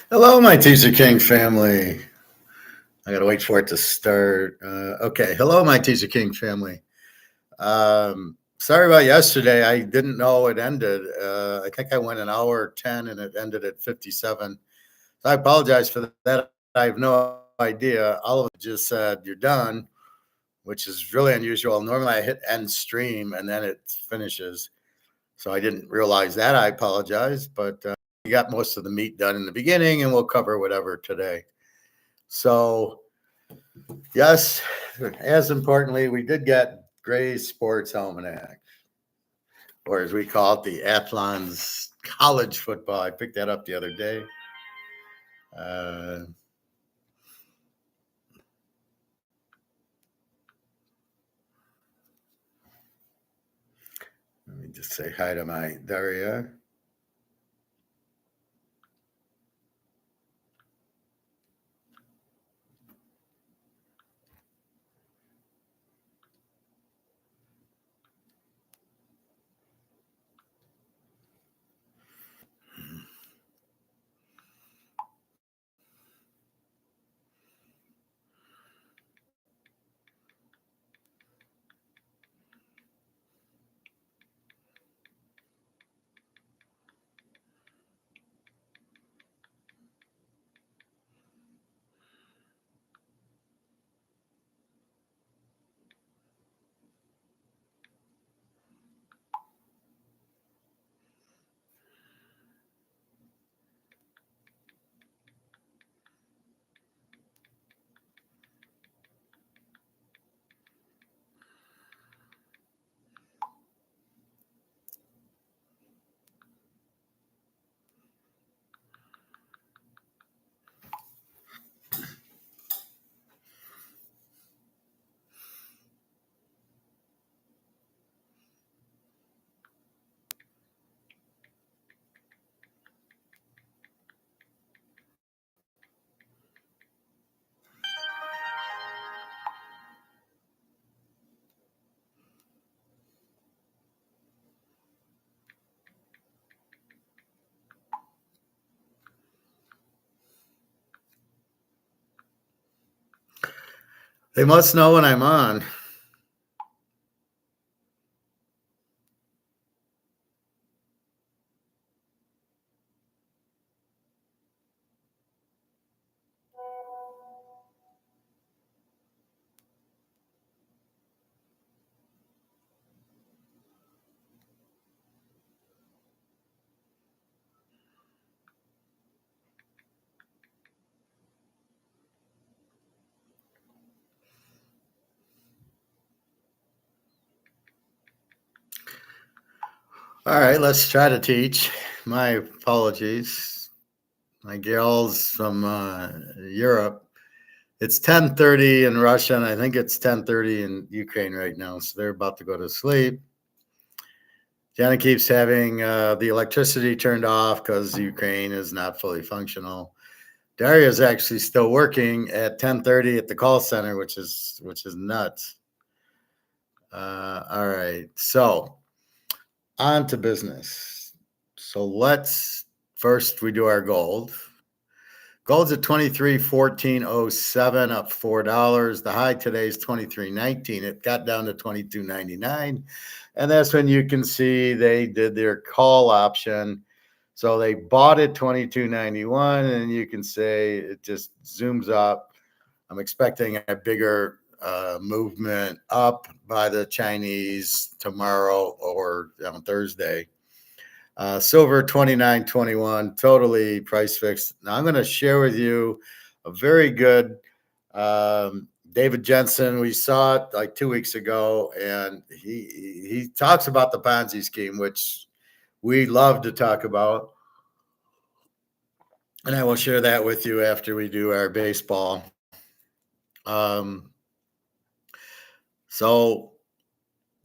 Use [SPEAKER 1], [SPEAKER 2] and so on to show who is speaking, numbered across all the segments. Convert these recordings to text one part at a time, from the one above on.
[SPEAKER 1] Hello, my Teaserking family. I gotta wait for it to start. Okay. Hello, my Teaserking family. Sorry about yesterday. I didn't know it ended. I think I went an hour 10 and it ended at 57. So I apologize for that. I have no idea. All of it just said you're done, which is really unusual. Normally I hit end stream and then it finishes. So I didn't realize that. I apologize, but we got most of the meat done in the beginning and we'll cover whatever today. So, yes, as importantly, we did get Gray's Sports Almanac, or as we call it, the Athlon's College Football. I picked that up the other day. Uh, Let me just say hi to my Daria. They must know when I'm on. All right, let's try to teach. My apologies. My gals from Europe. It's 10:30 in Russia, and I think it's 10:30 in Ukraine right now. So they're about to go to sleep. Jenna keeps having the electricity turned off because Ukraine is not fully functional. Daria is actually still working at 10:30 at the call center, which is nuts. All right, so on to business. So let's first we do our gold. Gold's at 23.1407, up $4. The high today is 23.19. It got down to 22.99. And that's when you can see they did their call option. So they bought it 22.91, and you can say it just zooms up. I'm expecting a bigger movement up by the Chinese tomorrow or on Thursday. Silver 29.21, totally price fixed. Now I'm going to share with you a very good David Jensen. We saw it like 2 weeks ago, and he talks about the Ponzi scheme, which we love to talk about. And I will share that with you after we do our baseball. So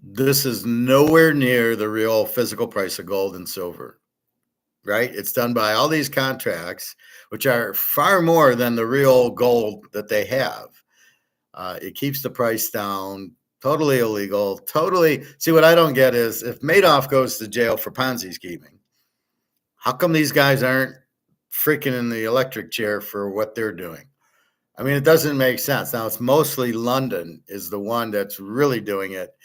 [SPEAKER 1] this is nowhere near the real physical price of gold and silver. Right? It's done by all these contracts, which are far more than the real gold that they have. It keeps the price down, totally illegal, totally. See, what I don't get is if Madoff goes to jail for Ponzi scheming, how come these guys aren't freaking in the electric chair for what they're doing. I mean, it doesn't make sense. Now, it's mostly London is the one that's really doing it.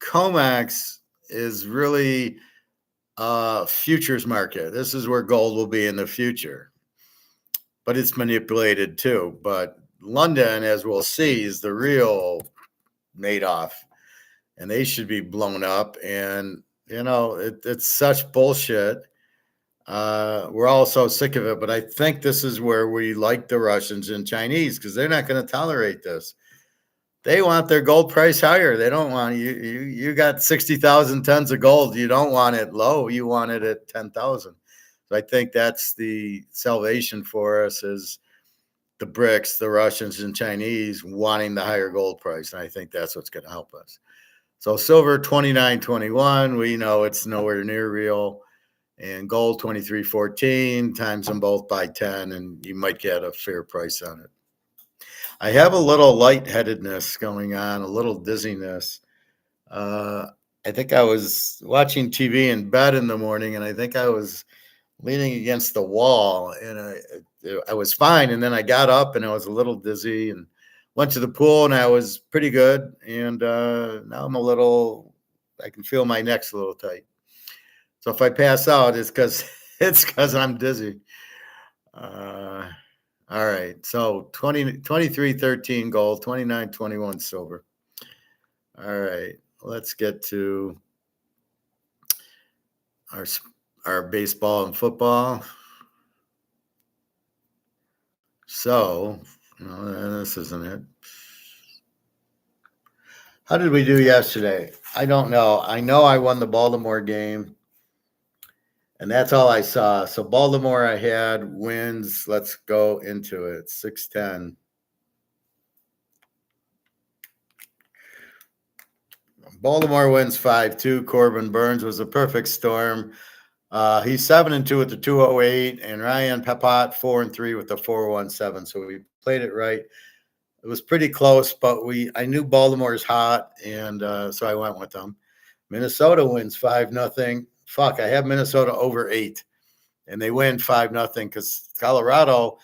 [SPEAKER 1] Comex is really a futures market. This is where gold will be in the future, but it's manipulated too. But London, as we'll see, is the real Madoff, and they should be blown up. And, it's such bullshit. We're all so sick of it, but I think this is where we like the Russians and Chinese because they're not going to tolerate this. They want their gold price higher. They don't want you got 60,000 tons of gold. You don't want it low. You want it at 10,000. So I think that's the salvation for us is the BRICS, the Russians and Chinese wanting the higher gold price. And I think that's what's going to help us. So silver 29.21, we know it's nowhere near real. And gold 23.14, times them both by 10, and you might get a fair price on it. I have a little lightheadedness going on, a little dizziness. I think I was watching TV in bed in the morning, and I think I was leaning against the wall, and I was fine. And then I got up, and I was a little dizzy, and went to the pool, and I was pretty good. And now I can feel my neck's a little tight. So if I pass out, it's because I'm dizzy. All right. So 23.13 gold, 29.21 silver. All right. Let's get to our baseball and football. So, this isn't it. How did we do yesterday? I don't know. I know I won the Baltimore game. And that's all I saw. So Baltimore, I had wins. Let's go into it. 6-10. Baltimore wins 5-2. Corbin Burns was a perfect storm. He's 7-2 with the 208, and Ryan Pepat 4-3 with the 417. So we played it right. It was pretty close, but I knew Baltimore's hot, and so I went with them. Minnesota wins 5-0. Fuck, I have Minnesota over 8, and they win 5-0 because Colorado,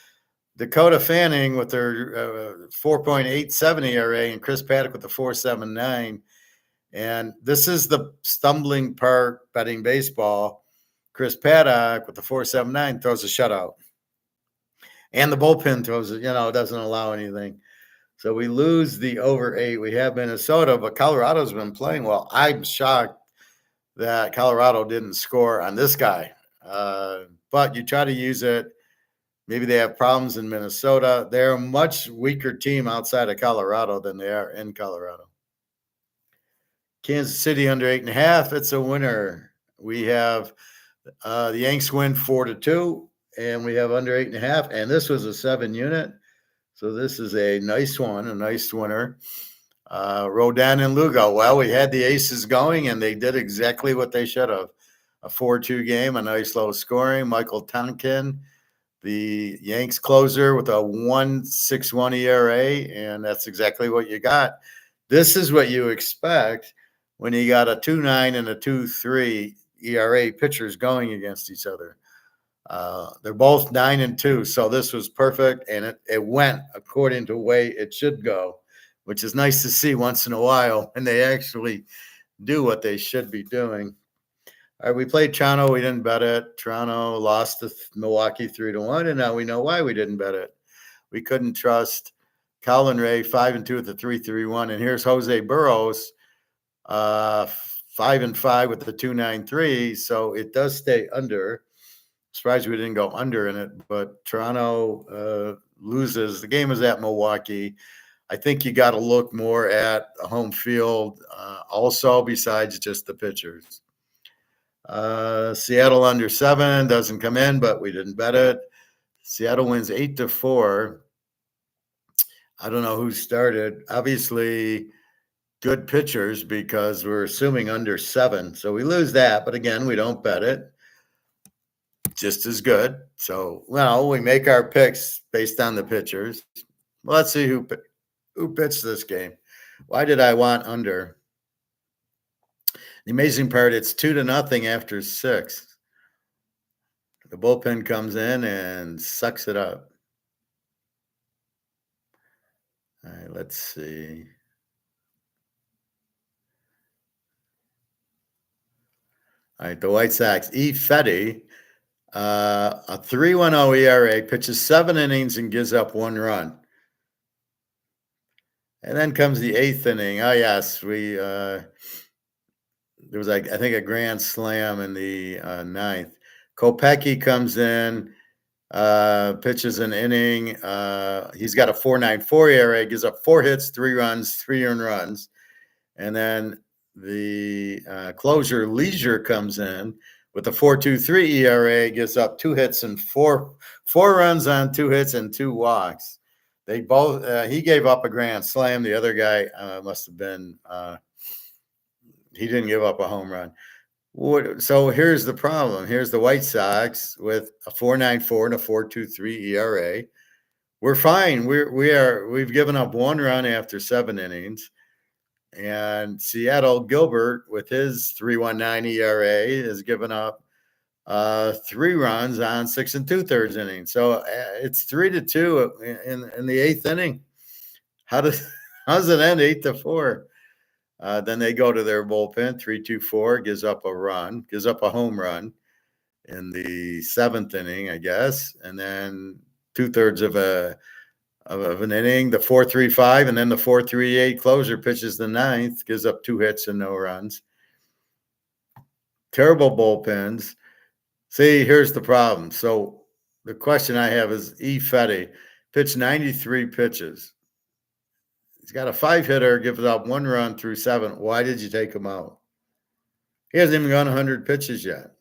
[SPEAKER 1] Dakota Fanning with their 4.87 ERA and Chris Paddock with the 4.79. And this is the stumbling part betting baseball. Chris Paddock with the 4.79 throws a shutout. And the bullpen throws it, doesn't allow anything. So we lose the over 8. We have Minnesota, but Colorado's been playing well. I'm shocked that Colorado didn't score on this guy. But you try to use it. Maybe they have problems in Minnesota. They're a much weaker team outside of Colorado than they are in Colorado. Kansas City under 8.5. It's a winner. We have the Yanks win 4-2, and we have under 8.5. And this was a 7 unit. So this is a nice one, a nice winner. Rodon and Lugo. Well, we had the aces going, and they did exactly what they should have. A 4-2 game, a nice low scoring. Michael Tonkin, the Yanks closer with a 1.61 ERA, and that's exactly what you got. This is what you expect when you got a 2.9 and a 2.3 ERA pitchers going against each other. They're both 9-2, so this was perfect, and it went according to the way it should go, which is nice to see once in a while, and they actually do what they should be doing. All right, we played Toronto. We didn't bet it. Toronto lost to Milwaukee 3-1, and now we know why we didn't bet it. We couldn't trust Colin Ray 5-2 with the 3.31, and here's Jose Burrows 5-5 with the 2.93. So it does stay under. Surprised we didn't go under in it, but Toronto loses. The game is at Milwaukee. I think you got to look more at home field also besides just the pitchers. Seattle under 7 doesn't come in, but we didn't bet it. Seattle wins 8-4. I don't know who started. Obviously, good pitchers because we're assuming under 7. So we lose that, but again, we don't bet it. Just as good. So, we make our picks based on the pitchers. Let's see who pitched this game. Why did I want under? The amazing part, it's 2-0 after 6. The bullpen comes in and sucks it up. All right, let's see. All right, the White Sox. E. Fetty, a 3.10 ERA, pitches 7 innings and gives up 1 run. And then comes the 8th inning. Oh, yes, there was, I think, a grand slam in the 9th. Kopecky comes in, pitches an inning. He's got a 4.94 ERA, gives up 4 hits, 3 runs, 3 earned runs. And then the closer, Leisure, comes in with a 4.23 ERA, gives up 2 hits and four runs on 2 hits and 2 walks. They both he gave up a grand slam. The other guy must have been he didn't give up a home run. So here's the problem. Here's the White Sox with a 4.94 and a 4.23 ERA. We're fine. We've given up 1 run after 7 innings. And Seattle, Gilbert, with his 3.19 ERA, has given up 3 runs on 6 2/3 innings. So it's 3-2 in the 8th inning. How does it end 8-4? Then they go to their bullpen. 3-2-4 gives up a home run in the 7th inning, I guess, and then 2/3 of an inning, the 4.35, and then the 4.38 closer pitches the 9th, gives up 2 hits and no runs. Terrible bullpens. See, here's the problem. So the question I have is E. Fetty pitched 93 pitches. He's got a 5-hitter, gives up 1 run through 7. Why did you take him out? He hasn't even gone 100 pitches yet.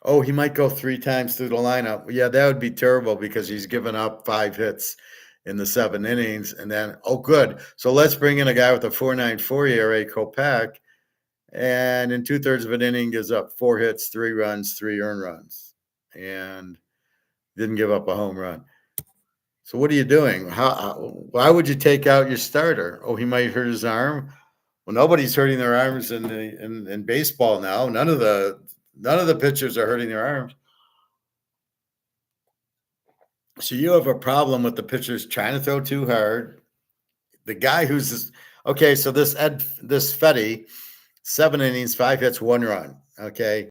[SPEAKER 1] Oh, he might go 3 times through the lineup. Yeah, that would be terrible because he's given up 5 hits in the 7 innings. And then, oh, good. So let's bring in a guy with a 4.94 ERA, Kopech, and in 2/3 of an inning gives up 4 hits, 3 runs, 3 earned runs, and didn't give up a home run. So what are you doing? Why would you take out your starter? Oh, he might hurt his arm. Well, nobody's hurting their arms in baseball now. None of the pitchers are hurting their arms. So you have a problem with the pitchers trying to throw too hard. The guy who's okay. So this Fetty, 7 innings, 5 hits, 1 run. Okay,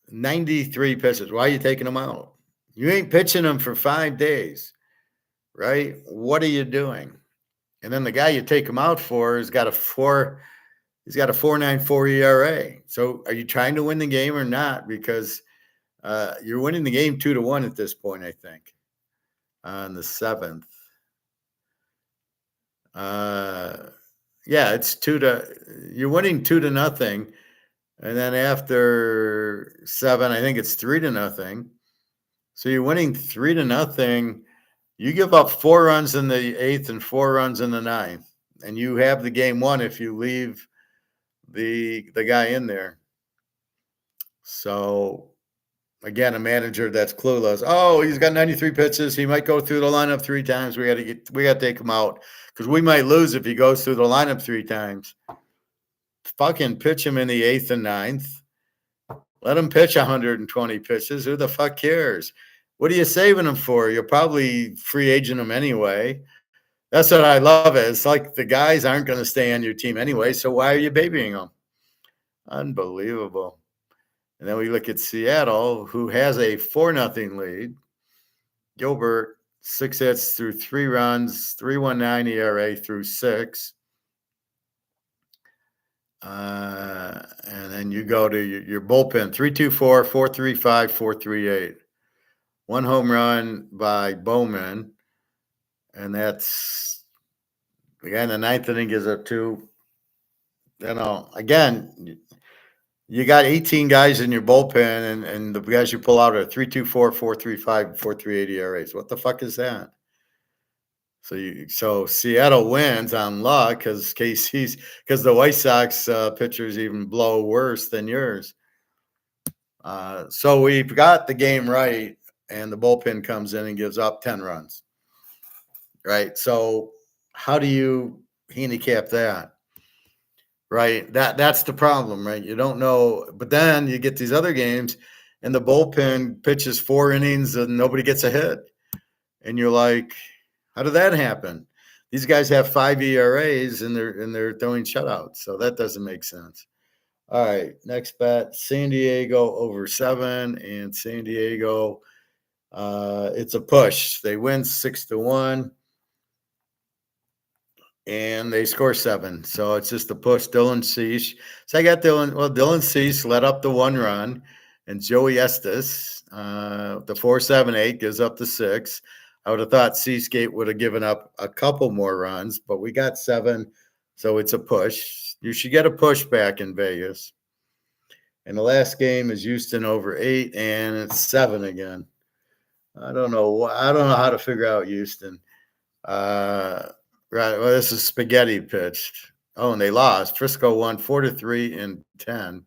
[SPEAKER 1] 93 pitches. Why are you taking him out? You ain't pitching him for 5 days, right? What are you doing? And then the guy you take him out for has got a 4.94 ERA. So are you trying to win the game or not? Because you're winning the game 2-1 at this point, I think, on the 7th. Yeah, it's you're winning 2-0. And then after 7, I think it's 3-0. So you're winning 3-0. You give up 4 runs in the 8th and 4 runs in the 9th, and you have the game won if you leave the guy in there. So again, a manager that's clueless. Oh, he's got 93 pitches. He might go through the lineup 3 times. We got to take him out because we might lose if he goes through the lineup 3 times. Fucking pitch him in the 8th and 9th. Let him pitch 120 pitches. Who the fuck cares? What are you saving him for? You're probably free agent him anyway. That's what I love. It's like the guys aren't going to stay on your team anyway, so why are you babying them? Unbelievable. And then we look at Seattle, who has a 4-0 lead. Gilbert, 6 hits through 3 runs, 3.19 ERA through 6. And then you go to your bullpen, 3.24, 4.35, 4.38. 1 home run by Bowman. And that's the guy in the 9th inning gives up 2. Again, you got 18 guys in your bullpen, and the guys you pull out are 3.24, 4.35, 4.38 ERAs. What the fuck is that? So Seattle wins on luck because the White Sox pitchers even blow worse than yours. So we've got the game right, and the bullpen comes in and gives up 10 runs. Right. So how do you handicap that? Right. That's the problem, right? You don't know. But then you get these other games and the bullpen pitches 4 innings and nobody gets a hit. And you're like, how did that happen? These guys have 5 ERAs and they're throwing shutouts. So that doesn't make sense. All right, next bet, San Diego over 7, and San Diego, it's a push. They win 6-1, and they score 7. So it's just a push. Dylan Cease. So I got Dylan. Well, Dylan Cease led up the 1 run, and Joey Estes, the 4.78 gives up the 6. I would have thought Seagate would have given up a couple more runs, but we got 7, so it's a push. You should get a push back in Vegas. And the last game is Houston over 8, and it's 7 again. I don't know how to figure out Houston. Right. Well, this is spaghetti pitched. Oh, and they lost. Frisco won 4-3 and 10.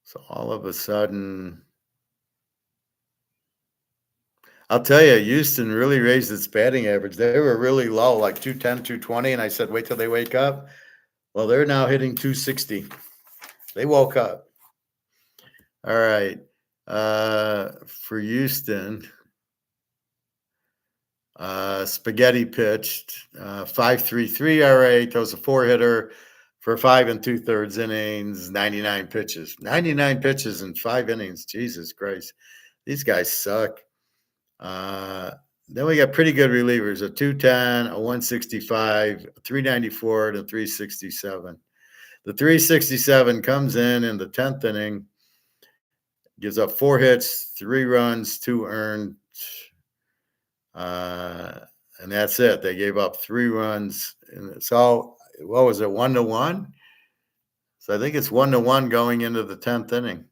[SPEAKER 1] So all of a sudden, I'll tell you, Houston really raised its batting average. They were really low, like 210, 220, and I said, wait till they wake up. Well, they're now hitting 260. They woke up. All right. For Houston, Spaghetti pitched 5.33 ERA, throws a 4-hitter for 5 2/3 innings, 99 pitches. 99 pitches in 5 innings. Jesus Christ. These guys suck. Then we got pretty good relievers, a 210, a 165, a 394, and a 367. The 367 comes in the 10th inning, gives up 4 hits, 3 runs, 2 earned. And that's it. They gave up 3 runs. And so, what was it, 1-1? So I think it's 1-1 going into the 10th inning.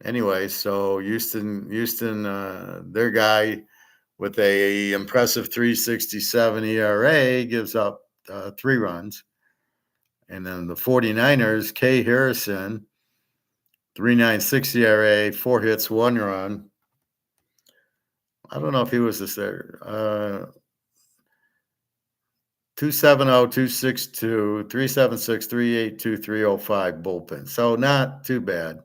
[SPEAKER 1] Anyway, so Houston, their guy with a impressive 3.67 ERA gives up 3 runs. And then the 49ers, Kay Harrison, 3.96 ERA, 4 hits, 1 run. I don't know if he was this there. 270, 262, 376, 382, 305 bullpen. So not too bad.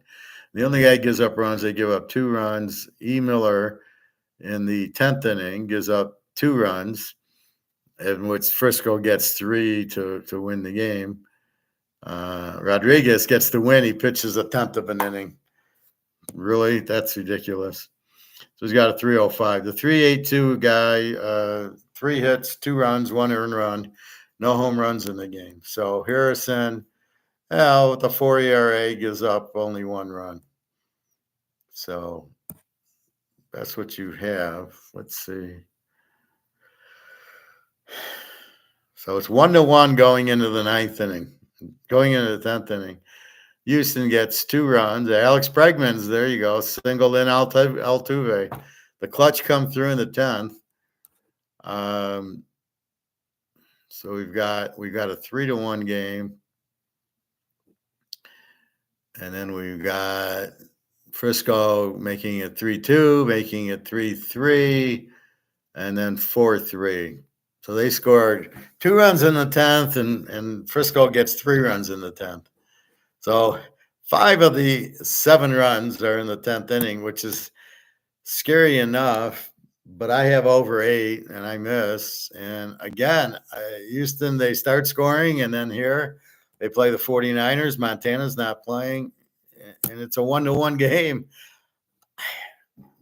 [SPEAKER 1] The only guy gives up runs, they give up 2 runs. E. Miller in the 10th inning gives up 2 runs, in which Frisco gets 3 to win the game. Rodriguez gets the win. He pitches a 10th of an inning. Really? That's ridiculous. So he's got a 305. The 382 guy, 3 hits, 2 runs, 1 earned run, no home runs in the game. So Harrison, with the 4 ERA, gives up only 1 run. So that's what you have. Let's see. So it's 1-1 going into the 9th inning. Going into the 10th inning, Houston gets 2 runs. Alex Bregman's, there you go, singled in Altuve. The clutch come through in the 10th. So we've got a 3-1 game. And then we've got Frisco making it 3-2, making it 3-3, and then 4-3. So they scored 2 runs in the 10th, and Frisco gets 3 runs in the 10th. So 5 of the 7 runs are in the 10th inning, which is scary enough. But I have over 8, and I miss. And again, Houston, they start scoring, and then here they play the 49ers. Montana's not playing, and it's a 1-1 game.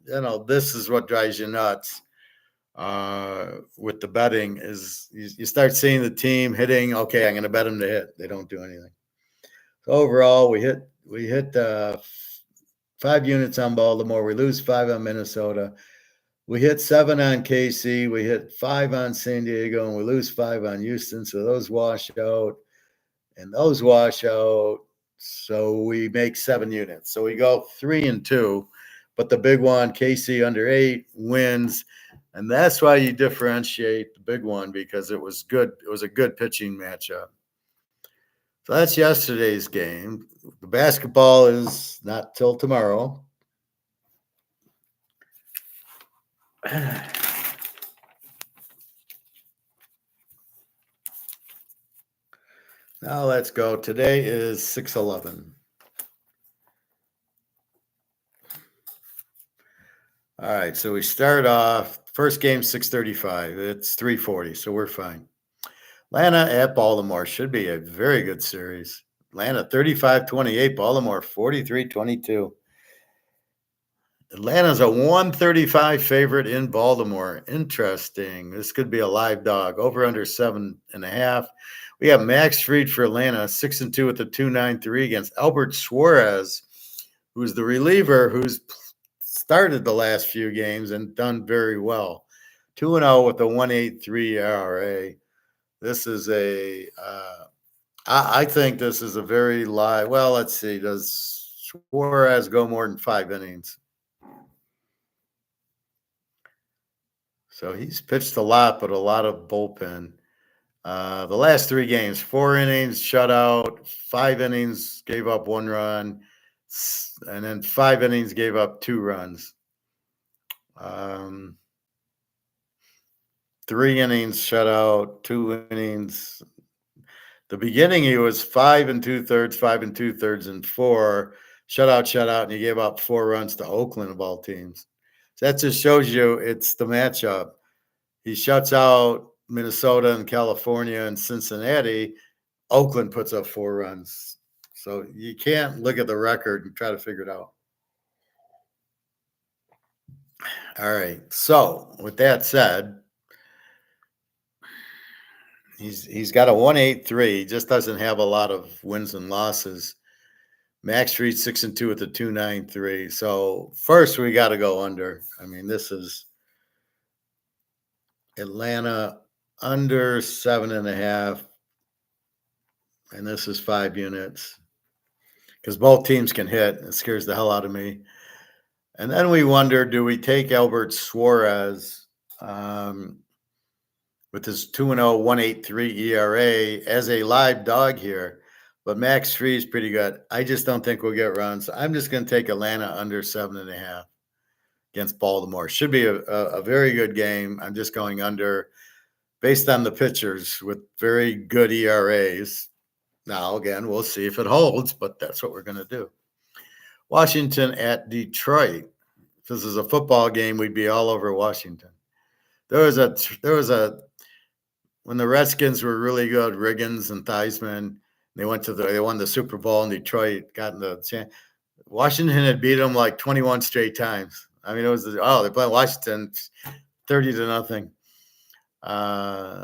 [SPEAKER 1] This is what drives you nuts with the betting is you start seeing the team hitting. Okay, I'm going to bet them to hit. They don't do anything. So overall, we hit 5 units on Baltimore. We lose 5 on Minnesota. We hit 7 on KC. We hit 5 on San Diego, and we lose 5 on Houston. So those wash out, and those wash out. So we make 7 units. So we go 3-2. But the big one, KC under 8, wins. And that's why you differentiate the big one, because it was good. It was a good pitching matchup. So that's yesterday's game. The basketball is not till tomorrow. Now let's go. Today is 6/11. All right, so we start off first game 6:35. It's 3:40, so we're fine. Atlanta at Baltimore should be a very good series. Atlanta 35-28, Baltimore 43-22. Atlanta's a 135 favorite in Baltimore. Interesting. This could be a live dog. Over under 7.5. We have Max Fried for Atlanta, 6-2 with the 2.93 against Albert Suarez, who's the reliever who's started the last few games and done very well. 2-0 with a 1.83 ERA. This is I think this is a very live. Well, let's see. Does Suarez go more than 5 innings? So he's pitched a lot, but a lot of bullpen. The last 3 games, 4 innings, shutout, 5 innings, gave up 1 run, and then 5 innings, gave up 2 runs. 3 innings, shutout, 2 innings. The beginning, he was 5 2/3, 5 2/3, and 4 shutout, and he gave up 4 runs to Oakland of all teams. So that just shows you it's the matchup. He shuts out Minnesota and California and Cincinnati. Oakland puts up 4 runs. So you can't look at the record and try to figure it out. All right. So with that said, he's got a 1.83. He just doesn't have a lot of wins and losses. Max Fried 6-2 with a 2.93. So first we got to go under. I mean, this is Atlanta under 7.5, and this is 5 units because both teams can hit. It scares the hell out of me. And then we wonder, do we take Albert Suarez with his 2-0, 1.83 ERA as a live dog here? But Max Fried is pretty good. I just don't think we'll get runs. I'm just going to take Atlanta under 7.5 against Baltimore. Should be a very good game. I'm just going under based on the pitchers with very good ERAs. Now, again, we'll see if it holds, but that's what we're going to do. Washington at Detroit. If this is a football game, we'd be all over Washington. There was a when the Redskins were really good, Riggins and Theismann, they won the Super Bowl in Detroit, got in the Washington had beat them like 21 straight times. I mean, they played Washington 30-0.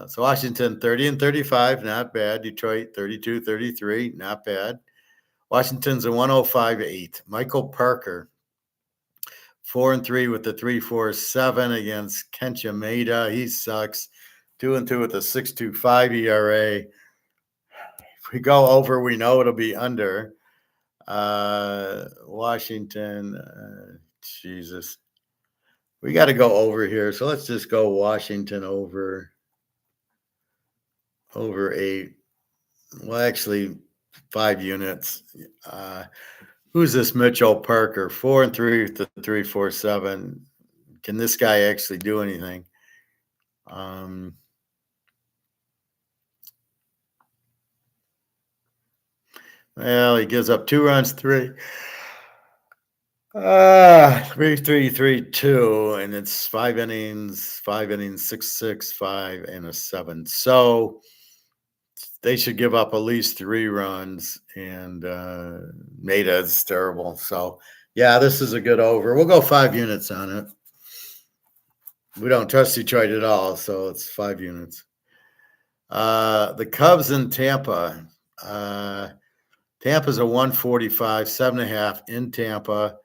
[SPEAKER 1] So Washington 30-35, not bad. Detroit 32-33, not bad. Washington's a 105-8. Michael Parker 4-3 with the 3.47 against Kenta Maeda. He sucks. 2-2 with a 6.25 ERA. If we go over, we know it'll be under. Washington, Jesus. We got to go over here. So let's just go Washington over 8. Well, actually, 5 units. Who's this Mitchell Parker? 4-3 with the 3.47. Can this guy actually do anything? Well, he gives up 2 runs, 3. 3-3-3-2, and it's 5 innings, 6-6, 5, and a 7. So they should give up at least 3 runs, and Maeda is terrible. So, yeah, this is a good over. We'll go 5 units on it. We don't trust Detroit at all, so it's 5 units. The Cubs in Tampa. Tampa's a 145, 7.5 in Tampa.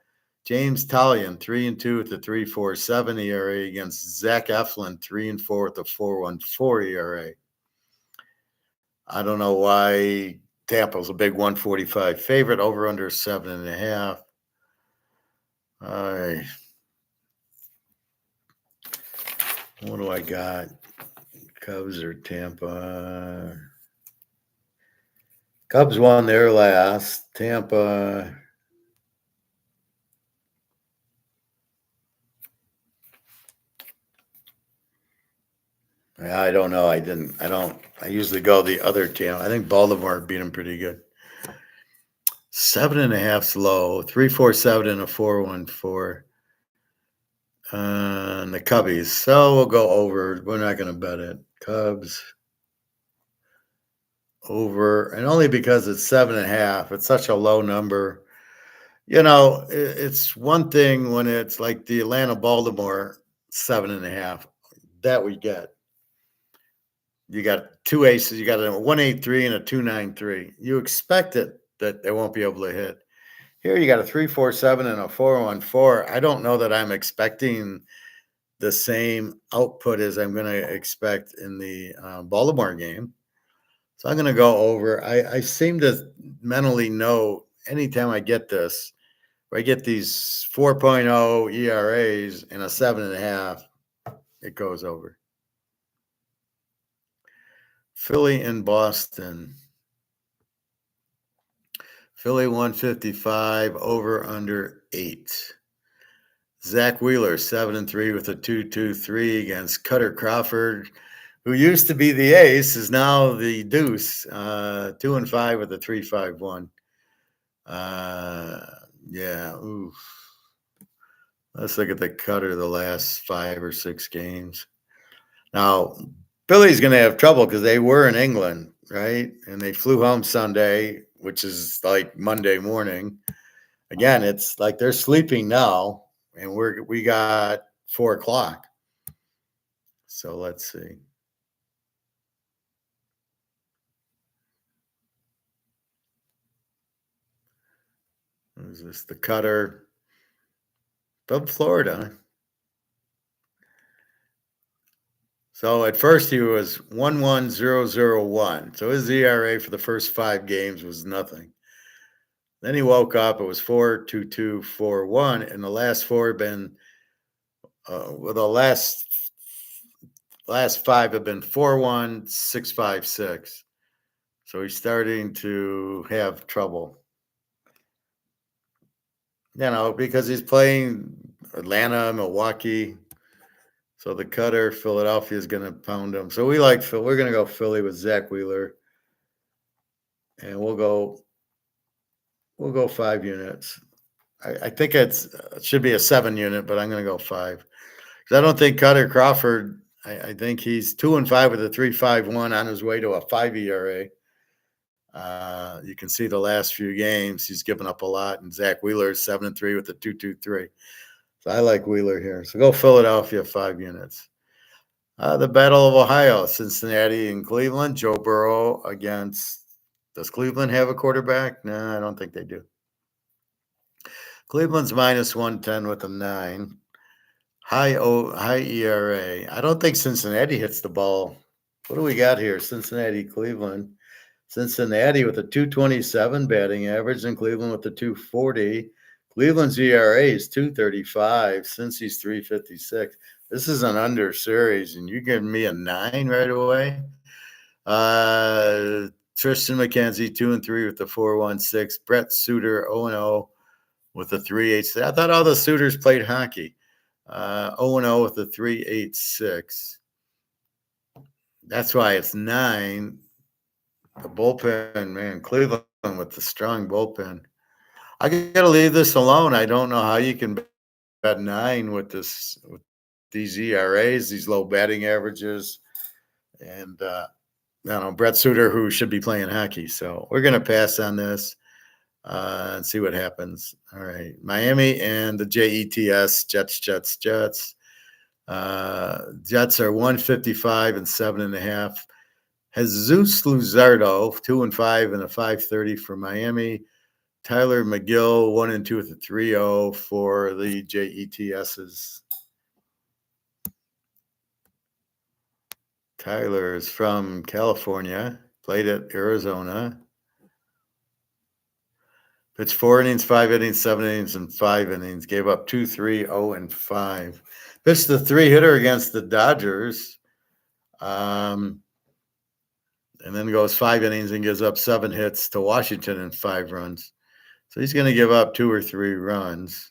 [SPEAKER 1] James Talion, 3-2 with the 3.47 ERA against Zach Eflin, 3-4 with the 4.14 ERA. I don't know why Tampa's a big 145 favorite, over under 7.5. All right. What do I got? Cubs or Tampa? Cubs won their last. Tampa. I don't know. I usually go the other team. I think Baltimore beat them pretty good. 7.5's low. 3.47 and a 4.14. And the Cubbies. So we'll go over. We're not going to bet it. Cubs over, and only because it's 7.5. It's such a low number. It's one thing when it's like the Atlanta Baltimore 7.5 that we get. You got two aces. You got a 183 and a 293. You expect it that they won't be able to hit. Here you got a 347 and a 414. I don't know that I'm expecting the same output as I'm going to expect in the Baltimore game. So I'm going to go over. I seem to mentally know anytime I get this, I get these 4.0 ERAs and a 7.5, it goes over. Philly and Boston. Philly 155, over under 8. Zach Wheeler 7-3 with a 2.23 against Cutter Crawford, who used to be the ace, is now the deuce. 2-5 with a 3.51. Yeah. Oof. Let's look at the Cutter the last 5 or 6 games. Now, Philly's going to have trouble because they were in England, right? And they flew home Sunday, which is like Monday morning. Again, it's like they're sleeping now, and we got 4 o'clock. So let's see. Is this the Cutter from Florida? So at first he was 11001. So his ERA for the first 5 games was nothing. Then he woke up. It was 4.2241, and the last 4 have been the last 5 have been 4.1656. So he's starting to have trouble. Because he's playing Atlanta, Milwaukee. So the Cutter, Philadelphia is going to pound him. So we like Phil. We're going to go Philly with Zach Wheeler, and we'll go 5 units. I think it should be a 7 unit, but I'm going to go 5 because I don't think Cutter Crawford. I think he's 2-5 with a 3.51 on his way to a 5 ERA. You can see the last few games he's given up a lot, and Zach Wheeler is 7-3 with a 2.23. So I like Wheeler here. So go Philadelphia 5 units. The Battle of Ohio, Cincinnati and Cleveland. Joe Burrow against. Does Cleveland have a quarterback? No, I don't think they do. Cleveland's minus 110 with a 9. High ERA. I don't think Cincinnati hits the ball. What do we got here? Cincinnati, Cleveland. Cincinnati with a 227 batting average and Cleveland with a 240. Cleveland's ERA is 235. Cincy's 356. This is an under series, and you're giving me a 9 right away. Tristan McKenzie 2-3 with the 4.16. Brett Suter 0-0 with the 3.86. I thought all the Suiters played hockey. 0-0 with the 3.86. That's why it's 9. The bullpen, man, Cleveland with the strong bullpen. I got to leave this alone. I don't know how you can bet 9 with these ERAs, these low batting averages, and Brett Suter, who should be playing hockey. So we're going to pass on this and see what happens. All right, Miami and the Jets. Jets. Jets are 155 and 7.5. Jesus Luzardo 2-5 and a 5.30 for Miami. Tyler McGill 1-2 with a 3.0 for the Jets's. Tyler is from California, played at Arizona. Pitched 4 innings, 5 innings, 7 innings, and 5 innings. Gave up 2, 3, 0, and 5. Pitched the 3-hitter against the Dodgers. And then goes 5 innings and gives up 7 hits to Washington and 5 runs. So he's going to give up 2 or 3 runs.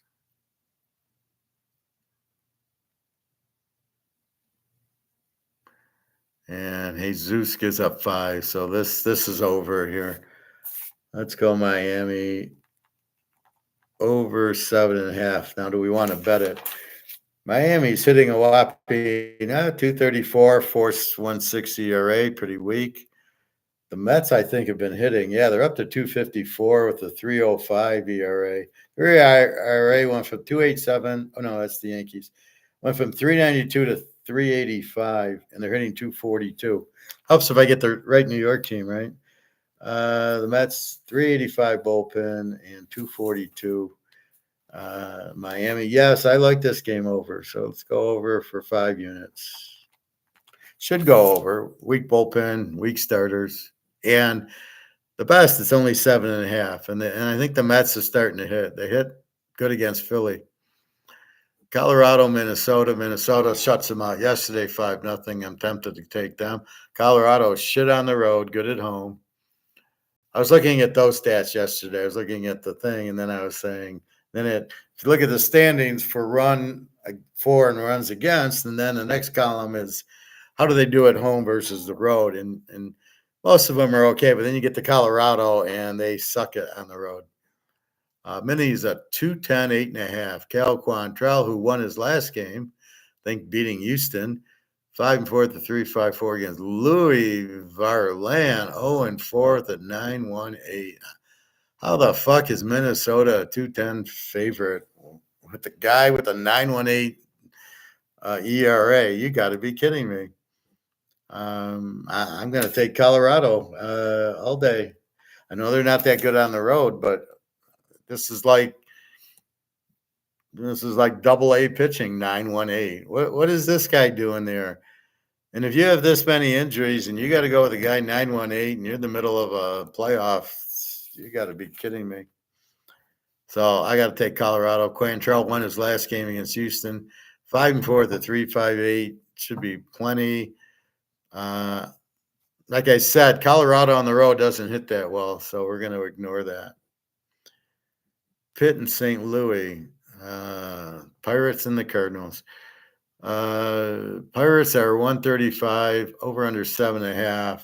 [SPEAKER 1] And Jesus gives up 5. So this is over here. Let's go Miami over 7.5. Now, do we want to bet it? Miami's hitting a whopping 234, force 160 ERA, pretty weak. The Mets, I think, have been hitting. Yeah, they're up to 254 with a 305 ERA. Their ERA went from 287. Oh, no, that's the Yankees. Went from 392 to 385, and they're hitting 242. Helps if I get the right New York team, right? The Mets, 385 bullpen and 242. Miami, yes, I like this game over. So let's go over for 5 units. Should go over. Weak bullpen, weak starters. And the best, it's only 7.5. And I think the Mets are starting to hit. They hit good against Philly. Colorado, Minnesota. Minnesota shuts them out yesterday, 5-0. I'm tempted to take them. Colorado, shit on the road, good at home. I was looking at those stats yesterday. I was looking at the thing, and then I was saying, if you look at the standings for run for and runs against, and then the next column is how do they do at home versus the road? And most of them are okay, but then you get to Colorado, and they suck it on the road. Minnie's a 210, 8.5. Cal Quantrell, who won his last game, I think beating Houston, 5-4 at the 3.54 against Louis Varland, 0-4 at the 9.18. How the fuck is Minnesota a 210 favorite with the guy with a 9.18 ERA? You got to be kidding me. I'm going to take Colorado all day. I know they're not that good on the road, but this is like double A pitching, 9.18. What is this guy doing there? And if you have this many injuries and you got to go with a guy 9.18 and you're in the middle of a playoff, you got to be kidding me. So I got to take Colorado. Quantrell won his last game against Houston, 5-4 at the 3.58. Should be plenty. Like I said, Colorado on the road doesn't hit that well, so we're going to ignore that. Pitt and St. Louis, Pirates and the Cardinals. Pirates are 135, over under 7.5.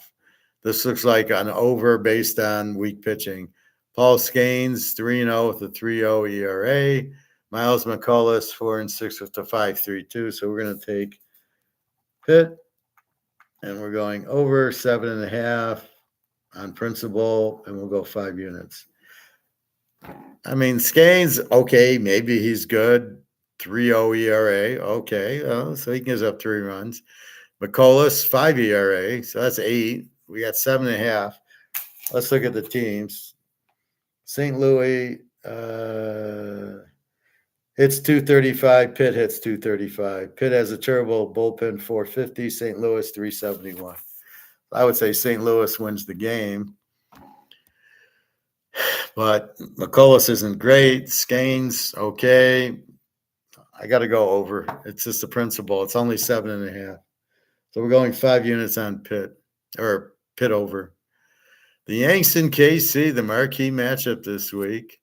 [SPEAKER 1] This looks like an over based on weak pitching. Paul Scanes, 3-0 with a 3.0 ERA. Miles McCullough, 4-6 with a 5.32. So we're going to take Pitt, and we're going over 7.5 on principle, and we'll go 5 units. I mean, Scanes, okay, maybe he's good. 3.0 ERA, okay. So he gives up 3 runs. McCullough, 5 ERA, so that's 8. We got 7.5. Let's look at the teams. St. Louis hits 235. Pitt hits 235. Pitt has a terrible bullpen, 450. St. Louis, 371. I would say St. Louis wins the game. But McCullough isn't great. Scanes, okay. I got to go over. It's just the principle. It's only 7.5. So we're going 5 units on Pitt, or Pitt over. The Yanks and KC, the marquee matchup this week.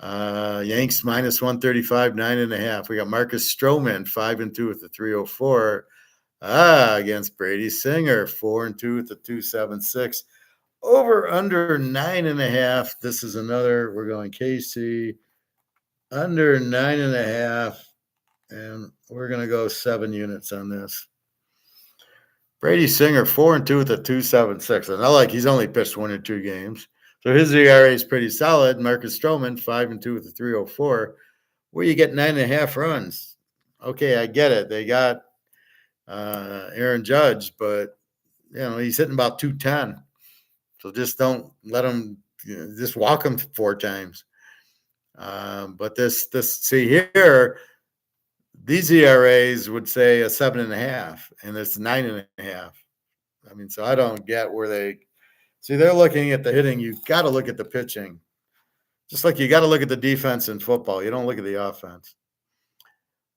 [SPEAKER 1] Yanks minus 135, 9.5. We got Marcus Stroman, 5-2 with the 3.04. Against Brady Singer, 4-2 with the 2.76. Over under 9.5. This is another. We're going KC under 9.5, and we're going to go 7 units on this. Brady Singer, 4-2 with a 2.76. And I like he's only pitched 1 or 2 games. So his ERA is pretty solid. Marcus Stroman, 5-2 with a 3.04. Where you get 9.5 runs. Okay, I get it. They got Aaron Judge, but he's hitting about 210. So just don't let him, just walk him 4 times. But this see here, these ERAs would say a 7.5, and it's 9.5. I mean, so I don't get where they see. They're looking at the hitting. You got to look at the pitching, just like you got to look at the defense in football. You don't look at the offense.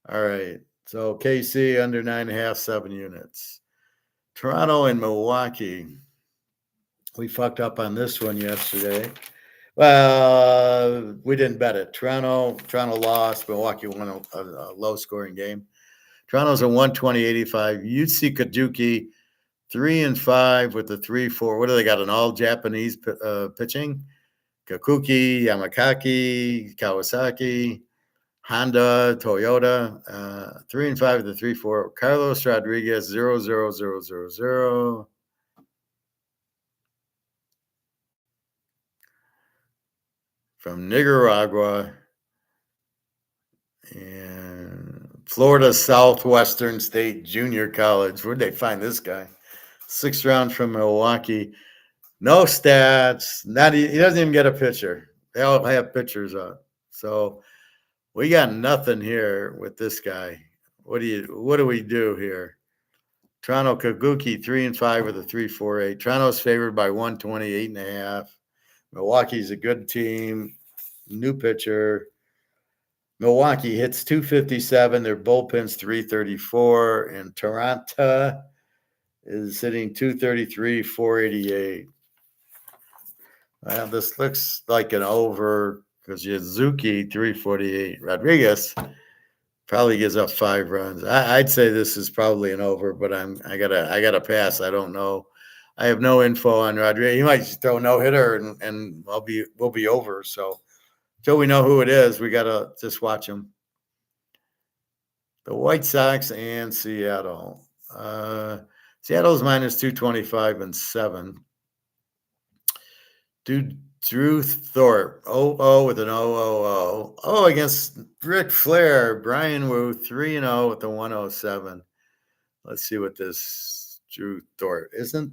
[SPEAKER 1] All right. So KC under 9.5, 7 units. Toronto and Milwaukee. We fucked up on this one yesterday. Well, we didn't bet it. Toronto lost. Milwaukee won a low-scoring game. Toronto's a 120.85. Yutsi Kajuki, 3-5 with the 3.4. What do they got? An all-Japanese pitching? Kakuki, Yamakaki, Kawasaki. Honda, Toyota, 3 and 5 of the 3-4. Carlos Rodriguez, 0-0-0-0-0. From Nicaragua and Florida Southwestern State Junior College. Where'd they find this guy? 6th round from Milwaukee. No stats. He doesn't even get a picture. They all have pictures up. So we got nothing here with this guy. What do we do here? Toronto Kabuki, 3 and 5 with a 3.48. Toronto's favored by 128 and a half. Milwaukee's a good team. New pitcher. Milwaukee hits 257. Their bullpen's 334. And Toronto is hitting 233, 488. Well, this looks like an over because Yazuki 348. Rodriguez probably gives up 5 runs. I'd say this is probably an over, but I gotta pass. I don't know. I have no info on Rodriguez. He might just throw no hitter and we'll be over. So until we know who it is, we gotta just watch him. The White Sox and Seattle. Seattle's minus 225 and 7. Drew Thorpe, 0-0 with an 0-0-0. Oh, against Ric Flair, Brian Wu, 3-0 with the 107. Let's see what this Drew Thorpe isn't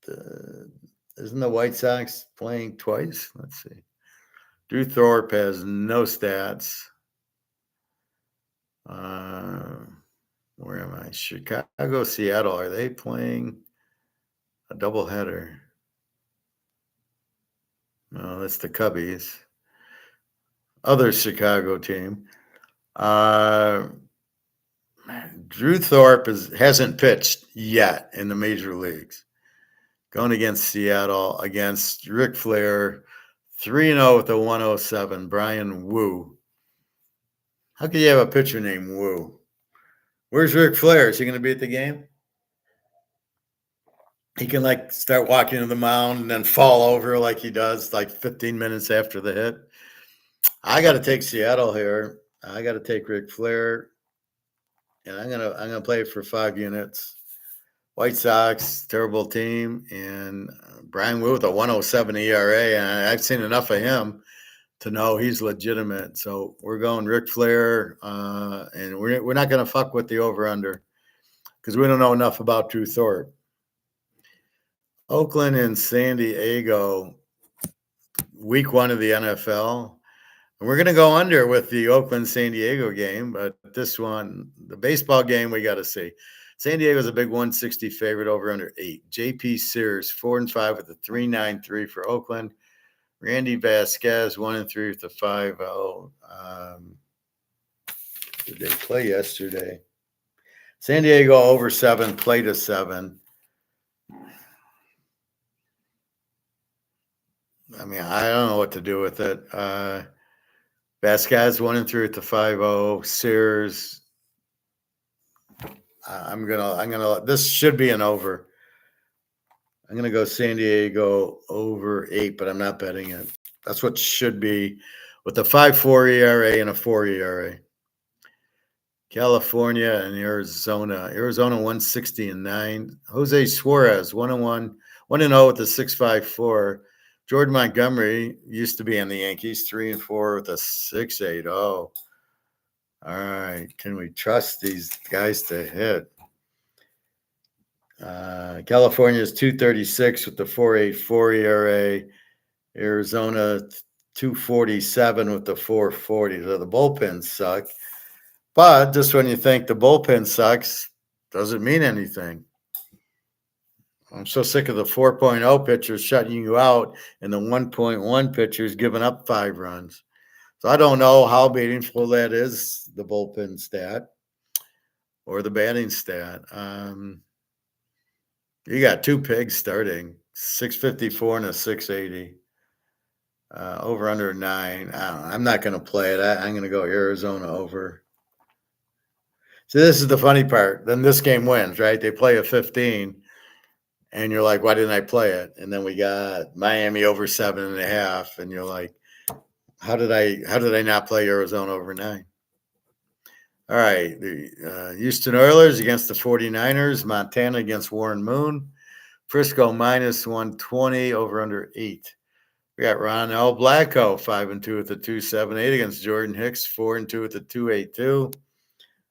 [SPEAKER 1] the White Sox playing twice? Let's see. Drew Thorpe has no stats. Where am I? Chicago, Seattle. Are they playing a doubleheader? No, that's the Cubbies. Other Chicago team. Drew Thorpe hasn't pitched yet in the major leagues. Going against Seattle, against Ric Flair, 3-0 with a 107. Brian Wu. How could you have a pitcher named Wu? Where's Ric Flair? Is he going to be at the game? He can start walking to the mound and then fall over like he does 15 minutes after the hit. I got to take Seattle here. I got to take Ric Flair, and I'm gonna play for 5 units. White Sox, terrible team, and Brian Wu with a 107 ERA, and I've seen enough of him to know he's legitimate. So we're going Ric Flair, and we're not going to fuck with the over-under because we don't know enough about Drew Thorpe. Oakland and San Diego, week 1 of the NFL. And we're going to go under with the Oakland-San Diego game, but this one, the baseball game, we got to see. San Diego's a big 160 favorite over under 8. JP Sears, 4 and 5 with a 3.93 for Oakland. Randy Vasquez, 1 and 3 with a 5.0. Did they play yesterday? San Diego over 7, played a 7. I mean, I don't know what to do with it. Vasquez 1 and 3 with the 5.0. Sears. I'm gonna. This should be an over. I'm gonna go San Diego over 8, but I'm not betting it. That's what should be with a 5.4 ERA and a 4 ERA. California and Arizona. Arizona 160 and 9. Jose Suarez 1-1, 1-0 with a 6.54. Jordan Montgomery used to be on the Yankees, 3 and 4 with a 6.80. All right, can we trust these guys to hit? California's 236 with the 4.84 ERA. Arizona 247 with the 4.40. So the bullpens suck. But just when you think the bullpen sucks, doesn't mean anything. I'm so sick of the 4.0 pitchers shutting you out and the 1.1 pitchers giving up 5 runs. So I don't know how meaningful that is, the bullpen stat or the batting stat. You got 2 pigs starting, 654 and a 680. Over under 9. I'm not going to play it. I'm going to go Arizona over. So this is the funny part. Then this game wins, right? They play a 15, and you're like, why didn't I play it? And then we got Miami over 7.5, and you're like, how did I not play Arizona over 9? All right. The Houston Oilers against the 49ers. Montana against Warren Moon. Frisco minus 120 over under 8. We got Ron L. Blacko 5-2 with the 278 against Jordan Hicks 4-2 with the 282.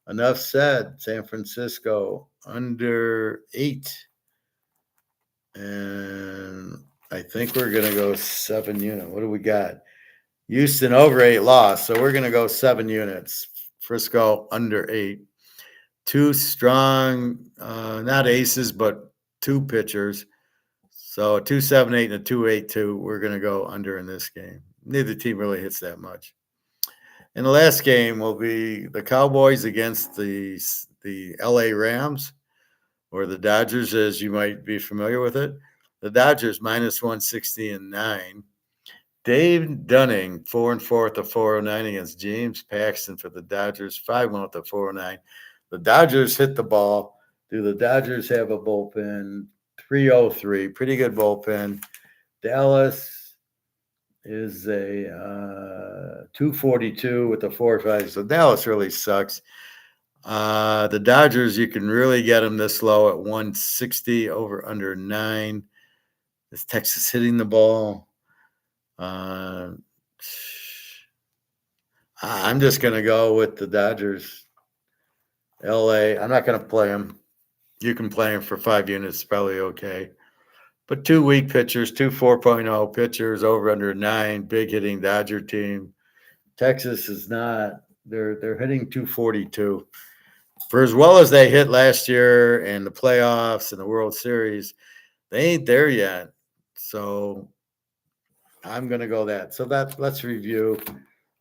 [SPEAKER 1] Enough said. San Francisco under 8. And I think we're going to go 7 units. What do we got? Houston over 8 loss. So we're going to go 7 units. Frisco under 8. 2 strong, not aces, but 2 pitchers. So a 278 and a 282. We're going to go under in this game. Neither team really hits that much. And the last game will be the Cowboys against the LA Rams, or the Dodgers, as you might be familiar with it. The Dodgers minus 160 and 9. Dave Dunning 4-4 at the 409 against James Paxton for the Dodgers 5-1 at the 409. The Dodgers hit the ball. Do the Dodgers have a bullpen? 303, pretty good bullpen. Dallas is a 242 with the 4-5. So Dallas really sucks. The Dodgers, you can really get them this low at 160 over under 9. Is Texas hitting the ball? I'm just going to go with the Dodgers. LA, I'm not going to play them. You can play them for 5 units, probably okay. But 2 weak pitchers, 2 4.0 pitchers, over under 9, big hitting Dodger team. Texas is not. They're hitting 242. For as well as they hit last year and the playoffs and the World Series, they ain't there yet. So I'm going to go that. So let's review.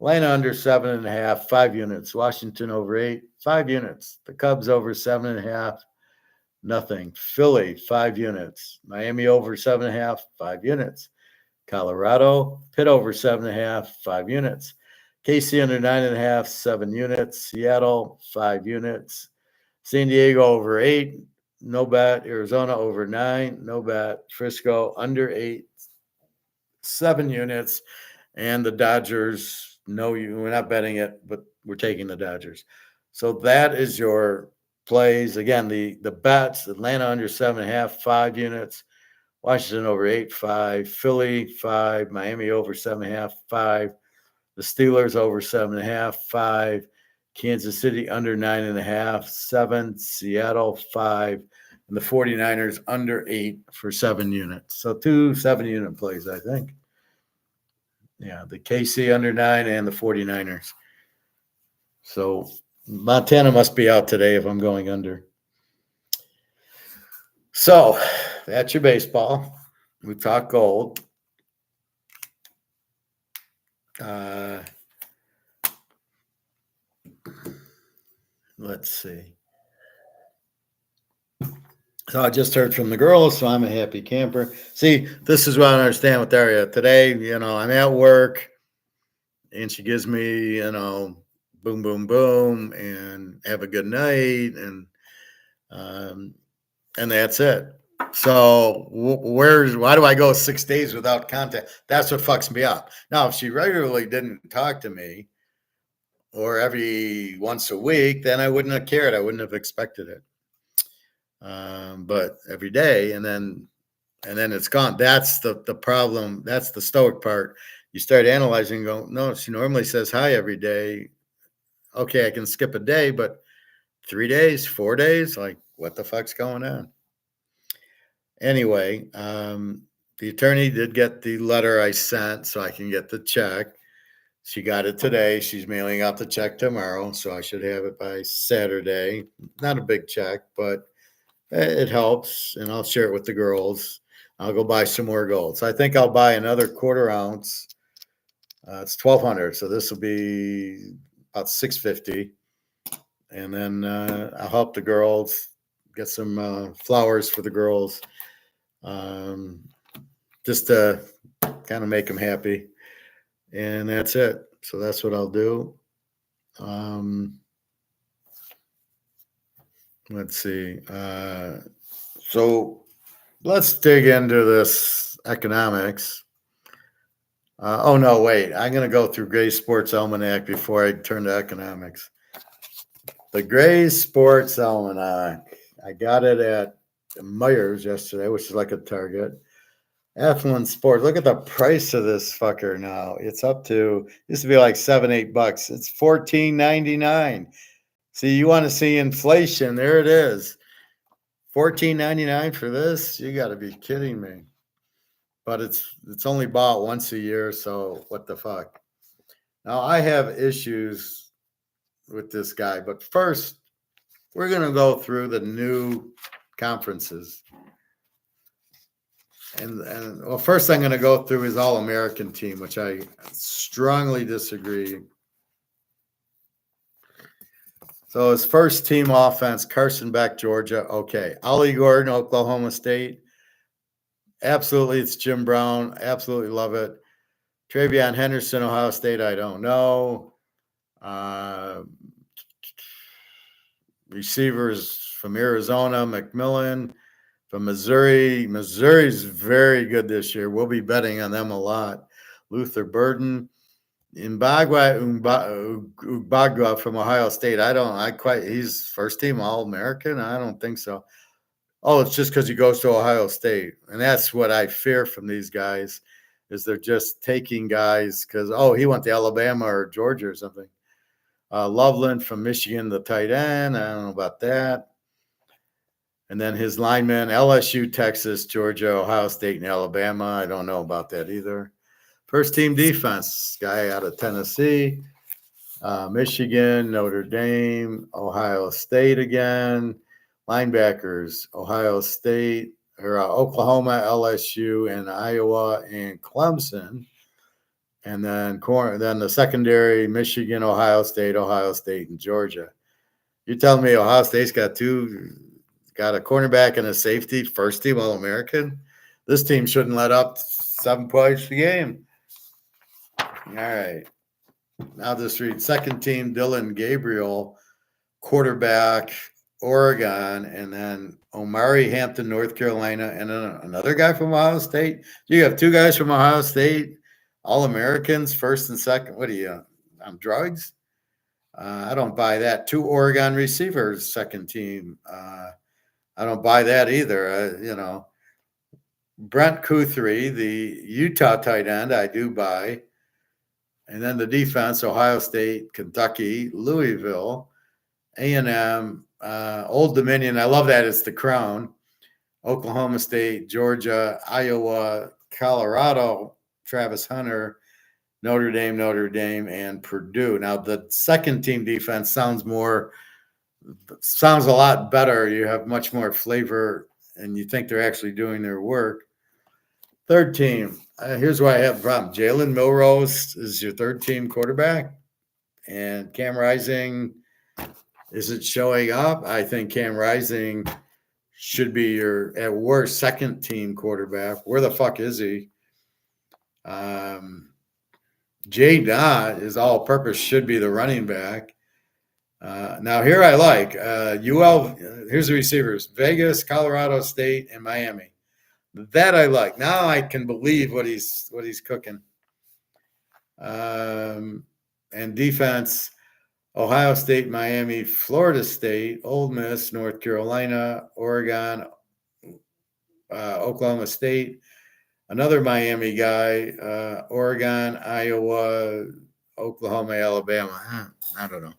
[SPEAKER 1] Atlanta under 7.5, 5 units. Washington over 8, 5 units. The Cubs over 7.5, nothing. Philly, 5 units. Miami over 7.5, 5 units. Colorado, Pitt over 7.5, 5 units. KC under 9.5, 7 units. Seattle, 5 units. San Diego over 8, no bet. Arizona over 9, no bet. Frisco under 8, 7 units. And the Dodgers, no, we're not betting it, but we're taking the Dodgers. So that is your plays. Again, the bets: Atlanta under 7.5, 5 units. Washington over 8, 5. Philly, 5. Miami over 7.5, 5. The Steelers over 7.5, 5. Kansas City under 9.5, 7. Seattle, 5. And the 49ers under 8 for 7 units. So 2 7-unit plays, I think. Yeah, the KC under 9 and the 49ers. So Montana must be out today if I'm going under. So that's your baseball. We talk gold. Let's see. So I just heard from the girls, so I'm a happy camper. See, this is what I understand with Daria. Today, I'm at work, and she gives me, boom, boom, boom, and have a good night, and that's it. So why do I go 6 days without contact? That's what fucks me up. Now, if she regularly didn't talk to me, or every once a week, then I wouldn't have cared. I wouldn't have expected it. But every day, and then it's gone. That's the problem. That's the stoic part. You start analyzing and go, no, she normally says hi every day. Okay, I can skip a day, but 3 days, 4 days, like what the fuck's going on? Anyway, the attorney did get the letter I sent, so I can get the check. She got it today. She's mailing out the check tomorrow, so I should have it by Saturday. Not a big check, but it helps, and I'll share it with the girls. I'll go buy some more gold. So I think I'll buy another 1/4 ounce. It's 1,200, so this will be about 650. And then I'll help the girls get some flowers for the girls, just to kind of make them happy. And that's it. So that's what I'll do. Let's see. So let's dig into this economics. Oh, no, wait. I'm going to go through Grey Sports Almanac before I turn to economics. The Greys Sports Almanac. I got it at Myers yesterday, which is like a Target. Athlon Sport. Look at the price of this fucker now. It's up to used to be like $7-8. It's $14.99. See, you want to see inflation? There it is. $14.99 for this? You got to be kidding me. But it's only bought once a year, so what the fuck? Now I have issues with this guy, but first we're gonna go through the new conferences. And well, first I'm gonna go through his All-American team, which I strongly disagree. So his first team offense, Carson Beck, Georgia. Okay. Ollie Gordon, Oklahoma State. Absolutely, it's Jim Brown. Absolutely love it. Travion Henderson, Ohio State, I don't know. Receivers from Arizona, McMillan. From Missouri. Missouri's very good this year. We'll be betting on them a lot. Luther Burden. Ugbagwa from Ohio State. He's first team All-American? I don't think so. Oh, it's just because he goes to Ohio State. And that's what I fear from these guys, is they're just taking guys because, he went to Alabama or Georgia or something. Loveland from Michigan, the tight end. I don't know about that. And then his linemen, LSU, Texas, Georgia, Ohio State, and Alabama. I don't know about that either. First team defense, guy out of Tennessee, Michigan, Notre Dame, Ohio State again. Linebackers, Ohio State, or Oklahoma, LSU, and Iowa, and Clemson. And then the secondary, Michigan, Ohio State, and Georgia. You're telling me Ohio State's got a cornerback and a safety, first team All-American? This team shouldn't let up 7 points a game. All right. Now just read second team, Dylan Gabriel, quarterback, Oregon, and then Omari Hampton, North Carolina, and then another guy from Ohio State. You have 2 guys from Ohio State, All-Americans, first and second. What are you, on drugs? I don't buy that. 2 Oregon receivers, second team. I don't buy that either. Brent Guthrie, the Utah tight end, I do buy. And then the defense, Ohio State, Kentucky, Louisville, A&M, Old Dominion. I love that. It's the crown. Oklahoma State, Georgia, Iowa, Colorado, Travis Hunter, Notre Dame, and Purdue. Now, the second team defense sounds a lot better. You have much more flavor, and you think they're actually doing their work. Third team. Here's why I have a problem. Jalen Milrose is your third team quarterback, and Cam Rising isn't showing up. I think Cam Rising should be your, at worst, second team quarterback. Where the fuck is he? Jay Dodd is all purpose, should be the running back. Now here I like here's the receivers: Vegas, Colorado State, and Miami. That I like. Now I can believe what he's cooking. And defense: Ohio State, Miami, Florida State, Ole Miss, North Carolina, Oregon, Oklahoma State, another Miami guy, Oregon, Iowa, Oklahoma, Alabama. I don't know.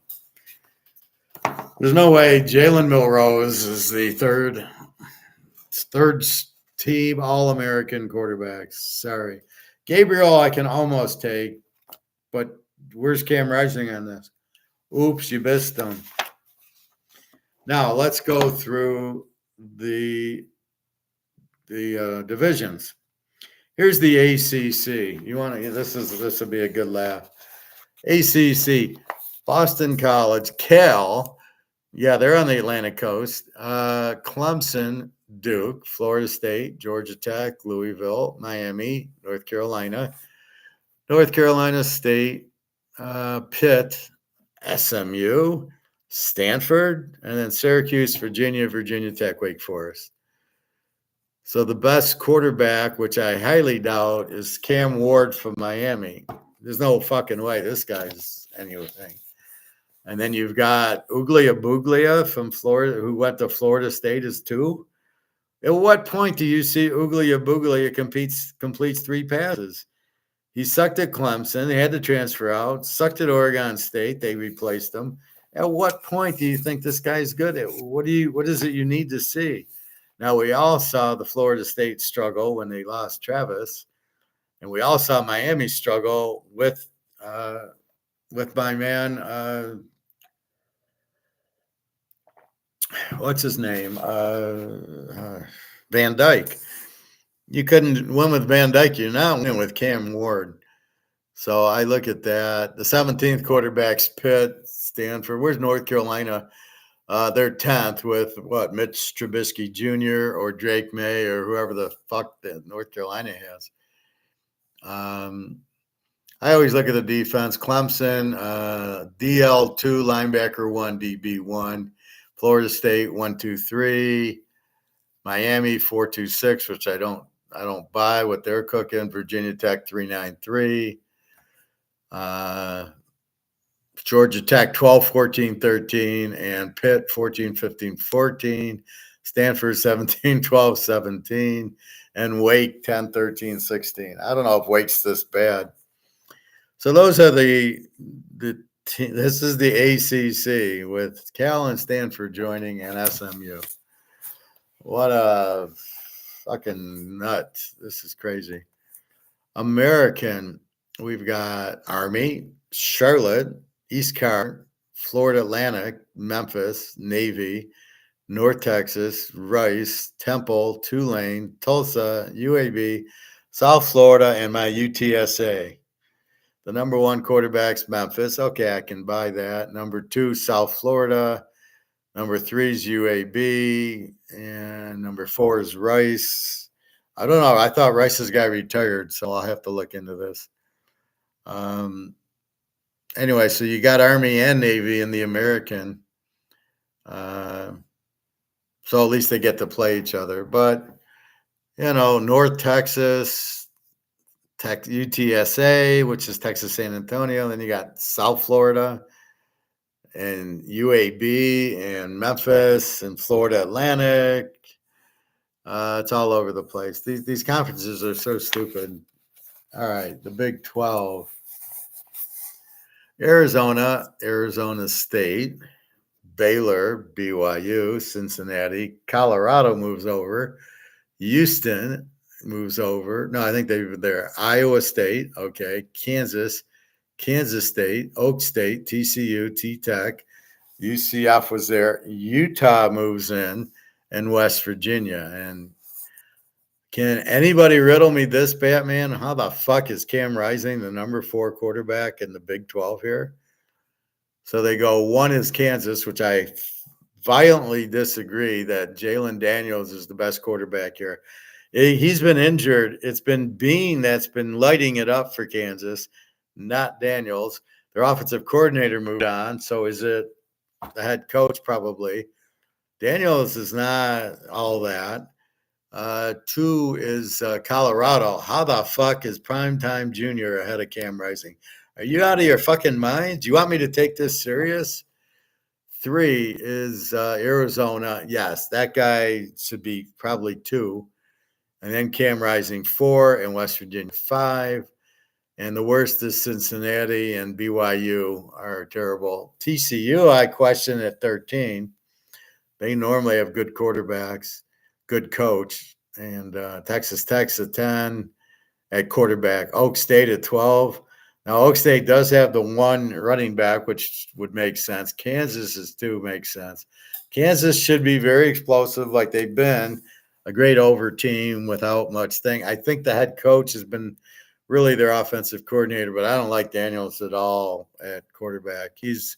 [SPEAKER 1] There's no way Jalen Milrose is the third team All-American quarterback. Sorry. Gabriel I can almost take, but where's Cam Rising on this? Oops, you missed them. Now let's go through the divisions. Here's the ACC. This will be a good laugh. ACC, Boston College, Cal. Yeah, they're on the Atlantic coast. Clemson, Duke, Florida State, Georgia Tech, Louisville, Miami, North Carolina State, Pitt, SMU, Stanford, and then Syracuse, Virginia Tech, Wake Forest. So the best quarterback, which I highly doubt, is Cam Ward from Miami. There's no fucking way this guy's anything. And then you've got Uglia Buglia from Florida, who went to Florida State as 2. At what point do you see Uglia Buglia completes 3 passes? He sucked at Clemson. They had to transfer out. Sucked at Oregon State. They replaced him. At what point do you think this guy's good at? What is it you need to see? Now, we all saw the Florida State struggle when they lost Travis, and we all saw Miami struggle with my man. What's his name? Van Dyke. You couldn't win with Van Dyke. You're not winning with Cam Ward. So I look at that. The 17th quarterback's Pitt, Stanford. Where's North Carolina? They're 10th with what? Mitch Trubisky Jr. or Drake May or whoever the fuck that North Carolina has. I always look at the defense. Clemson, DL2, linebacker 1, DB 1. Florida State 1-2-3. Miami 4-2-6, which I don't buy what they're cooking. Virginia Tech 3-9-3. Georgia Tech 12-14-13, and Pitt 14-15-14. Stanford 17-12-17, and Wake 10-13-16. I don't know if Wake's this bad. So those are the this is the ACC with Cal and Stanford joining and SMU. What a fucking nut. This is crazy. American, we've got Army, Charlotte, East Carolina, Florida Atlantic, Memphis, Navy, North Texas, Rice, Temple, Tulane, Tulsa, UAB, South Florida, and my UTSA. The number 1 quarterback's Memphis. Okay, I can buy that. Number 2, South Florida. Number 3 is UAB. And number 4 is Rice. I don't know. I thought Rice's guy retired, so I'll have to look into this. Anyway, so you got Army and Navy in the American. So at least they get to play each other. But, North Texas, UTSA, which is Texas San Antonio. Then you got South Florida and UAB and Memphis and Florida Atlantic. It's all over the place. These conferences are so stupid. All right, the Big 12. Arizona State, Baylor, BYU, Cincinnati, Colorado moves over, Houston moves over. No, I think they're Iowa State, okay, Kansas State, Oak State, TCU, T-Tech, UCF was there, Utah moves in, and West Virginia. And can anybody riddle me this, Batman? How the fuck is Cam Rising the number 4 quarterback in the Big 12 here? So they go, 1 is Kansas, which I violently disagree that Jalen Daniels is the best quarterback here. He's been injured. It's been Bean that's been lighting it up for Kansas, not Daniels. Their offensive coordinator moved on. So is it the head coach? Probably. Daniels is not all that. 2 is Colorado. How the fuck is Primetime Junior ahead of Cam Rising? Are you out of your fucking mind? Do you want me to take this serious? 3 is Arizona. Yes, that guy should be probably 2. And then Cam Rising 4 and West Virginia 5. And the worst is Cincinnati and BYU are terrible. TCU, I question at 13. They normally have good quarterbacks, good coach. And Texas Tech's at 10 at quarterback. Oak State at 12. Now, Oak State does have the 1 running back, which would make sense. Kansas is 2, makes sense. Kansas should be very explosive like they've been, a great over team without much thing. I think the head coach has been really their offensive coordinator, but I don't like Daniels at all at quarterback. It's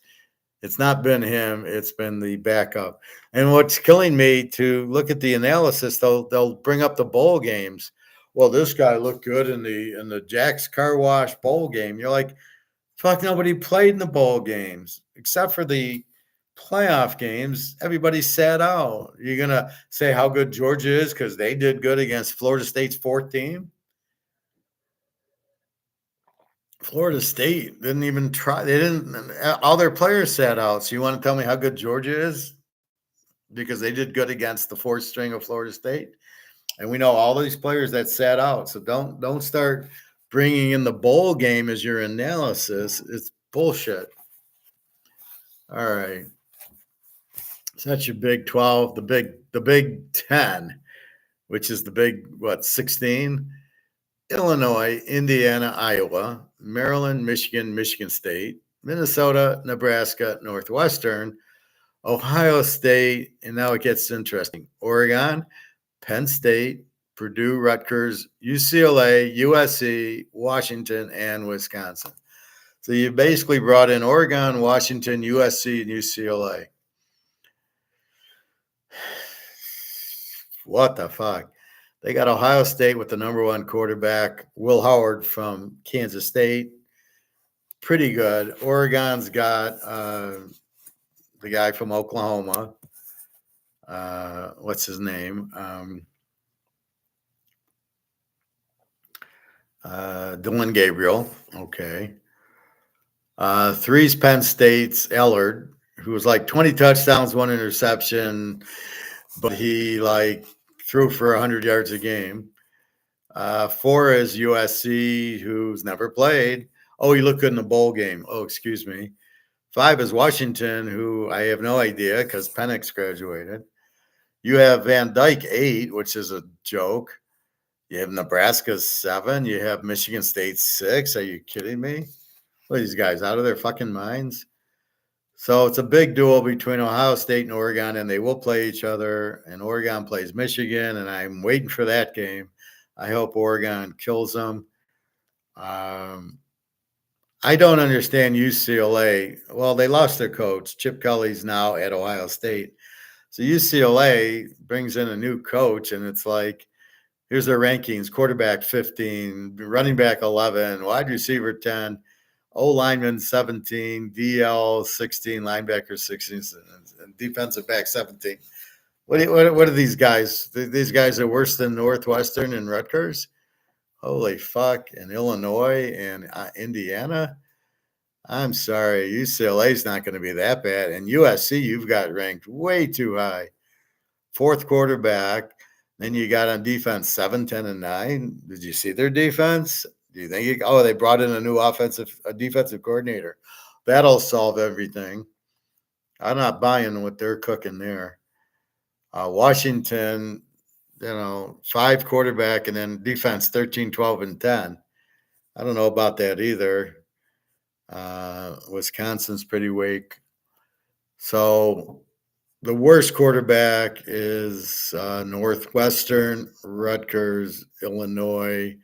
[SPEAKER 1] not been him. It's been the backup. And what's killing me to look at the analysis, they'll bring up the bowl games. Well, this guy looked good in the Jack's Car Wash bowl game. You're like, fuck, nobody played in the bowl games except for the playoff games. Everybody sat out. You're going to say how good Georgia is because they did good against Florida State's 4th team? Florida State didn't even try. They didn't. All their players sat out. So you want to tell me how good Georgia is? Because they did good against the fourth string of Florida State, and we know all these players that sat out. So don't start bringing in the bowl game as your analysis. It's bullshit. All right. So that's your Big 12, the Big 10, which is the big, what, 16? Illinois, Indiana, Iowa, Maryland, Michigan, Michigan State, Minnesota, Nebraska, Northwestern, Ohio State, and now it gets interesting. Oregon, Penn State, Purdue, Rutgers, UCLA, USC, Washington, and Wisconsin. So you basically brought in Oregon, Washington, USC, and UCLA. What the fuck? They got Ohio State with the number one quarterback, Will Howard from Kansas State. Pretty good. Oregon's got the guy from Oklahoma. What's his name? Dylan Gabriel. Okay. Three's Penn State's Ellard, who was like 20 touchdowns, 1 interception, but he like threw for 100 yards a game. 4 is USC, who's never played. Oh, he looked good in the bowl game. Oh, excuse me. 5 is Washington, who I have no idea because Penix graduated. You have Van Dyke 8, which is a joke. You have Nebraska 7. You have Michigan State 6. Are you kidding me? What are these guys out of their fucking minds? So it's a big duel between Ohio State and Oregon, and they will play each other. And Oregon plays Michigan, and I'm waiting for that game. I hope Oregon kills them. I don't understand UCLA. Well, they lost their coach. Chip Kelly's now at Ohio State. So UCLA brings in a new coach, and it's like, here's their rankings: quarterback 15, running back 11, wide receiver 10, O lineman 17, DL 16, linebacker 16, and defensive back 17. What are these guys? These guys are worse than Northwestern and Rutgers? Holy fuck. And Illinois and Indiana? I'm sorry. UCLA is not going to be that bad. And USC, you've got ranked way too high. 4th quarterback. Then you got on defense 7, 10, and 9. Did you see their defense? Do you think they brought in a new defensive coordinator? That'll solve everything. I'm not buying what they're cooking there. Washington, 5 quarterback and then defense 13, 12, and 10. I don't know about that either. Wisconsin's pretty weak. So the worst quarterback is Northwestern, Rutgers, Illinois,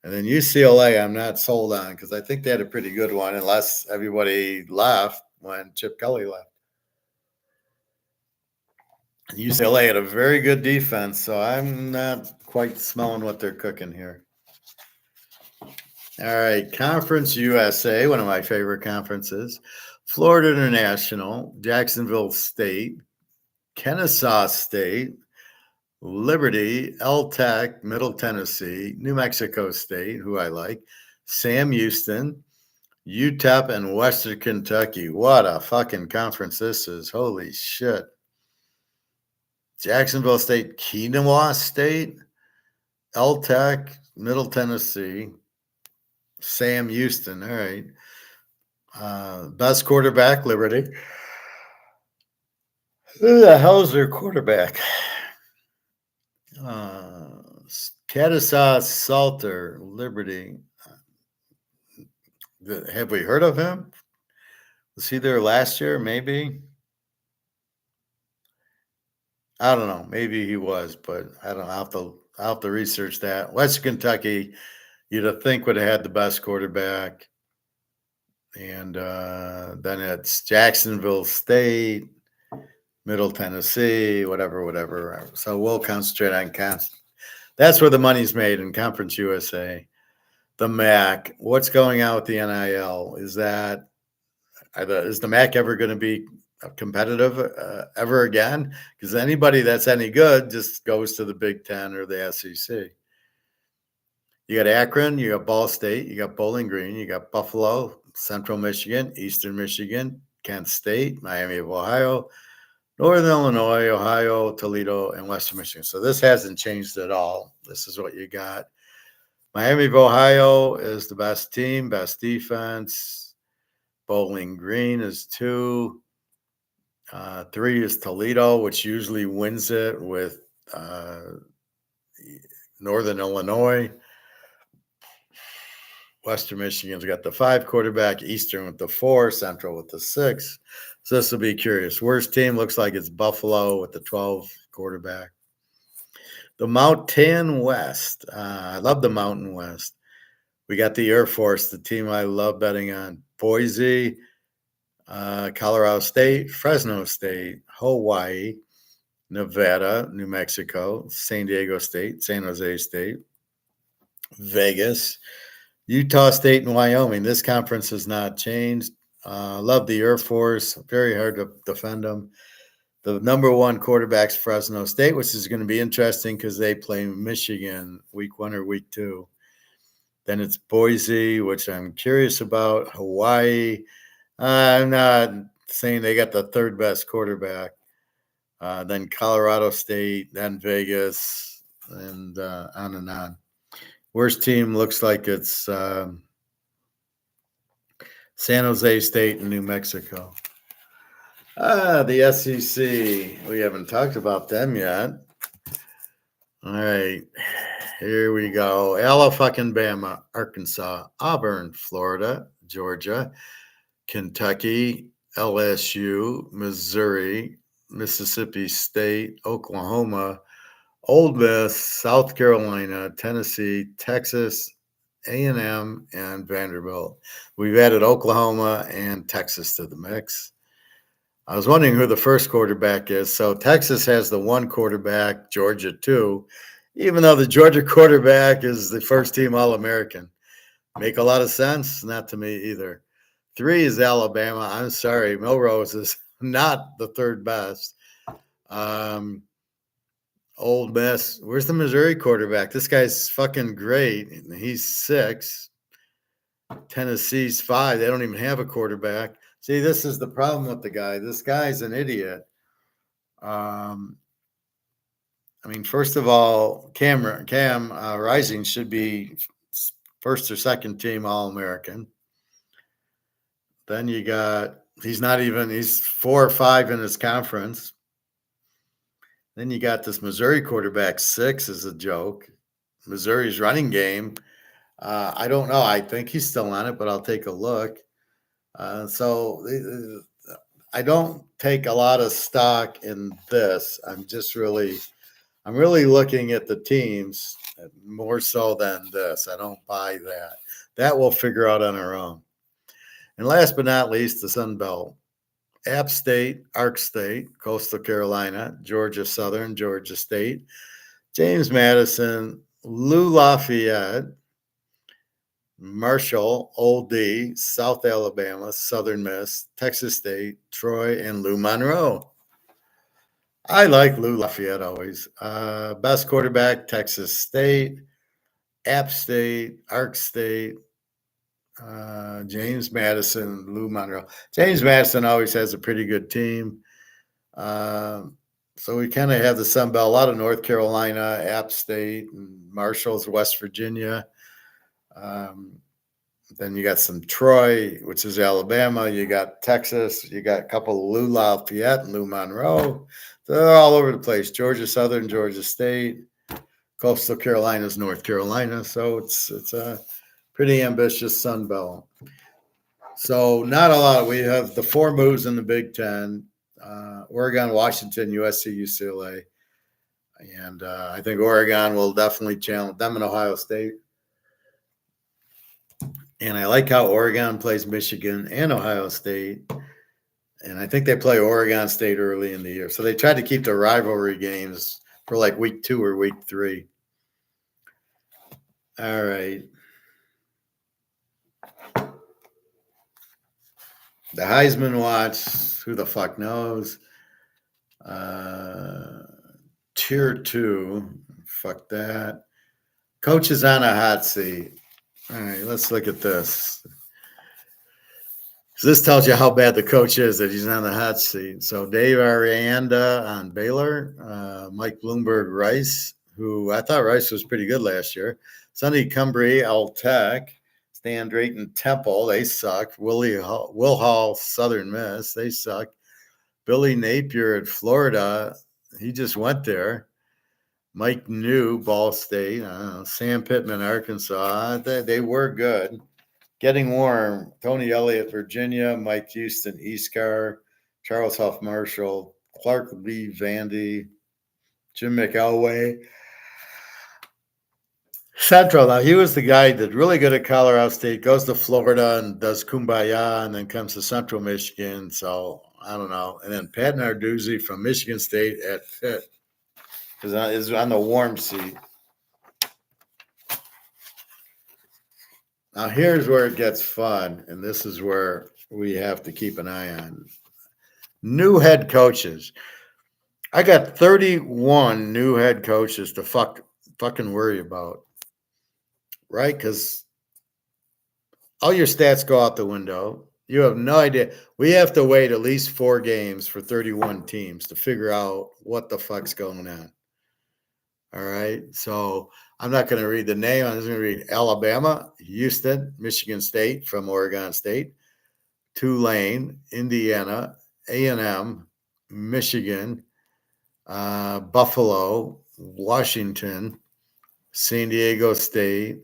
[SPEAKER 1] and then UCLA. I'm not sold on because I think they had a pretty good one, unless everybody left when Chip Kelly left. UCLA had a very good defense, so I'm not quite smelling what they're cooking here. All right, Conference USA, one of my favorite conferences. Florida International, Jacksonville State, Kennesaw State, Liberty, Tech, Middle Tennessee, New Mexico State, who I like, Sam Houston, UTEP, and Western Kentucky. What a fucking conference this is. Holy shit. Jacksonville State, Keenewa State, Tech, Middle Tennessee, Sam Houston. All right. Best quarterback, Liberty. Who the hell is their quarterback? Kennesaw Salter, Liberty. Have we heard of him? Was he there last year? Maybe. I don't know. Maybe he was, but I don't know. I'll have to research that. West Kentucky, you'd have think would have had the best quarterback. And then it's Jacksonville State, Middle Tennessee, whatever. So we'll concentrate on that's where the money's made in Conference USA. The MAC. What's going on with the NIL? Is the MAC ever going to be competitive ever again? Because anybody that's any good just goes to the Big Ten or the SEC. You got Akron, you got Ball State, you got Bowling Green, you got Buffalo, Central Michigan, Eastern Michigan, Kent State, Miami of Ohio, Northern Illinois, Ohio, Toledo, and Western Michigan. So this hasn't changed at all. This is what you got. Miami of Ohio is the best team, best defense. Bowling Green is 2. 3 is Toledo, which usually wins it with Northern Illinois. Western Michigan's got the 5 quarterback, Eastern with the 4, Central with the 6. So this will be curious. Worst team looks like it's Buffalo with the 12 quarterback. The Mountain West. I love the Mountain West. We got the Air Force, the team I love betting on. Boise, Colorado State, Fresno State, Hawaii, Nevada, New Mexico, San Diego State, San Jose State, Vegas, Utah State, and Wyoming. This conference has not changed. Love the Air Force. Very hard to defend them. The number 1 quarterback's Fresno State, which is going to be interesting because they play Michigan week 1 or week 2. Then it's Boise, which I'm curious about. Hawaii. I'm not saying they got the 3rd best quarterback. Then Colorado State, then Vegas, and on and on. Worst team looks like it's San Jose State and New Mexico. The SEC. We haven't talked about them yet. All right. Here we go. Alabama, Arkansas, Auburn, Florida, Georgia, Kentucky, LSU, Missouri, Mississippi State, Oklahoma, Ole Miss, South Carolina, Tennessee, Texas, A&M, and Vanderbilt. We've added Oklahoma and Texas to the mix. I was wondering who the first quarterback is. So Texas has the 1 quarterback, Georgia 2, even though the Georgia quarterback is the first team All-American. Make a lot of sense? Not to me either. 3 is Alabama. I'm sorry, Milrose is not the 3rd best. Ole Miss. Where's the Missouri quarterback? This guy's fucking great. He's 6. Tennessee's 5. They don't even have a quarterback. See, this is the problem with the guy. This guy's an idiot. I mean, first of all, Cam Rising should be 1st or 2nd team All-American. Then you got, he's 4 or 5 in his conference. Then you got this Missouri quarterback, 6 is a joke. Missouri's running game. I don't know. I think he's still on it, but I'll take a look. So I don't take a lot of stock in this. I'm really looking at the teams more so than this. I don't buy that. That we'll figure out on our own. And last but not least, the Sun Belt. App State, Ark State, Coastal Carolina, Georgia Southern, Georgia State, James Madison, Lou Lafayette, Marshall, Old D, South Alabama, Southern Miss, Texas State, Troy, and Lou Monroe. I like Lou Lafayette always. Best quarterback, Texas State, App State, Ark State, James Madison, Lou Monroe. James Madison always has a pretty good team. So we kind of have the Sun Belt, a lot of North Carolina, App State, and Marshall's, West Virginia. Then you got some Troy, which is Alabama. You got Texas. You got a couple of Lou Lafayette and Lou Monroe. They're all over the place. Georgia Southern, Georgia State. Coastal Carolina's North Carolina. So it's a pretty ambitious Sun Belt. So not a lot. We have the 4 moves in the Big Ten. Oregon, Washington, USC, UCLA. And I think Oregon will definitely challenge them in Ohio State. And I like how Oregon plays Michigan and Ohio State. And I think they play Oregon State early in the year. So they tried to keep the rivalry games for like week 2 or week 3. All right. The Heisman watch, who the fuck knows? Tier 2, fuck that. Coach is on a hot seat. All right, let's look at this. So this tells you how bad the coach is that he's on the hot seat. So Dave Aranda on Baylor, Mike Bloomberg Rice, who I thought Rice was pretty good last year. Sonny Cumbry, Tech, Stan Drayton Temple, they suck. Will Hall, Southern Miss, they suck. Billy Napier at Florida, he just went there. Mike New, Ball State. Sam Pittman, Arkansas. They were good. Getting Warm, Tony Elliott, Virginia, Mike Houston, Eastcar, Charles Huff Marshall, Clark Lee Vandy, Jim McElway. Central, now he was the guy that really good at Colorado State, goes to Florida and does Kumbaya, and then comes to Central Michigan. So I don't know. And then Pat Narduzzi from Michigan State at Pitt is on the warm seat. Now, here's where it gets fun, and this is where we have to keep an eye on. New head coaches. I got 31 new head coaches to fucking worry about, right? Because all your stats go out the window. You have no idea. We have to wait at least 4 games for 31 teams to figure out what the fuck's going on. All right, so I'm not going to read the name. I'm just going to read Alabama, Houston, Michigan State from Oregon State, Tulane, Indiana, A&M, Michigan, Buffalo, Washington, San Diego State.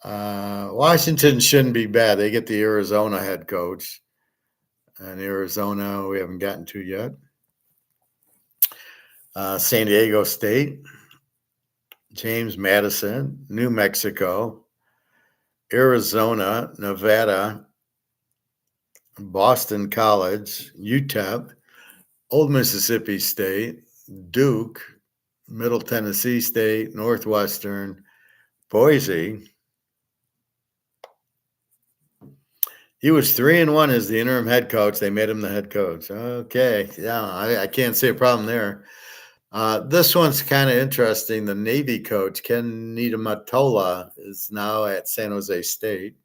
[SPEAKER 1] Washington shouldn't be bad. They get the Arizona head coach. And Arizona, we haven't gotten to yet. San Diego State. James Madison, New Mexico, Arizona, Nevada, Boston College, UTEP, Old Mississippi State, Duke, Middle Tennessee State, Northwestern, Boise. He was 3-1 as the interim head coach. They made him the head coach. Okay, yeah, I can't see a problem there. This one's kind of interesting. The Navy coach, Ken Niedematola, is now at San Jose State.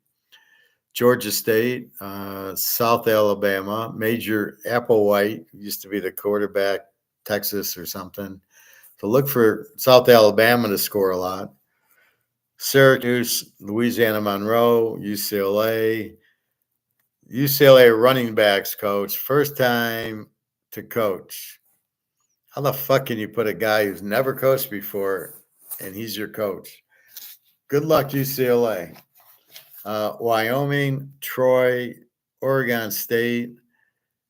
[SPEAKER 1] Georgia State, South Alabama, Major Applewhite used to be the quarterback, Texas or something. So look for South Alabama to score a lot. Syracuse, Louisiana Monroe, UCLA running backs coach, first time to coach. How the fuck can you put a guy who's never coached before and he's your coach? Good luck, UCLA. Wyoming, Troy, Oregon State,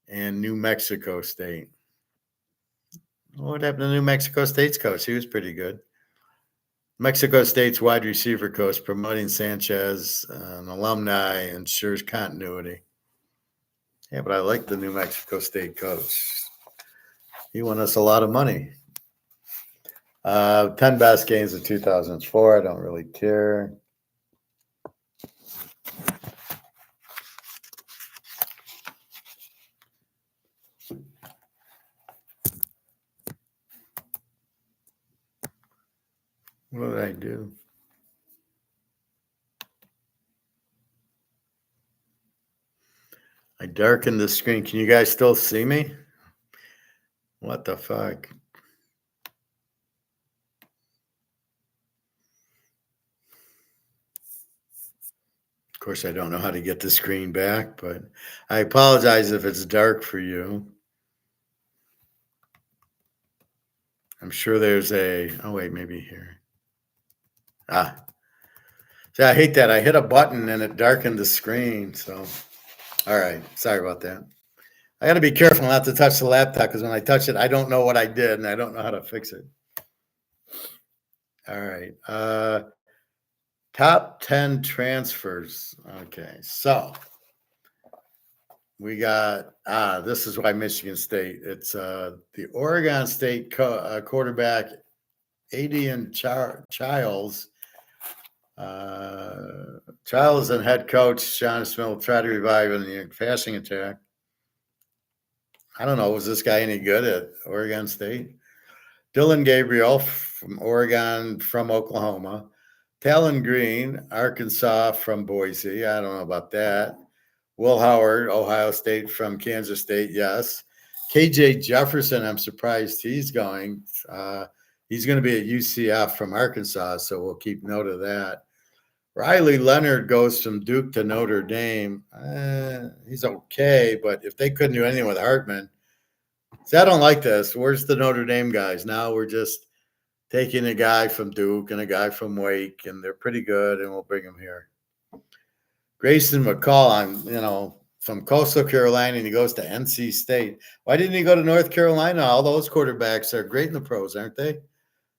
[SPEAKER 1] and New Mexico State. What happened to New Mexico State's coach? He was pretty good. Mexico State's wide receiver coach promoting Sanchez, an alumni, ensures continuity. Yeah, but I like the New Mexico State coach. He won us a lot of money. 10 best games of 2004. I don't really care. What did I do? I darkened the screen. Can you guys still see me? What the fuck? Of course, I don't know how to get the screen back, but I apologize if it's dark for you. I'm sure there's oh wait, maybe here. See, I hate that. I hit a button and it darkened the screen. So, all right. Sorry about that. I got to be careful not to touch the laptop because when I touch it, I don't know what I did and I don't know how to fix it. All right. Top 10 transfers. Okay. So we got, this is why Michigan State. It's the Oregon State quarterback, Adian Childs. Childs and head coach Sean Smith will try to revive in the passing attack. I don't know. Was this guy any good at Oregon State? Dylan Gabriel from Oregon, from Oklahoma. Talon Green, Arkansas from Boise. I don't know about that. Will Howard, Ohio State from Kansas State. Yes. KJ Jefferson, I'm surprised he's going. He's going to be at UCF from Arkansas, so we'll keep note of that. Riley Leonard goes from Duke to Notre Dame. He's okay, but if they couldn't do anything with Hartman, see, I don't like this. Where's the Notre Dame guys? Now we're just taking a guy from Duke and a guy from Wake, and they're pretty good, and we'll bring them here. Grayson McCall, from Coastal Carolina, and he goes to NC State. Why didn't he go to North Carolina? All those quarterbacks are great in the pros, aren't they?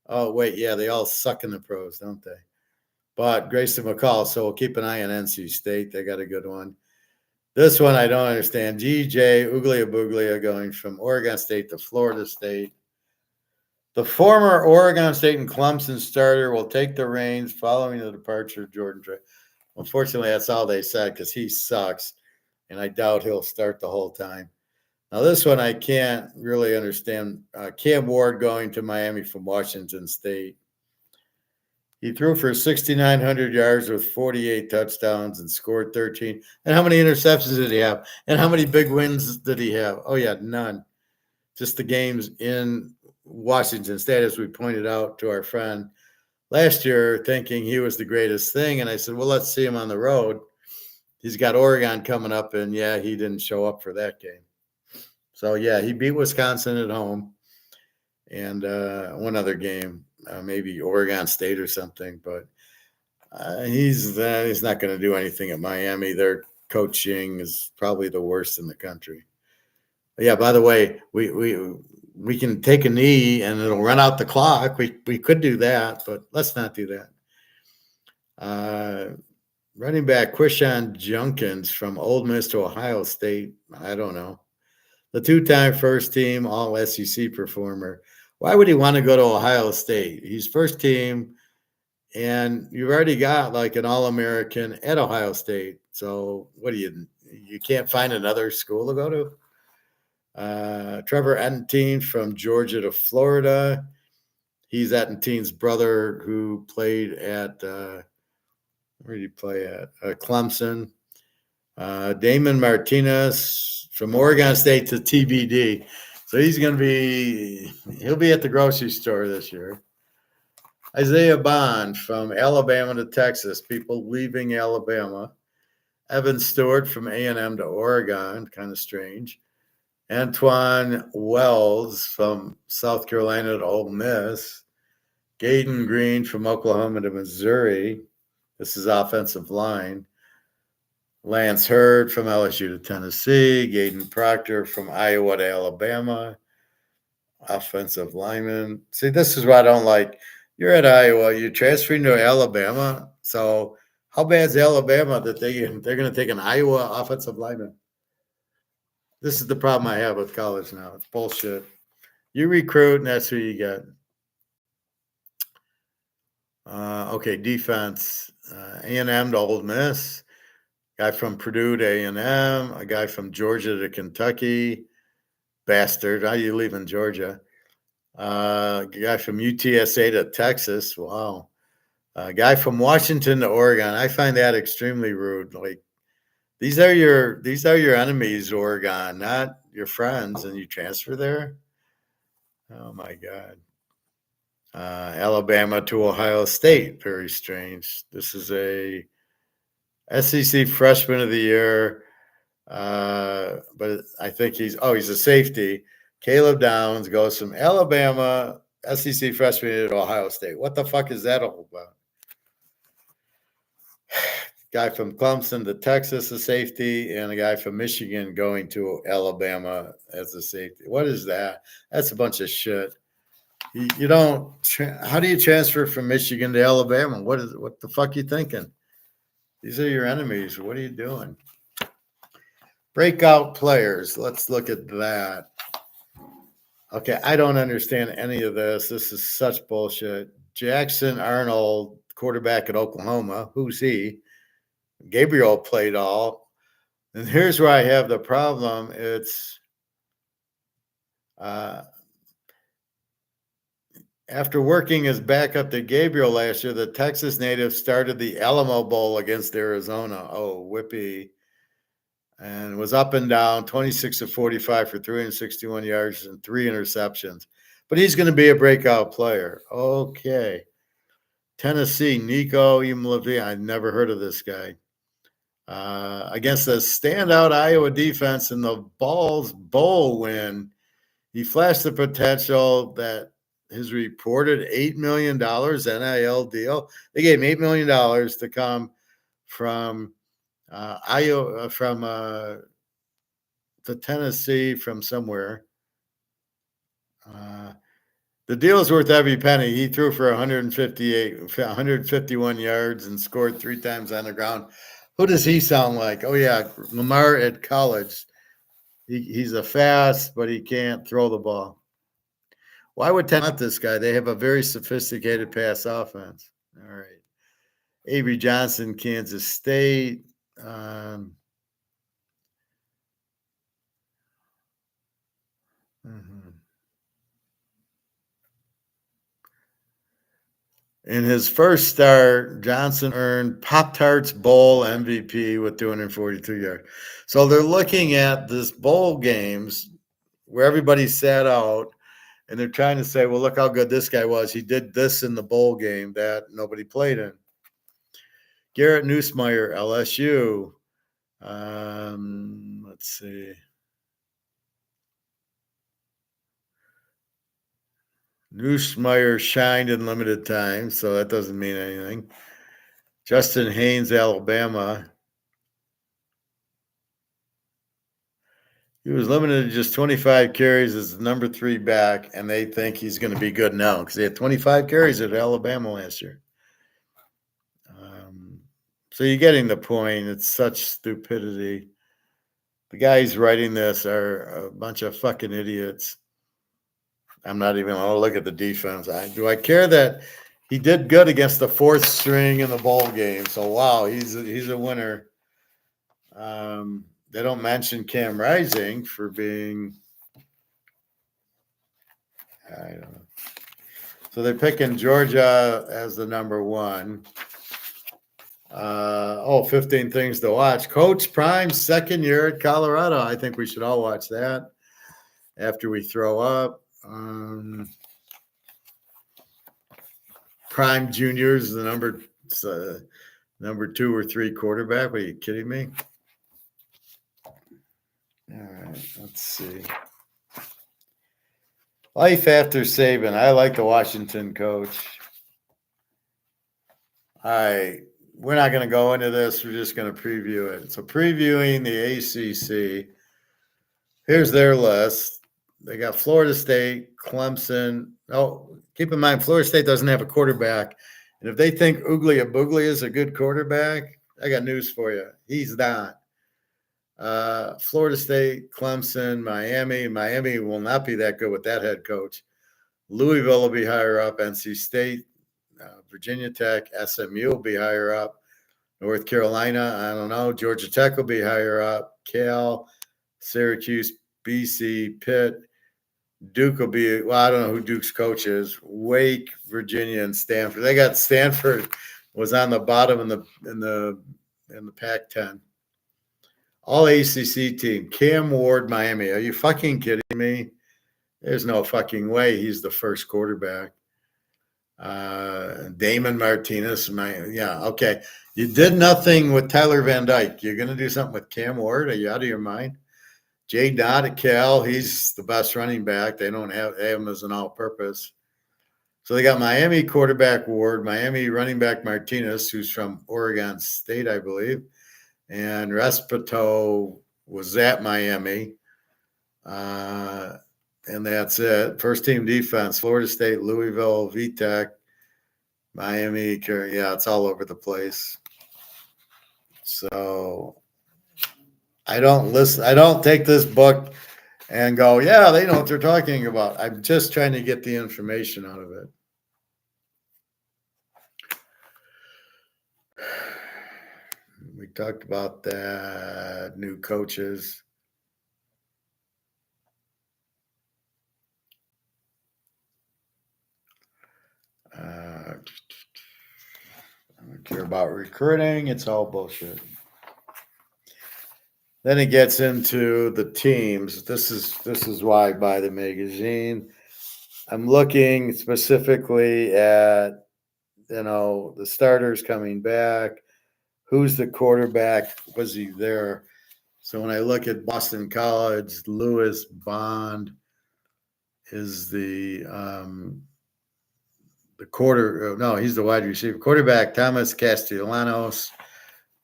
[SPEAKER 1] Oh, wait, yeah, they all suck in the pros, don't they? But Grayson McCall, so we'll keep an eye on NC State. They got a good one. This one I don't understand. GJ Uglia going from Oregon State to Florida State. The former Oregon State and Clemson starter will take the reins following the departure of Jordan Trey. Unfortunately, that's all they said because he sucks, and I doubt he'll start the whole time. Now, this one I can't really understand. Cam Ward going to Miami from Washington State. He threw for 6,900 yards with 48 touchdowns and scored 13. And how many interceptions did he have? And how many big wins did he have? Oh, yeah, none. Just the games in Washington State, as we pointed out to our friend last year, thinking he was the greatest thing. And I said, well, let's see him on the road. He's got Oregon coming up, and yeah, he didn't show up for that game. So, yeah, he beat Wisconsin at home and one other game, maybe Oregon State or something. But he's not going to do anything at Miami. Their coaching is probably the worst in the country. But yeah, by the way, we can take a knee and it'll run out the clock. We could do that, but let's not do that. Running back Quishon Junkins from Ole Miss to Ohio State. I don't know. The two-time first team all SEC performer. Why would he want to go to Ohio State? He's first team, and you've already got like an All-American at Ohio State. So what do you can't find another school to go to? Trevor Etienne from Georgia to Florida. He's Etienne's brother who played at where did he play at? Clemson. Damon Martinez from Oregon State to TBD. So he'll be at the grocery store this year. Isaiah Bond from Alabama to Texas. People leaving Alabama. Evan Stewart from A&M to Oregon. Kind of strange. Antoine Wells from South Carolina to Ole Miss. Gaden Green from Oklahoma to Missouri. This is offensive line. Lance Hurd from LSU to Tennessee. Gaden Proctor from Iowa to Alabama. Offensive lineman. See, this is what I don't like. You're at Iowa. You're transferring to Alabama. So how bad is Alabama that they're going to take an Iowa offensive lineman? This is the problem I have with college now. It's bullshit. You recruit, and that's who you get. Okay, defense. A&M to Ole Miss. Guy from Purdue to A&M. A guy from Georgia to Kentucky. Bastard. How are you leaving Georgia? A guy from UTSA to Texas. Wow. A guy from Washington to Oregon. I find that extremely rude. Like, these are your enemies, Oregon, not your friends, and you transfer there. Oh my God. Alabama to Ohio State. Very strange. This is a SEC Freshman of the Year, but I think he's a safety. Caleb Downs goes from Alabama, SEC Freshman to Ohio State. What the fuck is that all about? Guy from Clemson to Texas, a safety, and a guy from Michigan going to Alabama as a safety. What is that? That's a bunch of shit. You don't. How do you transfer from Michigan to Alabama? What the fuck you thinking? These are your enemies. What are you doing? Breakout players. Let's look at that. Okay, I don't understand any of this. This is such bullshit. Jackson Arnold, quarterback at Oklahoma. Who's he? Gabriel played all. And here's where I have the problem. It's After working his backup to Gabriel last year, the Texas native started the Alamo Bowl against Arizona. Oh, whippy. And was up and down, 26 of 45 for 361 yards and 3 interceptions. But he's going to be a breakout player. Okay. Tennessee, Nico Imlavia. I've never heard of this guy. Against the standout Iowa defense in the Balls Bowl win, he flashed the potential that his reported $8 million NIL deal. They gave him $8 million to come from Iowa, from to Tennessee, from somewhere. The deal is worth every penny. He threw for 151 yards and scored 3 times on the ground. Who does he sound like? Oh, yeah, Lamar at college. He's a fast, but he can't throw the ball. Why would Tennessee want this guy? They have a very sophisticated pass offense. All right. Avery Johnson, Kansas State. In his first start, Johnson earned Pop-Tarts Bowl MVP with 242 yards. So they're looking at this bowl games where everybody sat out, and they're trying to say, well, look how good this guy was. He did this in the bowl game that nobody played in. Garrett Nussmeier, LSU. Let's see. Nussmeier shined in limited time, so that doesn't mean anything. Justin Haynes, Alabama. He was limited to just 25 carries as the number 3 back, and they think he's going to be good now because he had 25 carries at Alabama last year. So you're getting the point. It's such stupidity. The guys writing this are a bunch of fucking idiots. I'm not even going to look at the defense. Do I care that he did good against the 4th string in the bowl game? So, wow, he's a winner. They don't mention Cam Rising for being, I don't know. So they're picking Georgia as the number 1. 15 things to watch. Coach Prime's second year at Colorado. I think we should all watch that after we throw up. Prime Jr. is the number 2 or 3 quarterback. Are you kidding me? All right, let's see. Life after Saban. I like the Washington coach. All right, we're not going to go into this. We're just going to preview it. So previewing the ACC. Here's their list. They got Florida State, Clemson. Oh, keep in mind, Florida State doesn't have a quarterback. And if they think Ugly Boogly is a good quarterback, I got news for you. He's not. Florida State, Clemson, Miami. Miami will not be that good with that head coach. Louisville will be higher up. NC State, Virginia Tech, SMU will be higher up. North Carolina, I don't know. Georgia Tech will be higher up. Cal, Syracuse, BC, Pitt. Duke will be, well, I don't know who Duke's coach is. Wake, Virginia, and Stanford. They got Stanford was on the bottom in the Pac-10. All ACC team. Cam Ward, Miami. Are you fucking kidding me? There's no fucking way he's the first quarterback. Damon Martinez. Yeah, okay. You did nothing with Tyler Van Dyke. You're going to do something with Cam Ward? Are you out of your mind? Jay Dodd at Cal, he's the best running back. They don't have him as an all-purpose. So they got Miami quarterback Ward, Miami running back Martinez, who's from Oregon State, I believe, and Respito was at Miami. And that's it. First team defense, Florida State, Louisville, VTech, Miami. Yeah, it's all over the place. So I don't take this book and go, yeah, they know what they're talking about. I'm just trying to get the information out of it. We talked about that, new coaches. I don't care about recruiting. It's all bullshit. Then it gets into the teams. This is why I buy the magazine. I'm looking specifically at, the starters coming back. Who's the quarterback? Was he there? So when I look at Boston College, Lewis Bond is the he's the wide receiver. Quarterback Thomas Castellanos,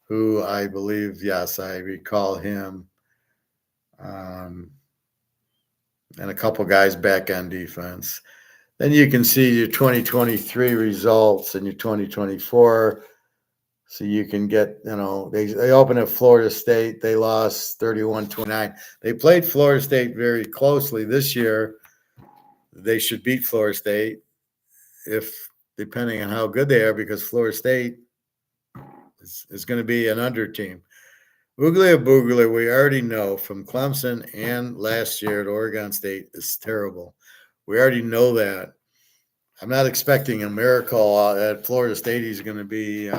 [SPEAKER 1] who I believe, yes, I recall him. And a couple guys back on defense. Then you can see your 2023 results and your 2024. So you can get, they opened at Florida State. They lost 31-29. They played Florida State very closely this year. They should beat Florida State depending on how good they are, because Florida State is going to be an under team. Ooglia Booglia, we already know from Clemson and last year at Oregon State, is terrible. We already know that. I'm not expecting a miracle at Florida State. He's going to be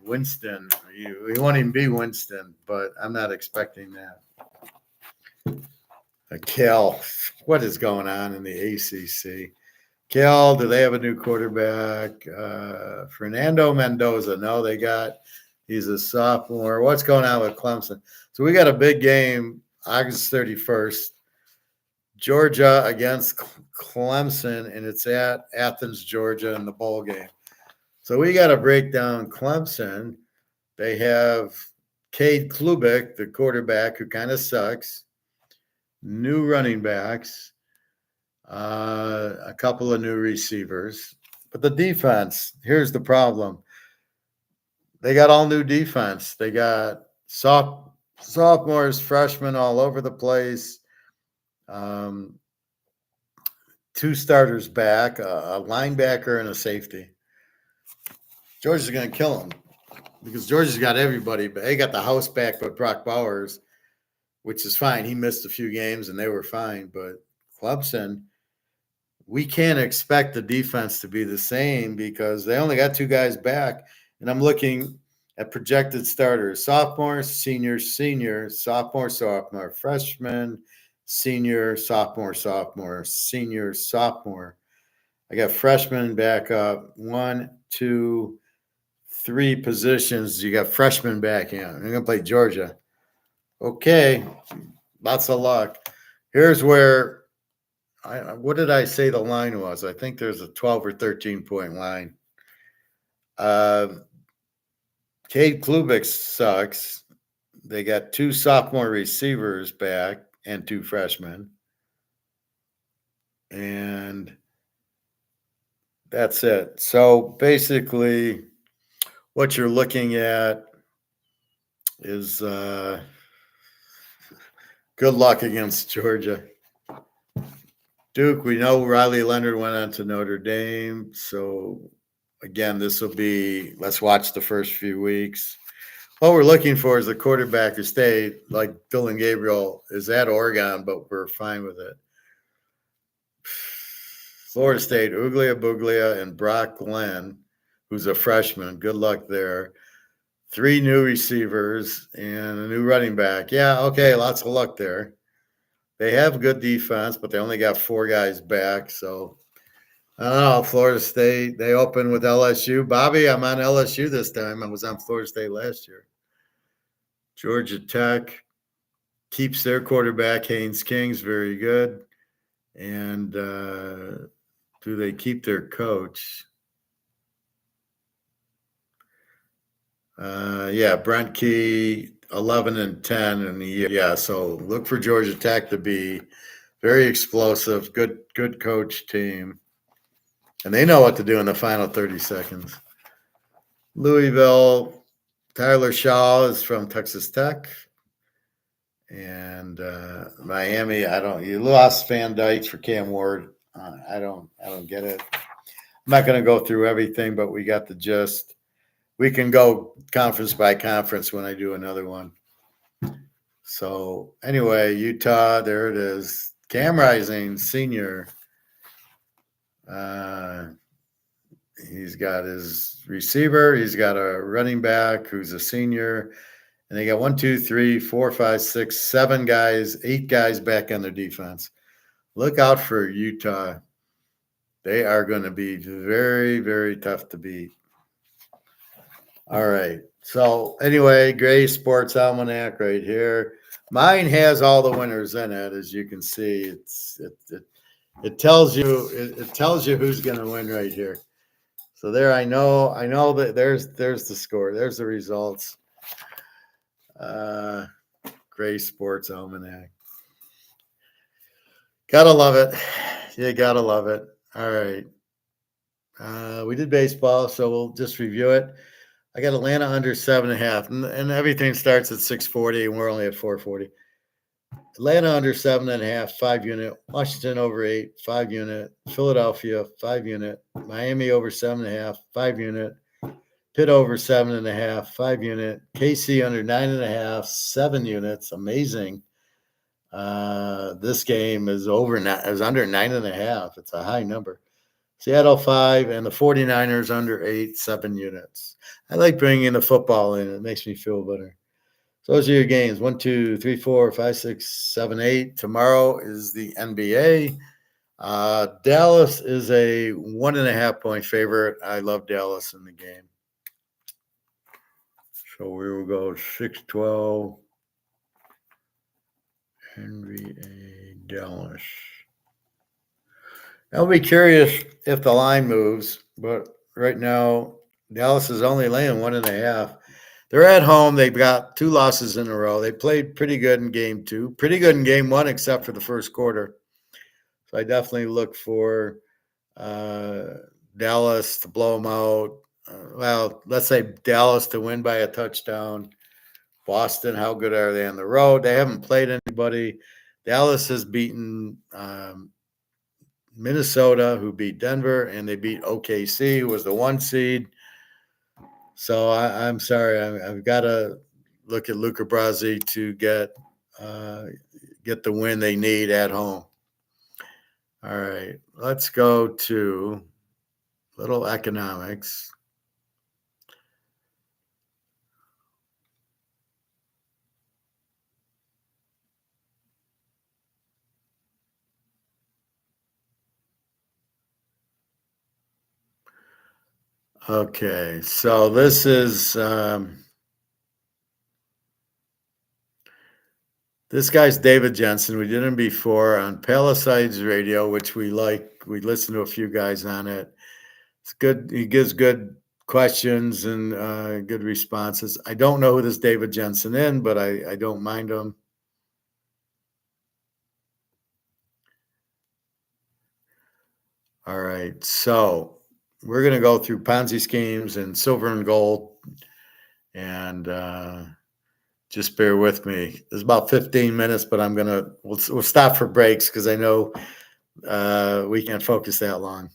[SPEAKER 1] Winston. He won't even be Winston, but I'm not expecting that. Cal, what is going on in the ACC? Cal, do they have a new quarterback? Fernando Mendoza. No, he's a sophomore. What's going on with Clemson? So we got a big game August 31st. Georgia against Clemson, and it's at Athens, Georgia, in the bowl game. So we got to break down Clemson. They have Cade Klubik, the quarterback, who kind of sucks. New running backs. A couple of new receivers. But the defense, here's the problem. They got all new defense. They got sophomores, freshmen all over the place. Two starters back, a linebacker and a safety. Georgia's going to kill them because Georgia's got everybody. But they got the house back but Brock Bowers, which is fine. He missed a few games and they were fine. But Clemson, we can't expect the defense to be the same because they only got two guys back. And I'm looking at projected starters: sophomore, senior, sophomore, freshman, senior, sophomore, senior, sophomore. I got freshmen back up 1, 2, 3 positions. You got freshmen back in. I'm going to play Georgia. Okay, lots of luck. Here's where what did I say the line was? I think there's a 12 or 13 point line. Cade Klubik sucks. They got 2 sophomore receivers back and 2 freshmen. And that's it. So basically, what you're looking at is good luck against Georgia. Duke, we know Riley Leonard went on to Notre Dame. So, again, this will be, let's watch the first few weeks. What we're looking for is a quarterback who stayed, like Dylan Gabriel is at Oregon, but we're fine with it. Florida State, Ooglia Booglia and Brock Glenn, who's a freshman. Good luck there. 3 new receivers and a new running back. Yeah, okay, lots of luck there. They have good defense, but they only got 4 guys back. So, I don't know. Florida State, they open with LSU. Bobby, I'm on LSU this time. I was on Florida State last year. Georgia Tech keeps their quarterback, Haynes King's very good. And do they keep their coach? Brent Key, 11-10 in the year. Yeah, so look for Georgia Tech to be very explosive, good coach team. And they know what to do in the final 30 seconds. Louisville, Tyler Shaw is from Texas Tech. And Miami, you lost Van Dyke for Cam Ward. I don't get it. I'm not going to go through everything, but we got the gist. We can go conference by conference when I do another one. So anyway, Utah, there it is. Cam Rising, senior. He's got his receiver. He's got a running back who's a senior. And they got 1, 2, 3, 4, 5, 6, 7 guys, 8 guys back on their defense. Look out for Utah. They are going to be very, very tough to beat. All right. So anyway, Gray Sports Almanac right here. Mine has all the winners in it, as you can see. It tells you who's going to win right here. So there, I know that there's the score. There's the results. Gray Sports Almanac. Gotta love it. You gotta love it. All right. We did baseball, so we'll just review it. I got Atlanta under 7.5, and everything starts at 640, and we're only at 440. Atlanta under 7.5, 5-unit. Washington over 8, 5-unit. Philadelphia, 5-unit. Miami over 7.5, 5-unit. Pitt over 7.5, 5-unit. KC under 9.5, 7 units. Amazing. This game is under 9.5. It's a high number. Seattle 5 and the 49ers under 8, 7 units. I like bringing the football in. It makes me feel better. So those are your games. 1, 2, 3, 4, 5, 6, 7, 8. Tomorrow is the NBA. Dallas is a 1.5 point favorite. I love Dallas in the game. So we will go 6-12. NBA Dallas. I'll be curious if the line moves, but right now Dallas is only laying 1.5. They're at home. They've got 2 losses in a row. They played pretty good in game 2, pretty good in game 1, except for the first quarter. So I definitely look for Dallas to blow them out. Well, let's say Dallas to win by a touchdown. Boston, how good are they on the road? They haven't played anybody. Dallas has beaten Minnesota, who beat Denver, and they beat OKC, who was the 1 seed. So I'm sorry, I've got to look at Luca Brasi to get the win they need at home. All right, let's go to little economics. Okay, so this is this guy's David Jensen. We did him before on Palisades Radio, which we like. We listened to a few guys on it. It's good. He gives good questions and good responses. I don't know who this David Jensen is, but I don't mind him. All right, so we're going to go through Ponzi schemes and silver and gold, and just bear with me. It's about 15 minutes, but we'll stop for breaks because I know we can't focus that long.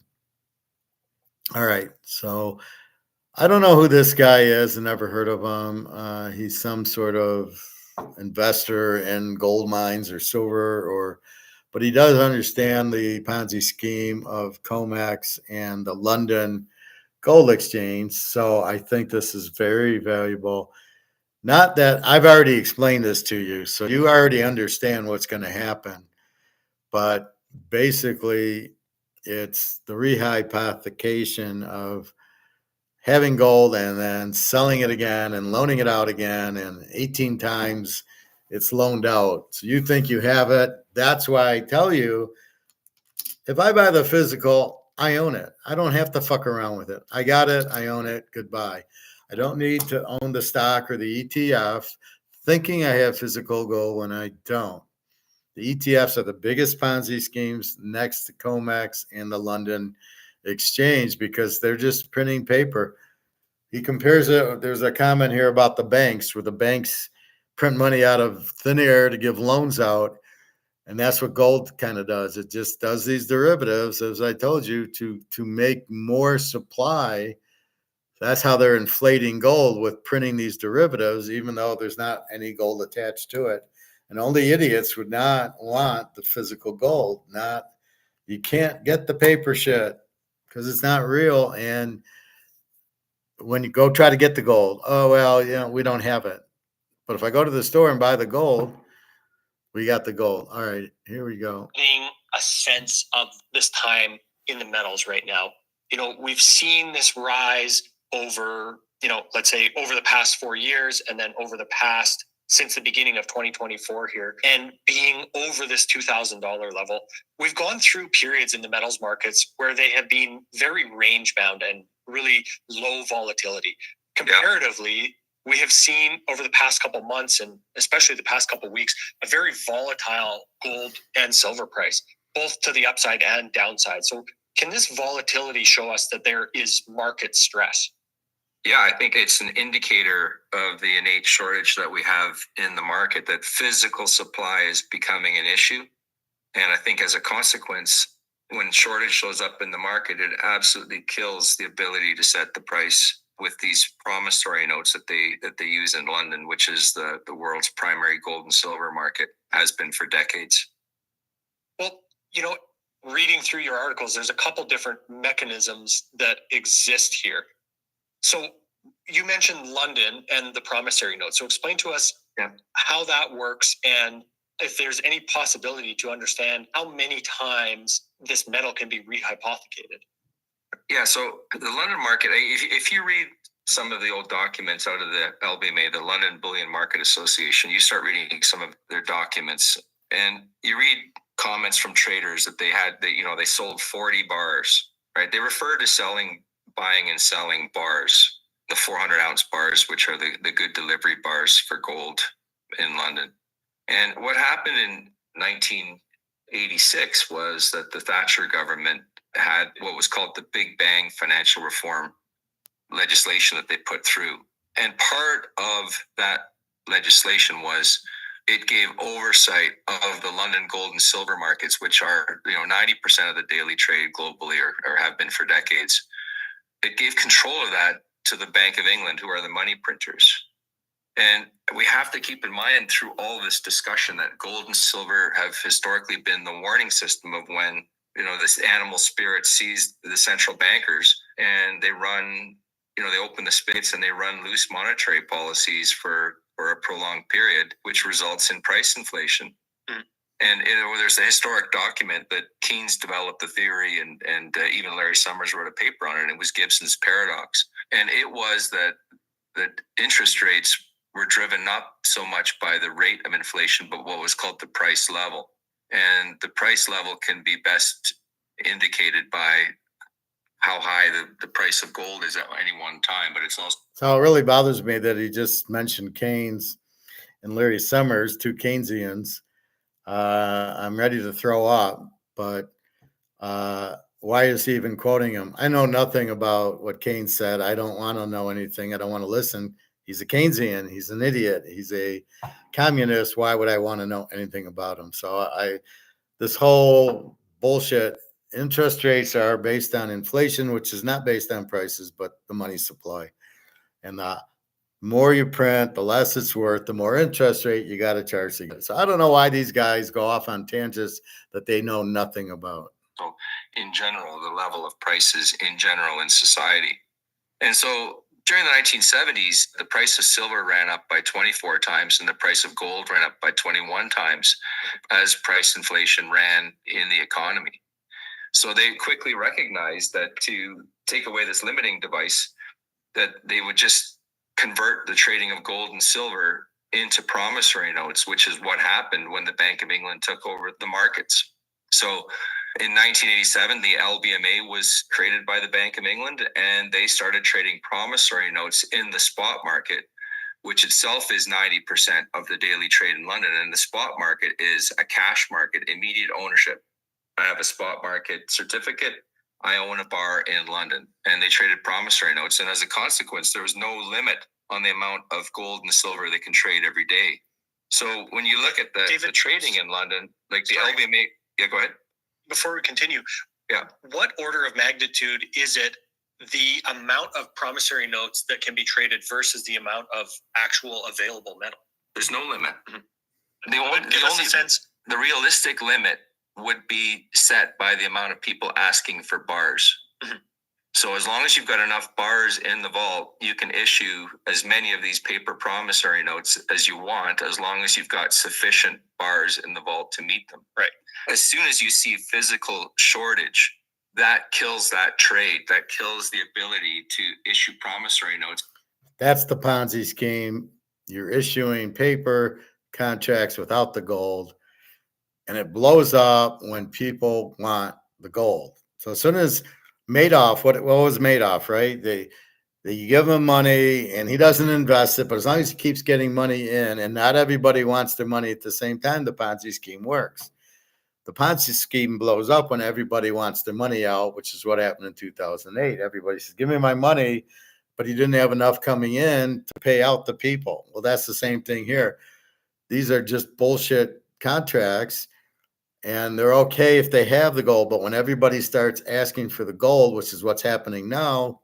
[SPEAKER 1] All right, so I don't know who this guy is. I never heard of him. He's some sort of investor in gold mines or silver, but he does understand the Ponzi scheme of COMEX and the London Gold Exchange. So I think this is very valuable. Not that I've already explained this to you, so you already understand what's going to happen. But basically, it's the rehypothecation of having gold and then selling it again and loaning it out again, and 18 times it's loaned out. So you think you have it. That's why I tell you, if I buy the physical, I own it. I don't have to fuck around with it. I got it. I own it. Goodbye. I don't need to own the stock or the ETF thinking I have physical gold when I don't. The ETFs are the biggest Ponzi schemes next to COMEX and the London Exchange because they're just printing paper. He compares it. There's a comment here about the banks, where the banks print money out of thin air to give loans out. And that's what gold kind of does. It just does these derivatives, as I told you, to make more supply. That's how they're inflating gold, with printing these derivatives, even though there's not any gold attached to it. And only idiots would not want the physical gold. You can't get the paper shit. because it's not real. And when you go try to get the gold, oh, well, we don't have it. But if I go to the store and buy the gold, we got the gold. All right, here we go.
[SPEAKER 2] Being a sense of this time in the metals right now. We've seen this rise over, let's say over the past 4 years, and then over the past since the beginning of 2024 here, and being over this $2,000 level. We've gone through periods in the metals markets where they have been very range bound and really low volatility. Comparatively, we have seen over the past couple months, and especially the past couple weeks, a very volatile gold and silver price, both to the upside and downside. So can this volatility show us that there is market stress?
[SPEAKER 3] Yeah, I think it's an indicator of the innate shortage that we have in the market, that physical supply is becoming an issue. And I think as a consequence, when shortage shows up in the market, it absolutely kills the ability to set the price with these promissory notes that they use in London, which is the world's primary gold and silver market, has been for decades.
[SPEAKER 2] Well, reading through your articles, there's a couple different mechanisms that exist here. So you mentioned London and the promissory note. So explain to us how that works, and if there's any possibility to understand how many times this metal can be rehypothecated.
[SPEAKER 3] Yeah, so the London market, if you read some of the old documents out of the LBMA, the London Bullion Market Association, you start reading some of their documents, and you read comments from traders that they sold 40 bars, right? They refer to buying and selling bars, the 400-ounce bars, which are the good delivery bars for gold in London. And what happened in 1986 was that the Thatcher government had what was called the Big Bang financial reform legislation that they put through. And part of that legislation was it gave oversight of the London gold and silver markets, which are 90% of the daily trade globally, or have been for decades. It gave control of that to the Bank of England, who are the money printers. And we have to keep in mind through all this discussion that gold and silver have historically been the warning system of when this animal spirit sees the central bankers, and they run, they open the spigots and they run loose monetary policies for a prolonged period, which results in price inflation. Mm. And there's a historic document that Keynes developed the theory, and even Larry Summers wrote a paper on it, and it was Gibson's paradox. And it was that interest rates were driven not so much by the rate of inflation, but what was called the price level. And the price level can be best indicated by how high the price of gold is at any one time, but it's also...
[SPEAKER 1] So it really bothers me that he just mentioned Keynes and Larry Summers, two Keynesians. I'm ready to throw up, but why is he even quoting him? I know nothing about what Keynes said. I don't want to know anything. I don't want to listen. He's a Keynesian. He's an idiot. He's a communist. Why would I want to know anything about him? So this whole bullshit, interest rates are based on inflation, which is not based on prices, but the money supply. And the more you print, the less it's worth, the more interest rate you got to charge. So I don't know why these guys go off on tangents that they know nothing about.
[SPEAKER 3] So in general, the level of prices in general in society. And so during the 1970s, the price of silver ran up by 24 times and the price of gold ran up by 21 times as price inflation ran in the economy. So they quickly recognized that to take away this limiting device, that they would just convert the trading of gold and silver into promissory notes, which is what happened when the Bank of England took over the markets. So in 1987, the LBMA was created by the Bank of England, and they started trading promissory notes in the spot market, which itself is 90% of the daily trade in London. And the spot market is a cash market, immediate ownership. I have a spot market certificate. I own a bar in London, and they traded promissory notes. And as a consequence, there was no limit on the amount of gold and silver they can trade every day. So when you look at the trading in London, like the LBMA, yeah, go ahead.
[SPEAKER 2] Before we continue, what order of magnitude is it, the amount of promissory notes that can be traded versus the amount of actual available metal?
[SPEAKER 3] There's no limit.
[SPEAKER 2] Mm-hmm.
[SPEAKER 3] The realistic limit would be set by the amount of people asking for bars. So as long as you've got enough bars in the vault, you can issue as many of these paper promissory notes as you want, as long as you've got sufficient bars in the vault to meet them.
[SPEAKER 2] Right.
[SPEAKER 3] As soon as you see physical shortage, that kills that trade. That kills the ability to issue promissory notes.
[SPEAKER 1] That's the Ponzi scheme. You're issuing paper contracts without the gold, and it blows up when people want the gold. So as soon as Madoff, what was Madoff, right? They give him money and he doesn't invest it, but as long as he keeps getting money in, and not everybody wants their money at the same time, the Ponzi scheme works. The Ponzi scheme blows up when everybody wants their money out, which is what happened in 2008. Everybody says, give me my money, but he didn't have enough coming in to pay out the people. Well, that's the same thing here. These are just bullshit contracts, and they're okay if they have the gold, but when everybody starts asking for the gold, which is what's happening now,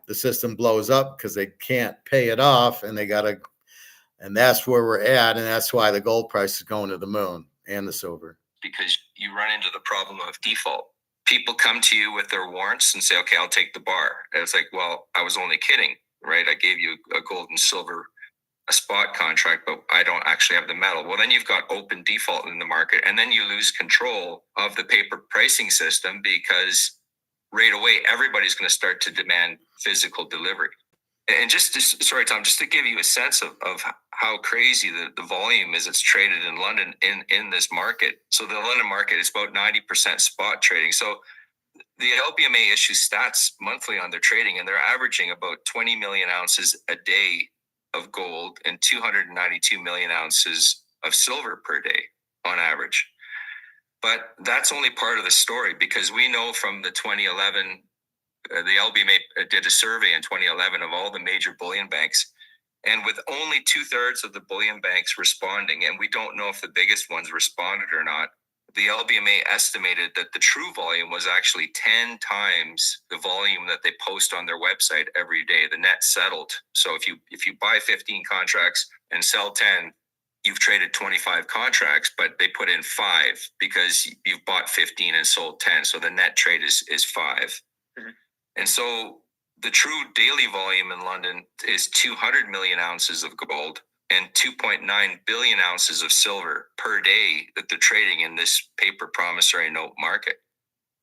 [SPEAKER 1] the system blows up because they can't pay it off, and and that's where we're at, and that's why the gold price is going to the moon, and the silver.
[SPEAKER 3] Because you run into the problem of default. People come to you with their warrants and say, okay, I'll take the bar. And it's like, well, I was only kidding, right? I gave you a gold and silver, a spot contract, but I don't actually have the metal. Well, then you've got open default in the market, and then you lose control of the paper pricing system, because right away, everybody's going to start to demand physical delivery. And sorry, Tom, just to give you a sense of how crazy the volume is that's traded in London in this market. So the London market is about 90% spot trading. So the LBMA issues stats monthly on their trading, and they're averaging about 20 million ounces a day of gold and 292 million ounces of silver per day on average. But that's only part of the story, because we know from the 2011 the LBMA did a survey in 2011 of all the major bullion banks, and with only 2/3 of the bullion banks responding, and we don't know if the biggest ones responded or not, the LBMA estimated that the true volume was actually 10 times the volume that they post on their website every day, the net settled. So if you buy 15 contracts and sell 10, you've traded 25 contracts, but they put in 5 because you've bought 15 and sold 10. So the net trade is 5. Mm-hmm. And so the true daily volume in London is 200 million ounces of gold and 2.9 billion ounces of silver per day that they're trading in this paper promissory note market.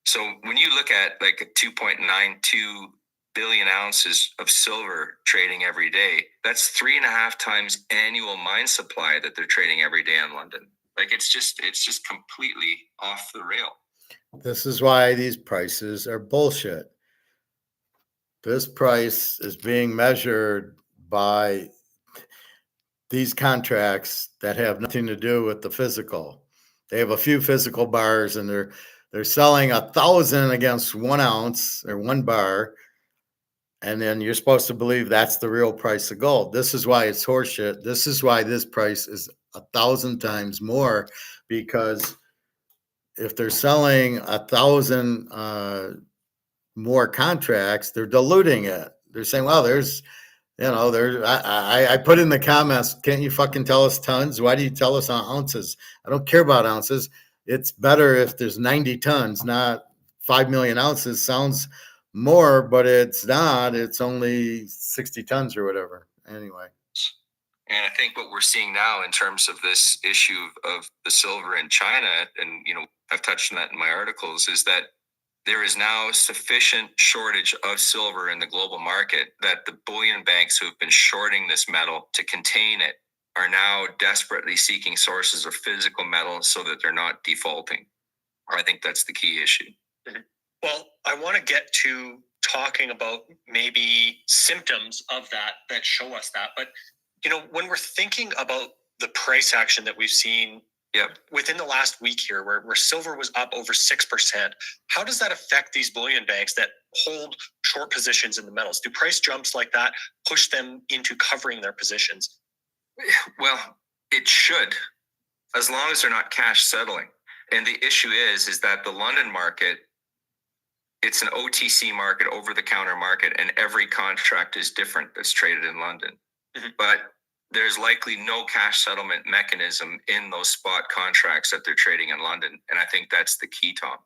[SPEAKER 3] So when you look at like a 2.92 billion ounces of silver trading every day, that's 3.5 times annual mine supply that they're trading every day in London. Like it's just completely off the rail.
[SPEAKER 1] This is why these prices are bullshit. This price is being measured by these contracts that have nothing to do with the physical. They have a few physical bars, and they're selling 1,000 against 1 ounce or 1 bar, and then you're supposed to believe that's the real price of gold. This is why it's horseshit. This is why this price is 1,000 times more, because if they're selling 1,000 more contracts, they're diluting it. They're saying, well, I put in the comments, can't you fucking tell us tons? Why do you tell us ounces? I don't care about ounces. It's better if there's 90 tons, not 5 million ounces. Sounds more, but it's not. It's only 60 tons or whatever. Anyway.
[SPEAKER 3] And I think what we're seeing now in terms of this issue of the silver in China, and I've touched on that in my articles, is that there is now sufficient shortage of silver in the global market that the bullion banks who have been shorting this metal to contain it are now desperately seeking sources of physical metal so that they're not defaulting. I think that's the key issue.
[SPEAKER 2] Mm-hmm. Well, I want to get to talking about maybe symptoms of that show us that. But, when we're thinking about the price action that we've seen within the last week here, where silver was up over 6%, how does that affect these bullion banks that hold short positions in the metals? Do price jumps like that push them into covering their positions?
[SPEAKER 3] Well, it should, as long as they're not cash settling. And the issue is that the London market, it's an OTC market, over-the-counter market, and every contract is different that's traded in London. Mm-hmm. But there's likely no cash settlement mechanism in those spot contracts that they're trading in London. And I think that's the key, Tom.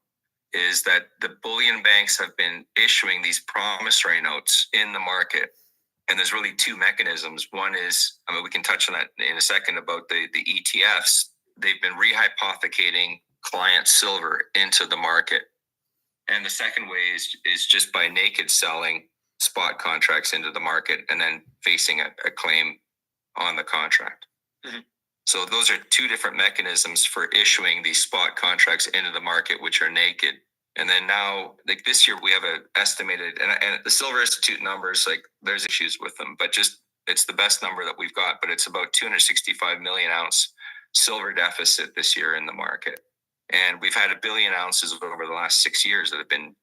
[SPEAKER 3] is that the bullion banks have been issuing these promissory notes in the market. And there's really two mechanisms. One is, I mean, we can touch on that in a second about the ETFs. They've been rehypothecating client silver into the market. And the second way is just by naked selling spot contracts into the market and then facing a claim on the contract. Mm-hmm. So those are two different mechanisms for issuing these spot contracts into the market, which are naked. And then now, like this year, we have an estimated, and the Silver Institute numbers, like there's issues with them, but just it's the best number that we've got. But it's about 265 million ounce silver deficit this year in the market. And we've had 1 billion ounces over the last 6 years that have been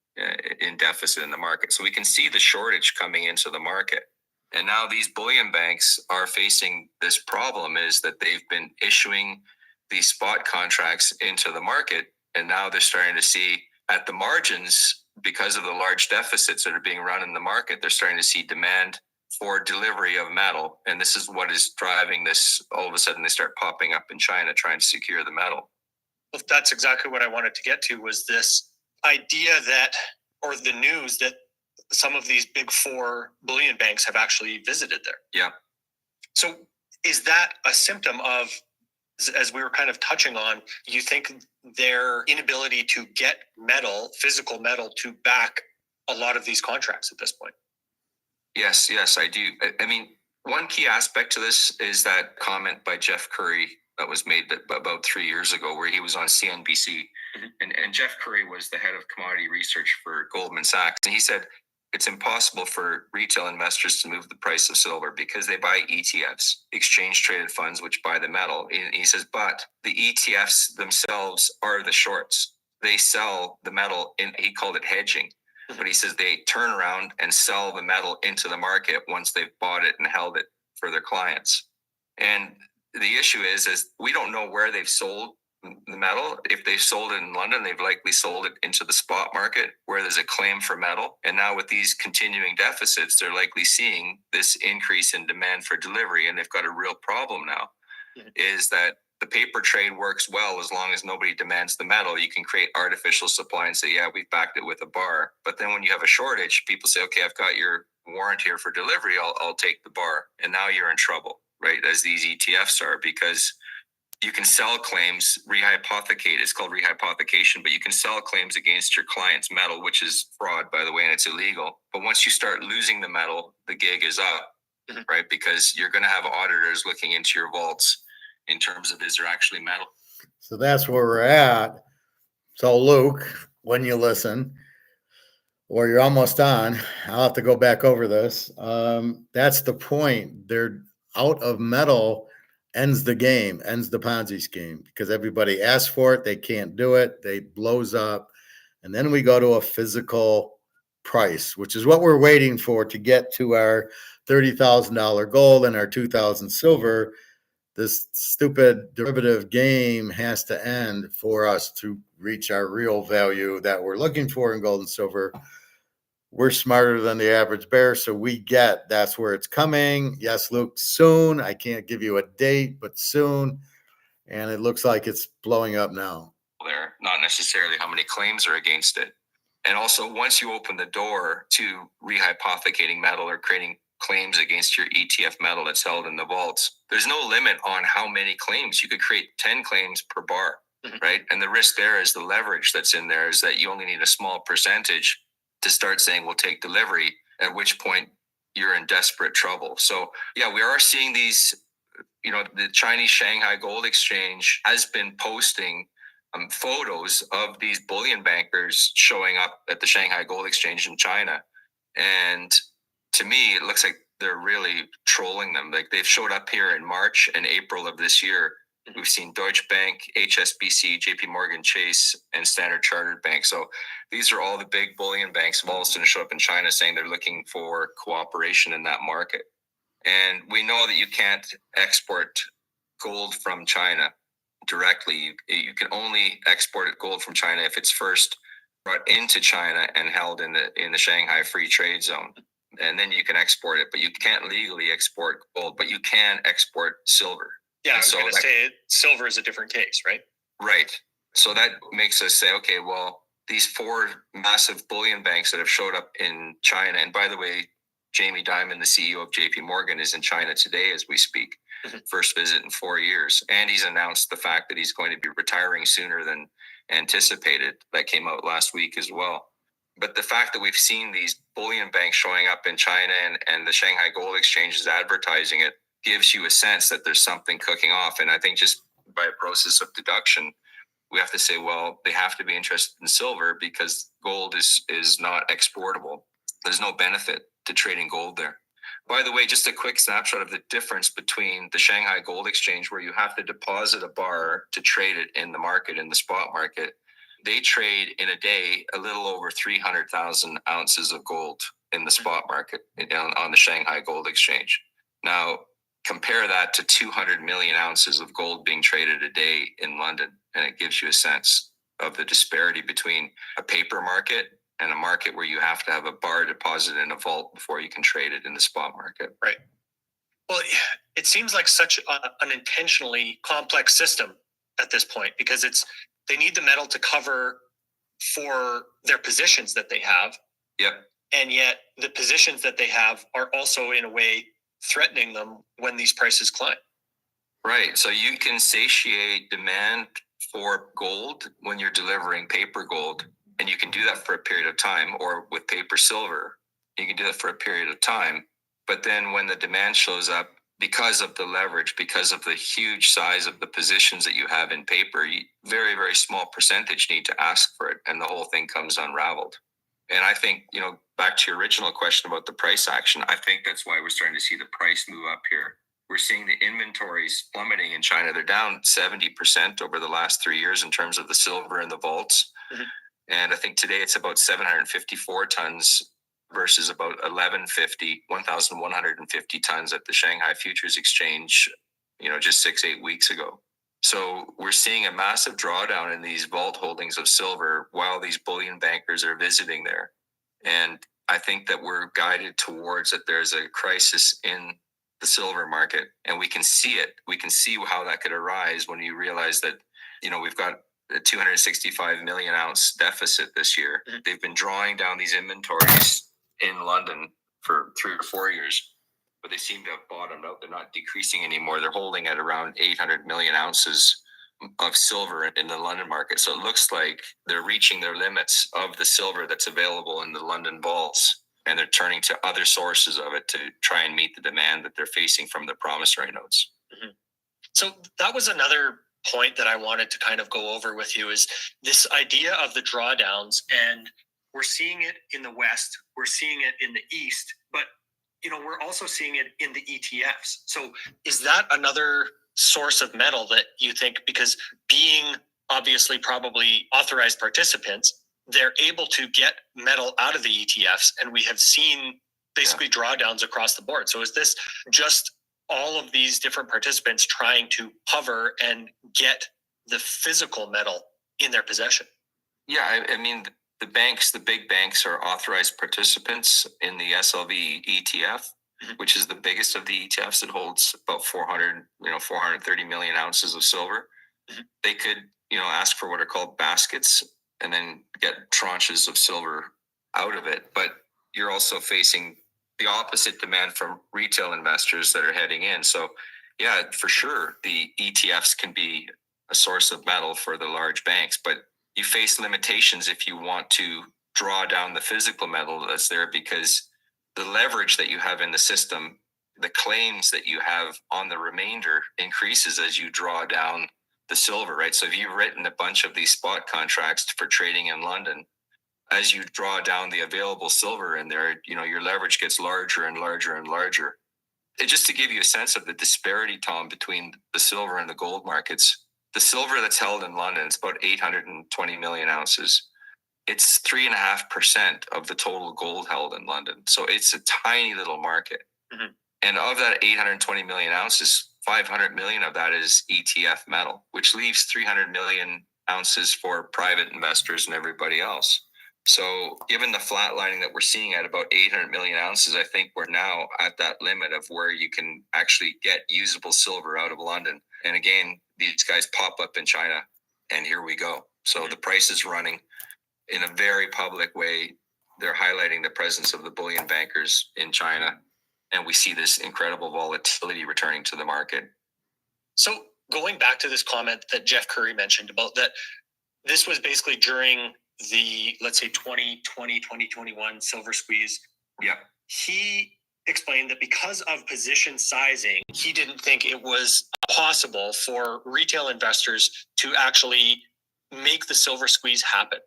[SPEAKER 3] in deficit in the market. So we can see the shortage coming into the market. And now these bullion banks are facing this problem, is that they've been issuing these spot contracts into the market. And now they're starting to see at the margins, because of the large deficits that are being run in the market, they're starting to see demand for delivery of metal. And this is what is driving this. All of a sudden, they start popping up in China trying to secure the metal.
[SPEAKER 2] Well, that's exactly what I wanted to get to, was this idea that, or the news that some of these big four bullion banks have actually visited there.
[SPEAKER 3] Yeah.
[SPEAKER 2] So is that a symptom of, as we were kind of touching on, you think their inability to get metal, physical metal, to back a lot of these contracts at this point?
[SPEAKER 3] Yes, I do. I mean, one key aspect to this is that comment by Jeff Curry that was made about 3 years ago, where he was on CNBC. Mm-hmm. And Jeff Curry was the head of commodity research for Goldman Sachs. And he said, it's impossible for retail investors to move the price of silver because they buy ETFs, exchange traded funds, which buy the metal. And he says, but the ETFs themselves are the shorts. They sell the metal he called it hedging. Mm-hmm. But he says they turn around and sell the metal into the market once they've bought it and held it for their clients. And the issue is we don't know where they've sold the metal. If they've sold it in London, they've likely sold it into the spot market where there's a claim for metal. And now with these continuing deficits, they're likely seeing this increase in demand for delivery. And they've got a real problem now, is that the paper trade works well as long as nobody demands the metal. You can create artificial supply and say, yeah, we've backed it with a bar. But then when you have a shortage, people say, okay, I've got your warrant here for delivery. I'll take the bar. And now you're in trouble, right? As these ETFs are, because you can sell claims, rehypothecate. It's called rehypothecation, but you can sell claims against your client's metal, which is fraud, by the way, and it's illegal. But once you start losing the metal, the gig is up, right? Because you're going to have auditors looking into your vaults in terms of, is there actually metal?
[SPEAKER 1] So that's where we're at. So Luke, when you listen, or you're almost on, I'll have to go back over this. That's the point. They're out of metal. Ends the game, ends the Ponzi scheme, because everybody asks for it. They can't do it. They blows up. And then we go to a physical price, which is what we're waiting for to get to our $30,000 gold and our 2,000 silver. This stupid derivative game has to end for us to reach our real value that we're looking for in gold and silver. We're smarter than the average bear, so we get that's where it's coming. Yes, Luke, soon. I can't give you a date, but soon. And it looks like it's blowing up now.
[SPEAKER 3] There, not necessarily how many claims are against it. And also, once you open the door to rehypothecating metal or creating claims against your ETF metal that's held in the vaults, there's no limit on how many claims. You could create 10 claims per bar, right? And the risk there is the leverage that's in there is that you only need a small percentage to start saying we'll take delivery, at which point you're in desperate trouble. So yeah, we are seeing these, the Chinese Shanghai Gold Exchange has been posting photos of these bullion bankers showing up at the Shanghai Gold Exchange in China. And to me, it looks like they're really trolling them. Like they've showed up here in March and April of this year. We've seen Deutsche Bank, HSBC, JP Morgan Chase, and Standard Chartered Bank. So these are all the big bullion banks have all of a sudden show up in China saying they're looking for cooperation in that market. And we know that you can't export gold from China directly. You can only export gold from China if it's first brought into China and held in the Shanghai Free Trade Zone. And then you can export it, but you can't legally export gold, but you can export silver.
[SPEAKER 2] Yeah, I was going to say silver is a different case, right?
[SPEAKER 3] Right. So that makes us say, okay, well, these 4 massive bullion banks that have showed up in China. And by the way, Jamie Dimon, the CEO of JP Morgan, is in China today as we speak. First visit in 4 years. And he's announced the fact that he's going to be retiring sooner than anticipated. That came out last week as well. But the fact that we've seen these bullion banks showing up in China and the Shanghai Gold Exchange is advertising it gives you a sense that there's something cooking off. And I think just by a process of deduction, we have to say, well, they have to be interested in silver because gold is not exportable. There's no benefit to trading gold there. By the way, just a quick snapshot of the difference between the Shanghai Gold Exchange, where you have to deposit a bar to trade it in the market, in the spot market. They trade in a day a little over 300,000 ounces of gold in the spot market on the Shanghai Gold Exchange. Now, compare that to 200 million ounces of gold being traded a day in London, and it gives you a sense of the disparity between a paper market and a market where you have to have a bar deposit in a vault before you can trade it in the spot market.
[SPEAKER 2] Right. Well, it seems like such an intentionally complex system at this point, because they need the metal to cover for their positions that they have.
[SPEAKER 3] Yep.
[SPEAKER 2] And yet the positions that they have are also in a way threatening them when these prices climb.
[SPEAKER 3] Right. So you can satiate demand for gold when you're delivering paper gold, and you can do that for a period of time, or with paper silver, you can do that for a period of time. But then when the demand shows up, because of the leverage, because of the huge size of the positions that you have in paper, very, very small percentage need to ask for it, and the whole thing comes unraveled. And I think, back to your original question about the price action, I think that's why we're starting to see the price move up here. We're seeing the inventories plummeting in China. They're down 70% over the last 3 years in terms of the silver in the vaults. Mm-hmm. And I think today it's about 754 tons versus about 1,150 tons at the Shanghai Futures Exchange, just 6-8 weeks ago. So we're seeing a massive drawdown in these vault holdings of silver while these bullion bankers are visiting there. And I think that we're guided towards that there's a crisis in the silver market, and we can see it. We can see how that could arise when you realize that, we've got a 265 million ounce deficit this year. Mm-hmm. They've been drawing down these inventories in London for 3 or 4 years, but they seem to have bottomed out. They're not decreasing anymore. They're holding at around 800 million ounces of silver in the London market. So it looks like they're reaching their limits of the silver that's available in the London vaults, and they're turning to other sources of it to try and meet the demand that they're facing from the promissory notes.
[SPEAKER 2] Mm-hmm. So that was another point that I wanted to kind of go over with you, is this idea of the drawdowns. And we're seeing it in the West, we're seeing it in the East, but we're also seeing it in the ETFs. So is that another source of metal that you think, because being obviously probably authorized participants, they're able to get metal out of the ETFs, and we have seen basically drawdowns across the board. So is this just all of these different participants trying to hover and get the physical metal in their possession?
[SPEAKER 3] Yeah, I mean, the big banks are authorized participants in the SLV ETF, mm-hmm. which is the biggest of the ETFs. It holds about 430 million ounces of silver. Mm-hmm. They could, ask for what are called baskets and then get tranches of silver out of it. But you're also facing the opposite demand from retail investors that are heading in. So yeah, for sure, the ETFs can be a source of metal for the large banks, but you face limitations if you want to draw down the physical metal that's there, because the leverage that you have in the system, the claims that you have on the remainder increases as you draw down the silver, right? So if you've written a bunch of these spot contracts for trading in London, as you draw down the available silver in there, your leverage gets larger and larger and larger. And just to give you a sense of the disparity, Tom, between the silver and the gold markets, the silver that's held in London is about 820 million ounces. It's 3.5% of the total gold held in London. So it's a tiny little market. Mm-hmm. And of that 820 million ounces, 500 million of that is ETF metal, which leaves 300 million ounces for private investors and everybody else. So given the flatlining that we're seeing at about 800 million ounces, I think we're now at that limit of where you can actually get usable silver out of London. And again, these guys pop up in China, and here we go. So the price is running. in a very public way, they're highlighting the presence of the bullion bankers in China. And we see this incredible volatility returning to the market.
[SPEAKER 2] So going back to this comment that Jeff Curry mentioned about that, this was basically during the, let's say, 2020, 2021 silver squeeze.
[SPEAKER 3] Yeah.
[SPEAKER 2] He explained that because of position sizing, he didn't think it was possible for retail investors to actually make the silver squeeze happen.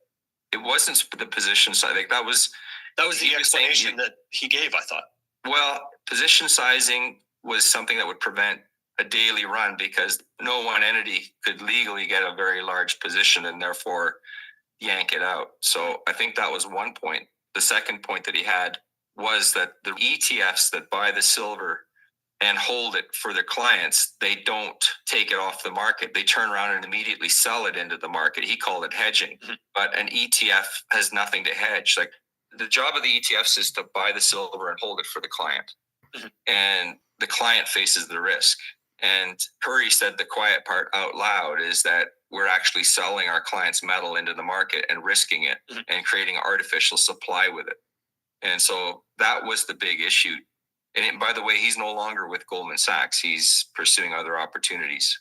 [SPEAKER 3] It wasn't the position size. I think that was
[SPEAKER 2] the explanation that he gave, I thought.
[SPEAKER 3] Well, position sizing was something that would prevent a daily run because no one entity could legally get a very large position and therefore yank it out. So I think that was one point. The second point that he had was that the ETFs that buy the silver and hold it for their clients, they don't take it off the market. They turn around and immediately sell it into the market. He called it hedging. Mm-hmm. But an ETF has nothing to hedge. Like, the job of the ETFs is to buy the silver and hold it for the client. Mm-hmm. And the client faces the risk. And Curry said the quiet part out loud is that we're actually selling our clients' metal into the market and risking it, mm-hmm. and creating artificial supply with it. And so that was the big issue. And by the way, he's no longer with Goldman Sachs. He's pursuing other opportunities,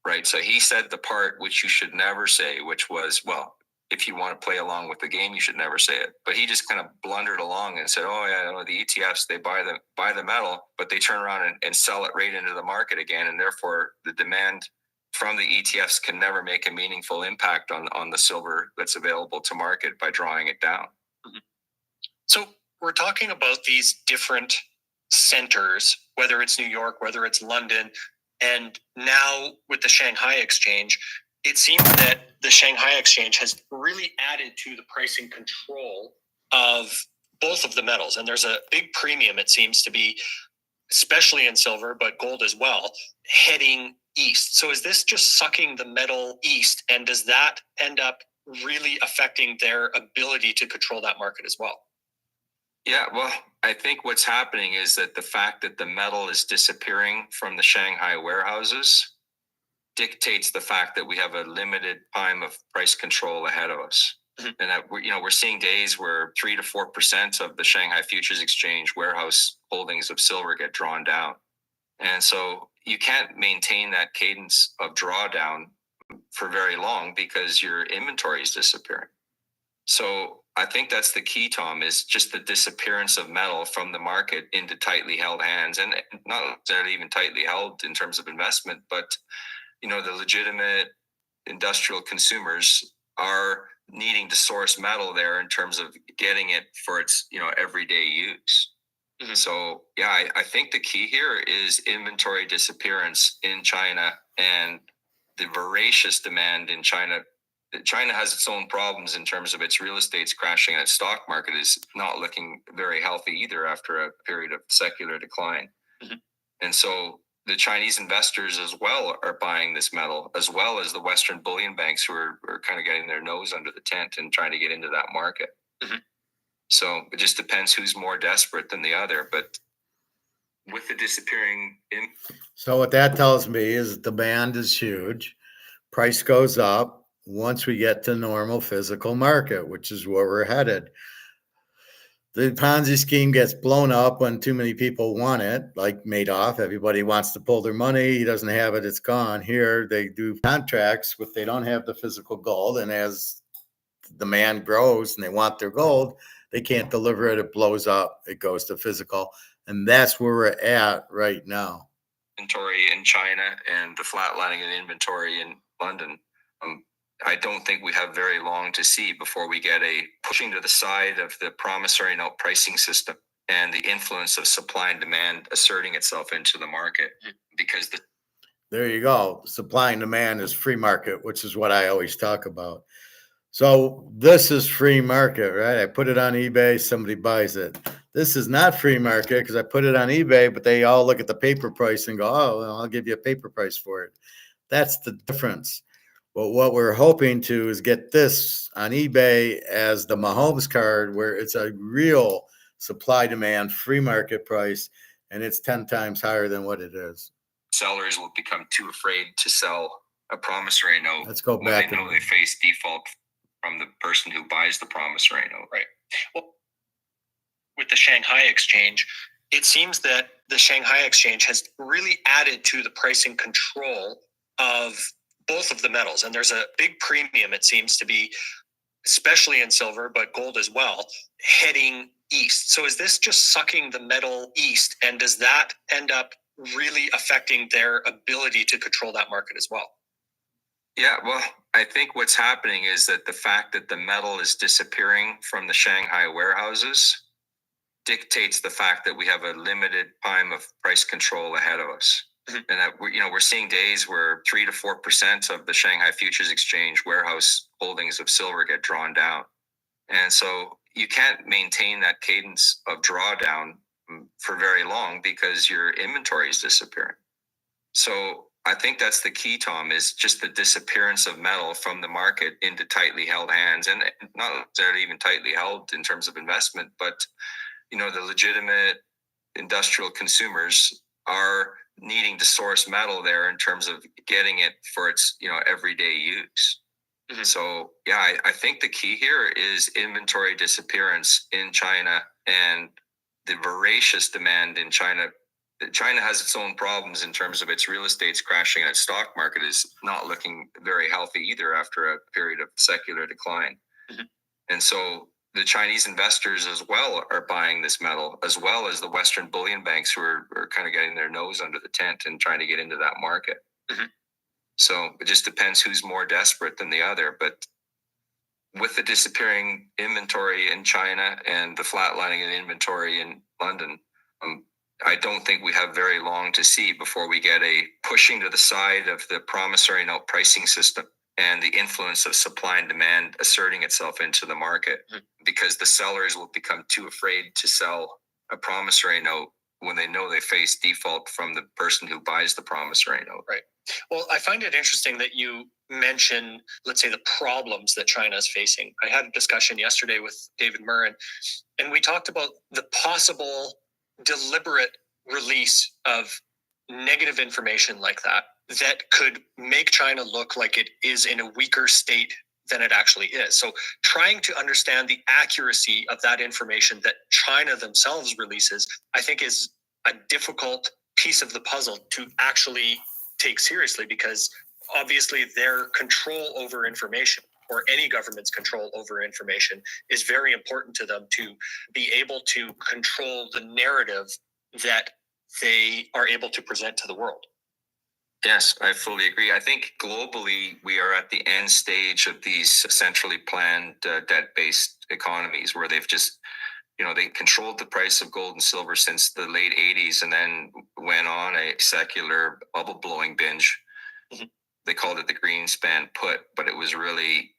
[SPEAKER 3] right? So he said the part which you should never say, which was, well, if you want to play along with the game, you should never say it. But he just kind of blundered along and said, oh, yeah, no, the ETFs, they buy the metal, but they turn around and sell it right into the market again. And therefore, the demand from the ETFs can never make a meaningful impact on the silver that's available to market by drawing it down.
[SPEAKER 2] Mm-hmm. So we're talking about these different centers, whether it's New York, whether it's London, and now with the Shanghai exchange, it seems that the Shanghai exchange has really added to the pricing control of both of the metals. And there's a big premium, it seems to be, especially in silver, but gold as well, heading east. So is this just sucking the metal east? And does that end up really affecting their ability to control that market as well?
[SPEAKER 3] Yeah, well, I think what's happening is that the fact that the metal is disappearing from the Shanghai warehouses dictates the fact that we have a limited time of price control ahead of us. Mm-hmm. And that we're seeing days where 3 to 4% of the Shanghai Futures Exchange warehouse holdings of silver get drawn down. And so you can't maintain that cadence of drawdown for very long because your inventory is disappearing. So I think that's the key, Tom, is just the disappearance of metal from the market into tightly held hands, and not necessarily even tightly held in terms of investment, but the legitimate industrial consumers are needing to source metal there in terms of getting it for its everyday use. Mm-hmm. So yeah, I think the key here is inventory disappearance in China and the voracious demand in China. China has its own problems in terms of its real estate's crashing, and its stock market is not looking very healthy either after a period of secular decline. Mm-hmm. And so the Chinese investors as well are buying this metal, as well as the Western bullion banks who are kind of getting their nose under the tent and trying to get into that market. Mm-hmm. So it just depends who's more desperate than the other. But with the disappearing
[SPEAKER 1] So what that tells me is demand is huge. Price goes up once we get to normal physical market, which is where we're headed. The Ponzi scheme gets blown up when too many people want it, like Madoff. Everybody wants to pull their money. He doesn't have it. It's gone. Here, they do contracts if they don't have the physical gold. And as demand grows and they want their gold, they can't deliver it. It blows up. It goes to physical. And that's where we're at right now.
[SPEAKER 3] Inventory in China and the flatlining of inventory in London. I don't think we have very long to see before we get a pushing to the side of the promissory note pricing system and the influence of supply and demand asserting itself into the market. Because
[SPEAKER 1] there you go. Supply and demand is free market, which is what I always talk about. So this is free market, right? I put it on eBay, somebody buys it. This is not free market because I put it on eBay, but they all look at the paper price and go, oh, well, I'll give you a paper price for it. That's the difference. But what we're hoping to is get this on eBay as the Mahomes card, where it's a real supply demand free market price, and it's 10 times higher than what it is.
[SPEAKER 3] Sellers will become too afraid to sell a promissory note.
[SPEAKER 1] Let's go back.
[SPEAKER 3] When they know they face default from the person who buys the promissory note.
[SPEAKER 2] Right. Well, with the Shanghai exchange, it seems that the Shanghai exchange has really added to the pricing control of both of the metals. And there's a big premium, it seems to be, especially in silver, but gold as well, heading east. So is this just sucking the metal east? And does that end up really affecting their ability to control that market as well?
[SPEAKER 3] Yeah, well, I think what's happening is that the fact that the metal is disappearing from the Shanghai warehouses dictates the fact that we have a limited time of price control ahead of us. And that we're seeing days where 3 to 4% of the Shanghai Futures Exchange warehouse holdings of silver get drawn down. And so you can't maintain that cadence of drawdown for very long because your inventory is disappearing. So I think that's the key, Tom, is just the disappearance of metal from the market into tightly held hands, and not necessarily even tightly held in terms of investment, but the legitimate industrial consumers are needing to source metal there in terms of getting it for its everyday use. Mm-hmm. So yeah, I think the key here is inventory disappearance in China and the voracious demand in China. China has its own problems in terms of its real estate's crashing, and its stock market is not looking very healthy either after a period of secular decline. Mm-hmm. And so the Chinese investors as well are buying this metal, as well as the Western bullion banks who are kind of getting their nose under the tent and trying to get into that market. Mm-hmm. So it just depends who's more desperate than the other. But with the disappearing inventory in China and the flatlining of the inventory in London, I don't think we have very long to see before we get a pushing to the side of the promissory note pricing system and the influence of supply and demand asserting itself into the market, because the sellers will become too afraid to sell a promissory note when they know they face default from the person who buys the promissory note.
[SPEAKER 2] Right. Well, I find it interesting that you mention, let's say, the problems that China is facing. I had a discussion yesterday with David Murren, and we talked about the possible deliberate release of negative information like that could make China look like it is in a weaker state than it actually is. So trying to understand the accuracy of that information that China themselves releases, I think, is a difficult piece of the puzzle to actually take seriously, because obviously their control over information, or any government's control over information, is very important to them to be able to control the narrative that they are able to present to the world.
[SPEAKER 3] Yes, I fully agree. I think globally we are at the end stage of these centrally planned debt-based economies where they've just, they controlled the price of gold and silver since the late 80s and then went on a secular bubble-blowing binge. Mm-hmm. They called it the Greenspan put, but it was really,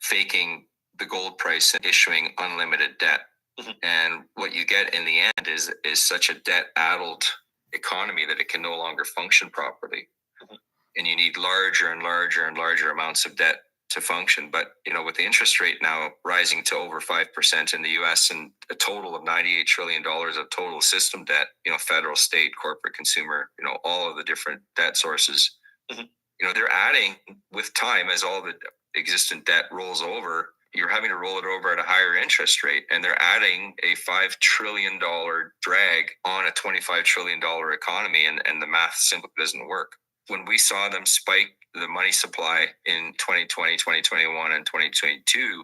[SPEAKER 3] faking the gold price and issuing unlimited debt. Mm-hmm. And what you get in the end is such a debt-addled economy that it can no longer function properly. Mm-hmm. And you need larger and larger and larger amounts of debt to function. But, with the interest rate now rising to over 5% in the US and a total of $98 trillion of total system debt, federal, state, corporate, consumer, all of the different debt sources, mm-hmm. They're adding with time as all the existent debt rolls over. You're having to roll it over at a higher interest rate, and they're adding a $5 trillion drag on a $25 trillion economy, and the math simply doesn't work. When we saw them spike the money supply in 2020, 2021, and 2022,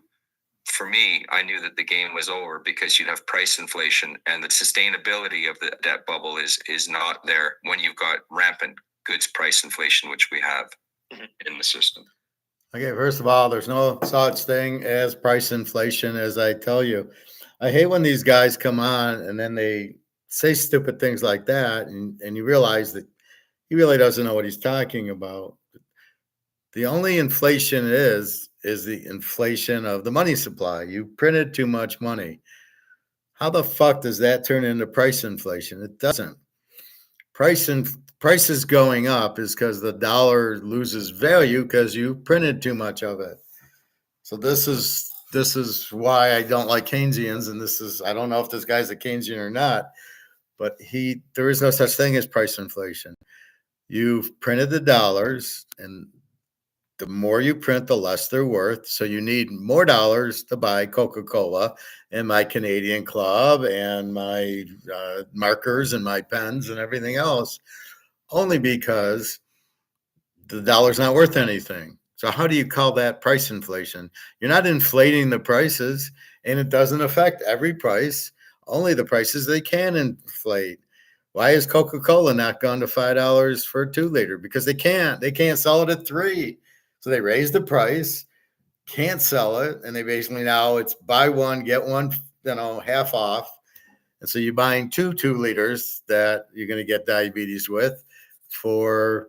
[SPEAKER 3] for me, I knew that the game was over, because you'd have price inflation, and the sustainability of the debt bubble is not there when you've got rampant goods price inflation, which we have in the system.
[SPEAKER 1] Okay, first of all, there's no such thing as price inflation, as I tell you. I hate when these guys come on and then they say stupid things like that, and you realize that he really doesn't know what he's talking about. The only inflation is the inflation of the money supply. You printed too much money. How the fuck does that turn into price inflation? It doesn't. Prices going up is because the dollar loses value because you printed too much of it. So this is why I don't like Keynesians, and I don't know if this guy's a Keynesian or not, but there is no such thing as price inflation. You've printed the dollars, and the more you print, the less they're worth. So you need more dollars to buy Coca-Cola and my Canadian Club and my markers and my pens and everything else, only because the dollar's not worth anything. So how do you call that price inflation? You're not inflating the prices, and it doesn't affect every price, only the prices they can inflate. Why is Coca-Cola not gone to $5 for a 2 liter? Because they can't. They can't sell it at 3. So they raise the price, can't sell it, and they basically now it's buy one, get one, half off. And so you're buying 2 2 liters that you're going to get diabetes with for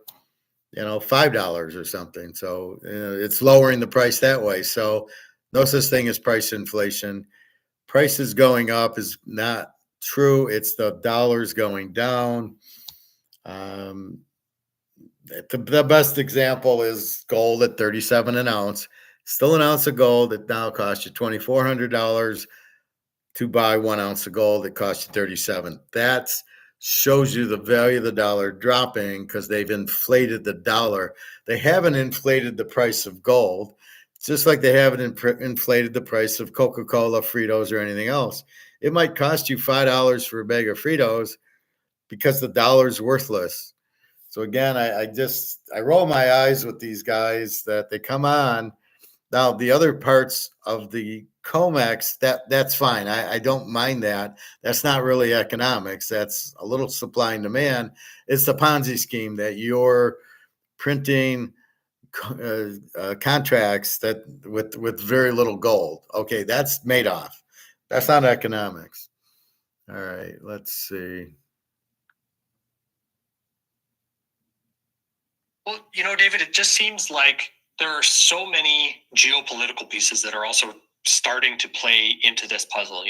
[SPEAKER 1] $5 or something. So it's lowering the price that way. So no such thing as price inflation. Prices going up is not true. It's the dollars going down. The best example is gold at 37 an ounce. Still an ounce of gold that now costs you $2,400 to buy 1 ounce of gold. It costs you 37. That shows you the value of the dollar dropping because they've inflated the dollar. They haven't inflated the price of gold, just like they haven't inflated the price of Coca-Cola, Fritos, or anything else. It might cost you $5 for a bag of Fritos because the dollar's worthless. So again, I roll my eyes with these guys that they come on. Now the other parts of the comex, that's fine. I don't mind that. That's not really economics. That's a little supply and demand. It's the Ponzi scheme that you're printing contracts that with very little gold. Okay, that's Madoff. That's not economics. All right, let's see.
[SPEAKER 2] Well, David, it just seems like there are so many geopolitical pieces that are also starting to play into this puzzle.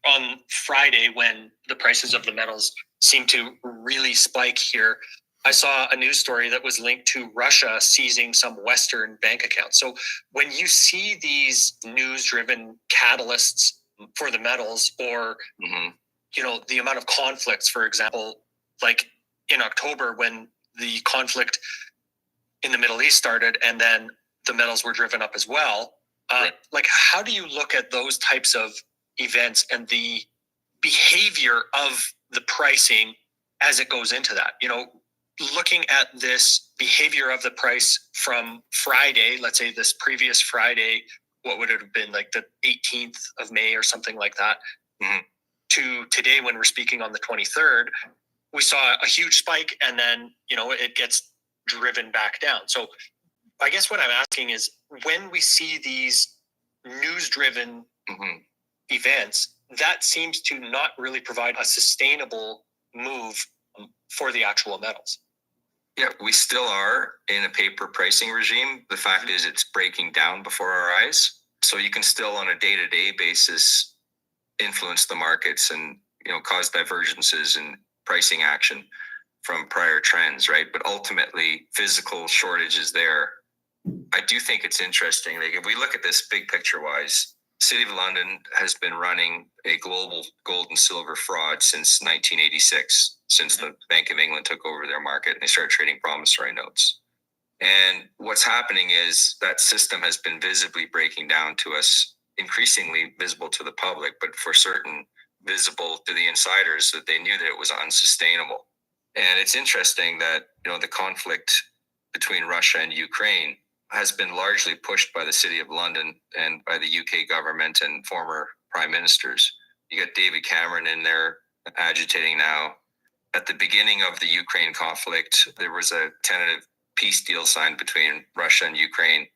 [SPEAKER 2] On Friday, when the prices of the metals seem to really spike here, I saw a news story that was linked to Russia seizing some Western bank accounts. So when you see these news-driven catalysts for the metals, or the amount of conflicts, for example, like in October when the conflict in the Middle East started, and then the metals were driven up as well. Right. Like, how do you look at those types of events and the behavior of the pricing as it goes into that? Looking at this behavior of the price from Friday, let's say this previous Friday, what would it have been, like the 18th of May or something like that, to today when we're speaking on the 23rd, we saw a huge spike, and then, it gets driven back down. So I guess what I'm asking is, when we see these news-driven events, that seems to not really provide a sustainable move for the actual metals.
[SPEAKER 3] Yeah, we still are in a paper pricing regime. The fact is it's breaking down before our eyes. So you can still on a day-to-day basis influence the markets and cause divergences in pricing action from prior trends, right? But ultimately, physical shortage is there. I do think it's interesting. Like, if we look at this big picture wise, City of London has been running a global gold and silver fraud since 1986, since the Bank of England took over their market and they started trading promissory notes. And what's happening is that system has been visibly breaking down to us, increasingly visible to the public, but for certain visible to the insiders, that they knew that it was unsustainable. And it's interesting that, the conflict between Russia and Ukraine has been largely pushed by the City of London and by the UK government and former prime ministers. You got David Cameron in there agitating now. At the beginning of the Ukraine conflict, there was a tentative peace deal signed between Russia and Ukraine,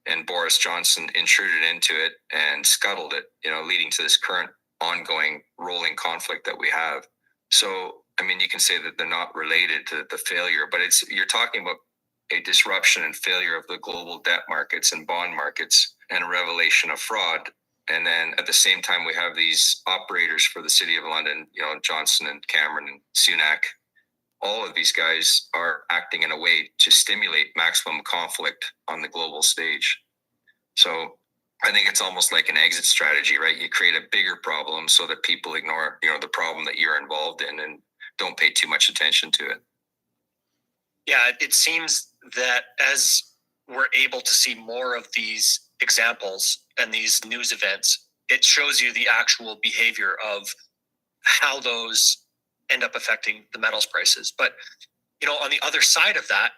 [SPEAKER 3] and Boris Johnson intruded into it and scuttled it, leading to this current ongoing rolling conflict that we have. So, you can say that they're not related to the failure, but you're talking about a disruption and failure of the global debt markets and bond markets and a revelation of fraud. And then at the same time, we have these operators for the City of London, Johnson and Cameron and Sunak. All of these guys are acting in a way to stimulate maximum conflict on the global stage. So I think it's almost like an exit strategy, right? You create a bigger problem so that people ignore, the problem that you're involved in and don't pay too much attention to it.
[SPEAKER 2] Yeah, it seems that as we're able to see more of these examples and these news events, it shows you the actual behavior of how those end up affecting the metals prices. But, on the other side of that,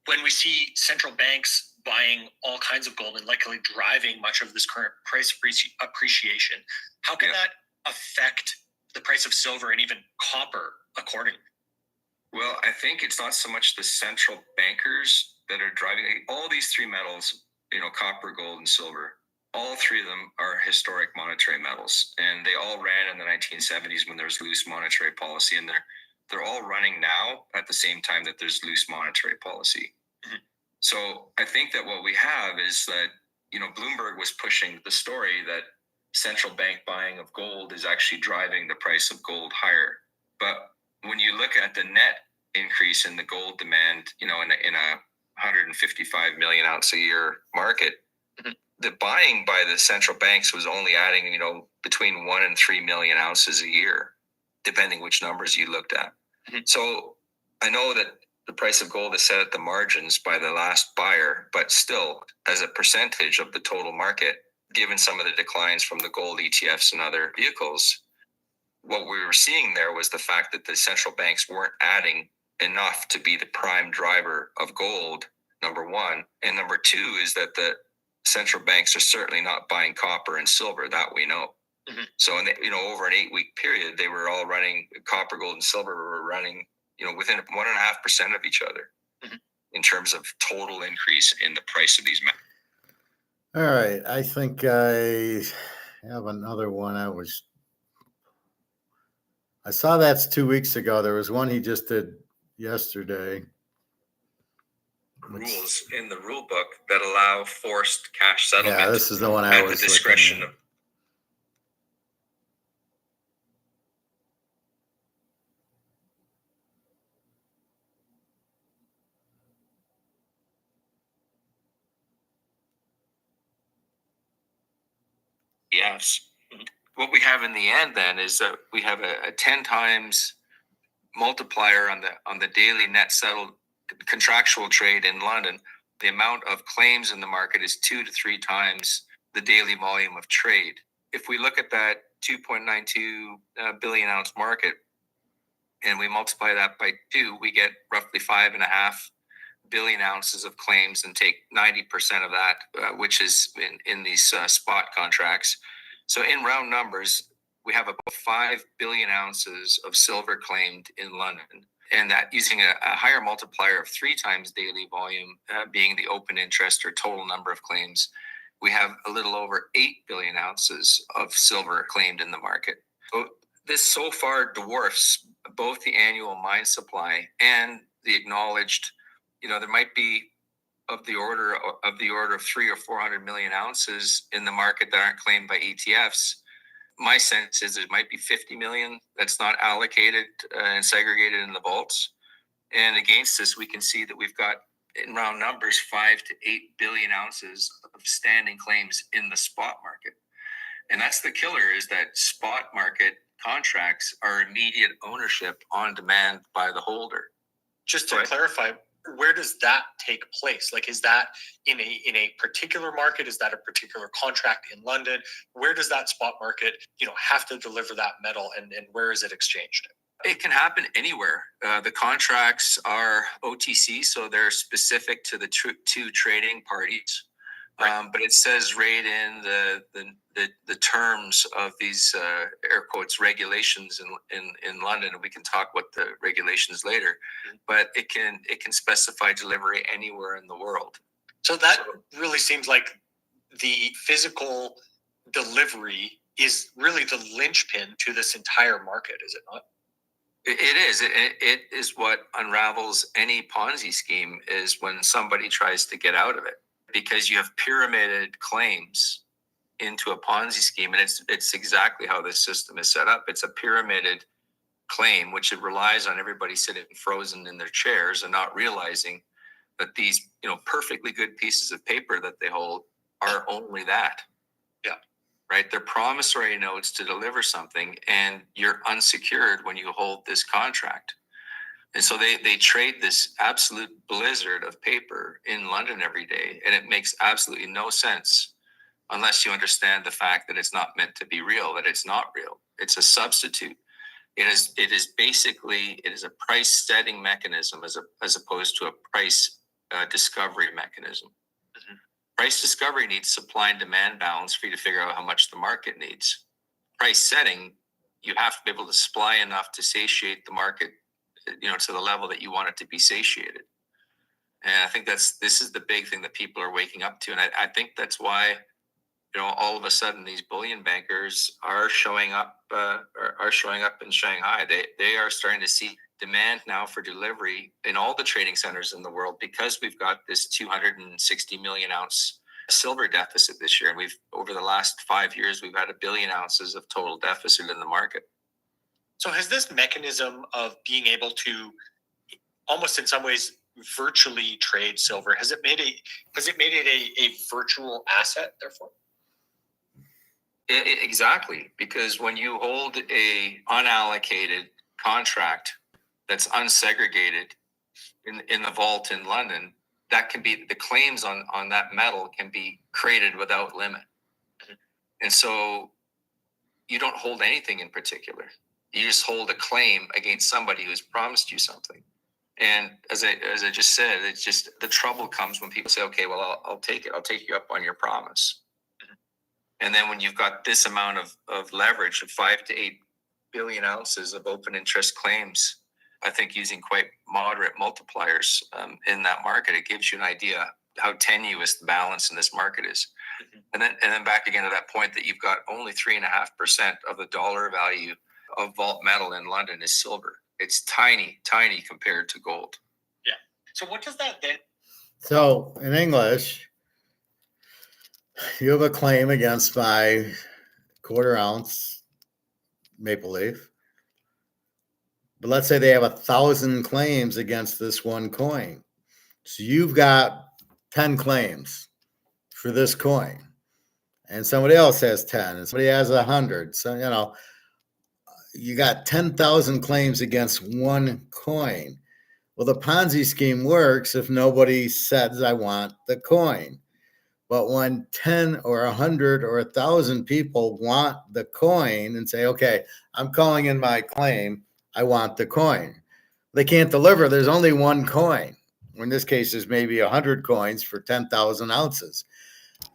[SPEAKER 2] when we see central banks buying all kinds of gold and likely driving much of this current price appreciation, how can that affect the price of silver and even copper accordingly?
[SPEAKER 3] Well, I think it's not so much the central bankers that are driving all these three metals, copper, gold, and silver. All three of them are historic monetary metals, and they all ran in the 1970s when there was loose monetary policy, and they're all running now at the same time that there's loose monetary policy. Mm-hmm. So I think that what we have is that, Bloomberg was pushing the story that central bank buying of gold is actually driving the price of gold higher. But when you look at the net increase in the gold demand, in a 155 million ounce a year market, mm-hmm. the buying by the central banks was only adding, between 1 and 3 million ounces a year, depending which numbers you looked at. Mm-hmm. So I know that the price of gold is set at the margins by the last buyer, but still, as a percentage of the total market, given some of the declines from the gold ETFs and other vehicles, what we were seeing there was the fact that the central banks weren't adding enough to be the prime driver of gold, number one. And number two is that the central banks are certainly not buying copper and silver, that we know. Mm-hmm. So, over an 8-week period, they were all running, copper, gold, and silver were running, within 1.5% of each other, mm-hmm. in terms of total increase in the price of these metals.
[SPEAKER 1] All right. I think I have another one. I saw that's 2 weeks ago. There was one he just did yesterday.
[SPEAKER 3] Rules in the rule book that allow forced cash settlement.
[SPEAKER 1] Yeah, this is the one I was
[SPEAKER 3] at the discretion of. Yes. What we have in the end then is that we have a 10 times multiplier on the daily net settled contractual trade in London. The amount of claims in the market is 2 to 3 times the daily volume of trade. If we look at that 2.92 billion ounce market and we multiply that by 2, we get roughly 5.5 billion ounces of claims and take 90% of that, which is in these spot contracts. So in round numbers, we have about 5 billion ounces of silver claimed in London. And that using a higher multiplier of 3 times daily volume, being the open interest or total number of claims, we have a little over 8 billion ounces of silver claimed in the market. So this so far dwarfs both the annual mine supply and the acknowledged, there might be of the order of 300 or 400 million ounces in the market that aren't claimed by ETFs. My sense is there might be 50 million that's not allocated and segregated in the vaults. And against this, we can see that we've got, in round numbers, 5 to 8 billion ounces of standing claims in the spot market. And that's the killer, is that spot market contracts are immediate ownership on demand by the holder.
[SPEAKER 2] Just to clarify, where does that take place? Like, is that in a particular market? Is that a particular contract in London? Where does that spot market, have to deliver that metal, and where is it exchanged?
[SPEAKER 3] It can happen anywhere. The contracts are OTC, so they're specific to the two trading parties. Right. But it says right in the terms of these air quotes regulations in London, and we can talk about the regulations later. Mm-hmm. But it can specify delivery anywhere in the world.
[SPEAKER 2] So that really seems like the physical delivery is really the linchpin to this entire market, is it not?
[SPEAKER 3] It is. It is what unravels any Ponzi scheme, is when somebody tries to get out of it. Because you have pyramided claims into a Ponzi scheme, and it's exactly how this system is set up. It's a pyramided claim, which it relies on everybody sitting frozen in their chairs and not realizing that these, perfectly good pieces of paper that they hold are only that.
[SPEAKER 2] Yeah.
[SPEAKER 3] Right? They're promissory notes to deliver something, and you're unsecured when you hold this contract. And so they trade this absolute blizzard of paper in London every day, and it makes absolutely no sense unless you understand the fact that it's not meant to be real, that it's not real. It's a substitute. It is basically a price setting mechanism as opposed to a price discovery mechanism. Mm-hmm. Price discovery needs supply and demand balance for you to figure out how much the market needs. Price setting, you have to be able to supply enough to satiate the market, to the level that you want it to be satiated. And I think this is the big thing that people are waking up to. And I think that's why, all of a sudden these bullion bankers are showing up in Shanghai. They are starting to see demand now for delivery in all the trading centers in the world, because we've got this 260 million ounce silver deficit this year. And over the last 5 years, we've had 1 billion ounces of total deficit in the market.
[SPEAKER 2] So has this mechanism of being able to almost in some ways virtually trade silver, has it made it a virtual asset, therefore?
[SPEAKER 3] Exactly, because when you hold a unallocated contract that's unsegregated in the vault in London, that can be, the claims on that metal can be created without limit. Mm-hmm. And so you don't hold anything in particular. You just hold a claim against somebody who's promised you something. And as I just said, it's just the trouble comes when people say, okay, well, I'll take it. I'll take you up on your promise. And then when you've got this amount of leverage of 5 to 8 billion ounces of open interest claims, I think using quite moderate multipliers in that market, it gives you an idea how tenuous the balance in this market is. Mm-hmm. And then back again to that point that you've got only 3.5% of the dollar value of vault metal in London is silver. It's tiny, tiny compared to gold.
[SPEAKER 2] Yeah. So what does that then?
[SPEAKER 1] So in English, you have a claim against my quarter ounce maple leaf, but let's say they have 1,000 claims against this one coin. So you've got 10 claims for this coin, and somebody else has 10, and somebody has 100. So, you got 10,000 claims against one coin. Well, the Ponzi scheme works if nobody says, I want the coin. But when 10 or 100 or 1,000 people want the coin and say, okay, I'm calling in my claim, I want the coin. They can't deliver. There's only one coin. In this case, there's maybe 100 coins for 10,000 ounces.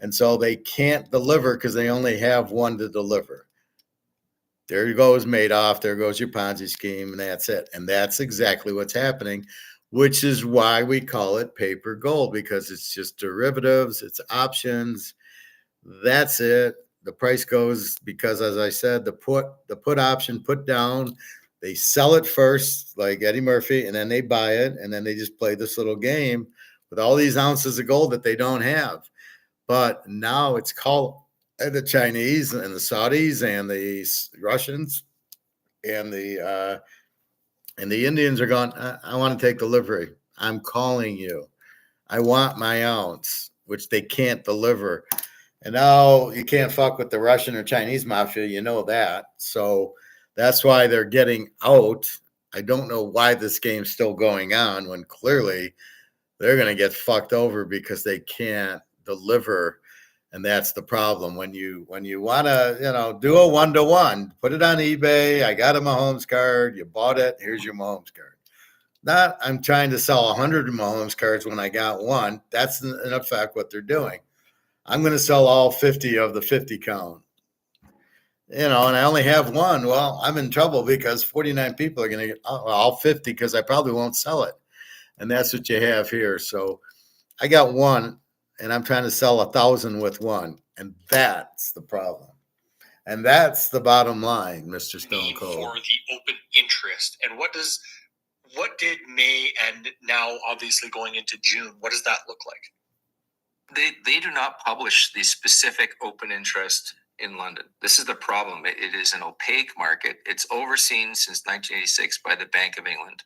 [SPEAKER 1] And so they can't deliver because they only have one to deliver. There goes Madoff. There goes your Ponzi scheme, and that's it. And that's exactly what's happening, which is why we call it paper gold, because it's just derivatives, it's options. That's it. The price goes because, as I said, the put option put down, they sell it first, like Eddie Murphy, and then they buy it, and then they just play this little game with all these ounces of gold that they don't have. But now it's called the Chinese and the Saudis and the Russians and the Indians are going, I want to take delivery. I'm calling you. I want my ounce, which they can't deliver. And now you can't fuck with the Russian or Chinese mafia. You know that. So that's why they're getting out. I don't know why this game's still going on when clearly they're going to get fucked over because they can't deliver. And that's the problem. When you want to, do a 1-to-1, put it on eBay. I got a Mahomes card. You bought it. Here's your Mahomes card. Not I'm trying to sell 100 Mahomes cards when I got one. That's in effect what they're doing. I'm going to sell all 50 of the 50 count. And I only have one. Well, I'm in trouble because 49 people are going to get all 50 because I probably won't sell it. And that's what you have here. So I got one. And I'm trying to sell 1,000 with one. And that's the problem. And that's the bottom line, Mr. Stone Cold.
[SPEAKER 2] For the open interest. And what did May and now obviously going into June, what does that look like?
[SPEAKER 3] They do not publish the specific open interest in London. This is the problem. It is an opaque market. It's overseen since 1986 by the Bank of England.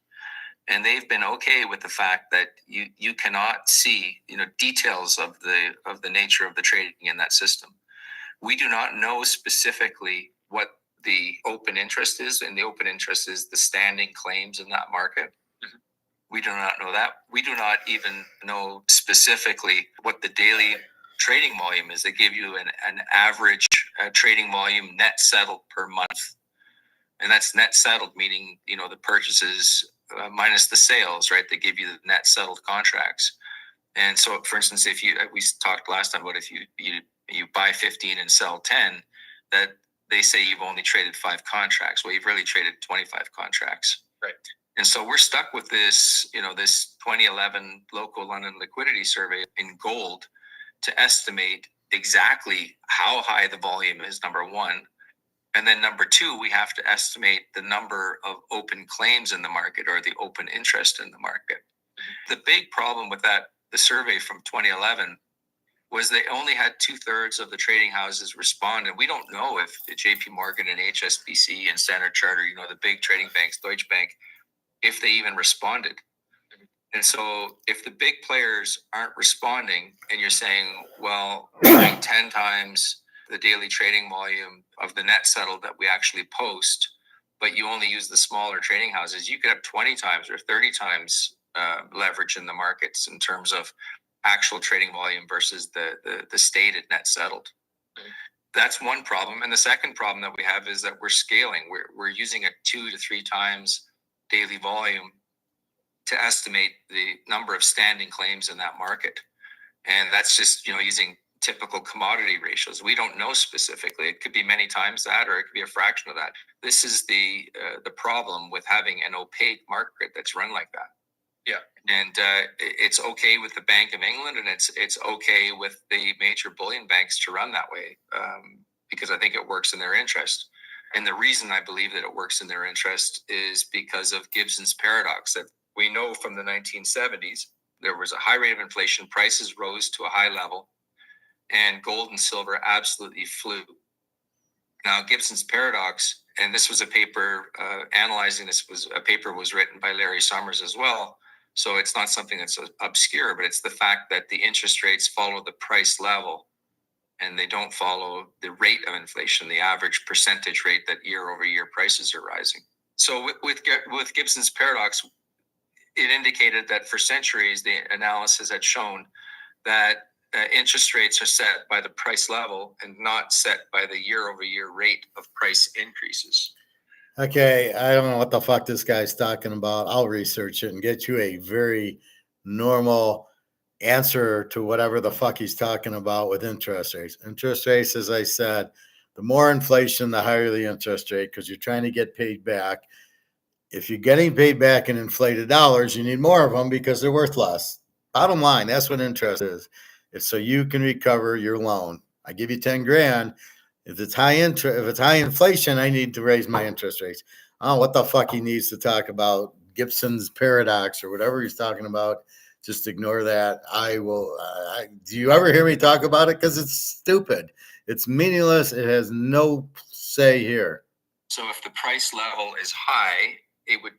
[SPEAKER 3] And they've been okay with the fact that you cannot see details of the nature of the trading in that system. We do not know specifically what the open interest is, and the open interest is the standing claims in that market. We do not know that. We do not even know specifically what the daily trading volume is. They give you an average trading volume net settled per month. And that's net settled, meaning, the purchases minus the sales, right? They give you the net settled contracts. And so, for instance, we talked last time about if you buy 15 and sell 10, that they say you've only traded 5 contracts. Well, you've really traded 25 contracts.
[SPEAKER 2] Right.
[SPEAKER 3] And so we're stuck with this, this 2011 local London liquidity survey in gold to estimate exactly how high the volume is, number one. And then number two, we have to estimate the number of open claims in the market or the open interest in the market. The big problem with the survey from 2011 was they only had 2/3 of the trading houses respond. And we don't know if JP Morgan and HSBC and Standard Chartered, the big trading banks, Deutsche Bank, if they even responded. And so if the big players aren't responding and you're saying, well, 10 times the daily trading volume of the net settled that we actually post, but you only use the smaller trading houses, you could have 20 times or 30 times leverage in the markets in terms of actual trading volume versus the stated net settled. Mm-hmm. That's one problem. And the second problem that we have is that we're scaling. We're using a 2 to 3 times daily volume to estimate the number of standing claims in that market. And that's just, using typical commodity ratios. We don't know specifically. It could be many times that, or it could be a fraction of that. This is the problem with having an opaque market that's run like that.
[SPEAKER 2] Yeah.
[SPEAKER 3] And it's okay with the Bank of England, and it's okay with the major bullion banks to run that way, because I think it works in their interest. And the reason I believe that it works in their interest is because of Gibson's paradox, that we know from the 1970s, there was a high rate of inflation, prices rose to a high level, and gold and silver absolutely flew. Now, Gibson's paradox, and this was a paper analyzing this, was written by Larry Summers as well. So it's not something that's obscure, but it's the fact that the interest rates follow the price level and they don't follow the rate of inflation, the average percentage rate that year over year prices are rising. So with Gibson's paradox, it indicated that for centuries, the analysis had shown that interest rates are set by the price level and not set by the year over year rate of price increases.
[SPEAKER 1] Okay, I don't know what the fuck this guy's talking about. I'll research it and get you a very normal answer to whatever the fuck he's talking about with interest rates. Interest rates, as I said, the more inflation, the higher the interest rate, because you're trying to get paid back. If you're getting paid back in inflated dollars, you need more of them because they're worth less. Bottom line, that's what interest is. It's so you can recover your loan. I give you 10 grand. If it's high inflation, I need to raise my interest rates. I don't know what the fuck he needs to talk about. Gibson's paradox or whatever he's talking about. Just ignore that. I will. Do you ever hear me talk about it? Because it's stupid. It's meaningless. It has no say here.
[SPEAKER 3] So if the price level is high, it would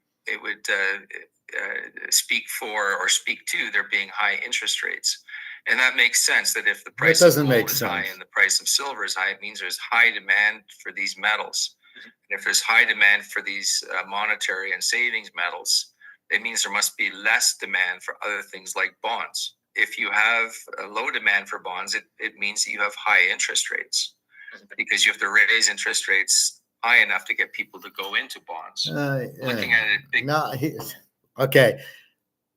[SPEAKER 3] speak for or speak to there being high interest rates. And that makes sense, that if the price of gold is high and the price of silver is high, it means there's high demand for these metals. Mm-hmm. And if there's high demand for these monetary and savings metals, it means there must be less demand for other things like bonds. If you have a low demand for bonds, it means that you have high interest rates, because you have to raise interest rates high enough to get people to go into bonds. Looking at it,
[SPEAKER 1] okay.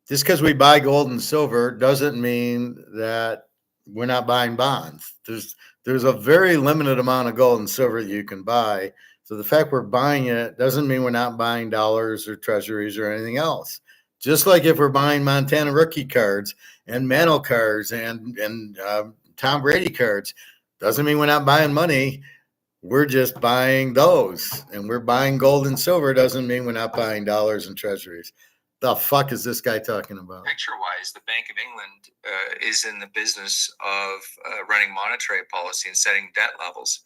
[SPEAKER 1] Just because we buy gold and silver doesn't mean that we're not buying bonds. There's a very limited amount of gold and silver that you can buy. So the fact we're buying it doesn't mean we're not buying dollars or treasuries or anything else. Just like if we're buying Montana rookie cards and Mantle cards and Tom Brady cards, doesn't mean we're not buying money. We're just buying those. And we're buying gold and silver doesn't mean we're not buying dollars and treasuries. The fuck is this guy talking about?
[SPEAKER 3] Picture-wise, the Bank of England is in the business of running monetary policy and setting debt levels.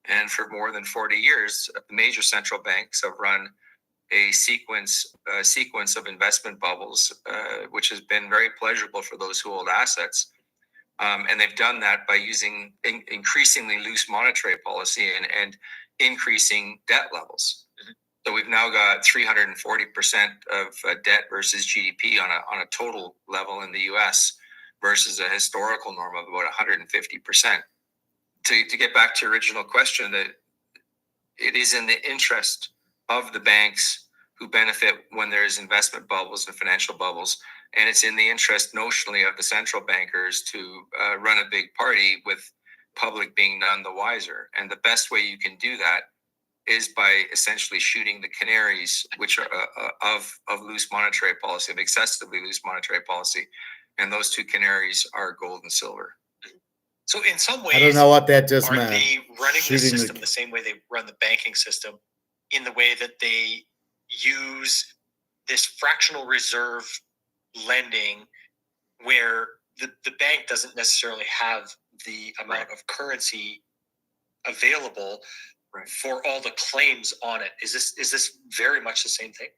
[SPEAKER 3] And for more than 40 years, major central banks have run a sequence of investment bubbles, which has been very pleasurable for those who hold assets. And they've done that by using increasingly loose monetary policy and increasing debt levels. So we've now got 340% of debt versus GDP on a total level in the U.S. versus a historical norm of about 150%. To get back to your original question, that it is in the interest of the banks who benefit when there's investment bubbles and financial bubbles, and it's in the interest notionally of the central bankers to run a big party with public being none the wiser. And the best way you can do that is by essentially shooting the canaries, which are of loose monetary policy, of excessively loose monetary policy, and those two canaries are gold and silver.
[SPEAKER 2] So in some ways,
[SPEAKER 1] I don't know what that just
[SPEAKER 2] are
[SPEAKER 1] meant.
[SPEAKER 2] they running the
[SPEAKER 1] Shooting
[SPEAKER 2] system the same way they run the banking system, in the way that they use this fractional reserve lending, where the bank doesn't necessarily have the amount of currency available for all the claims on it? Is this very much the same thing?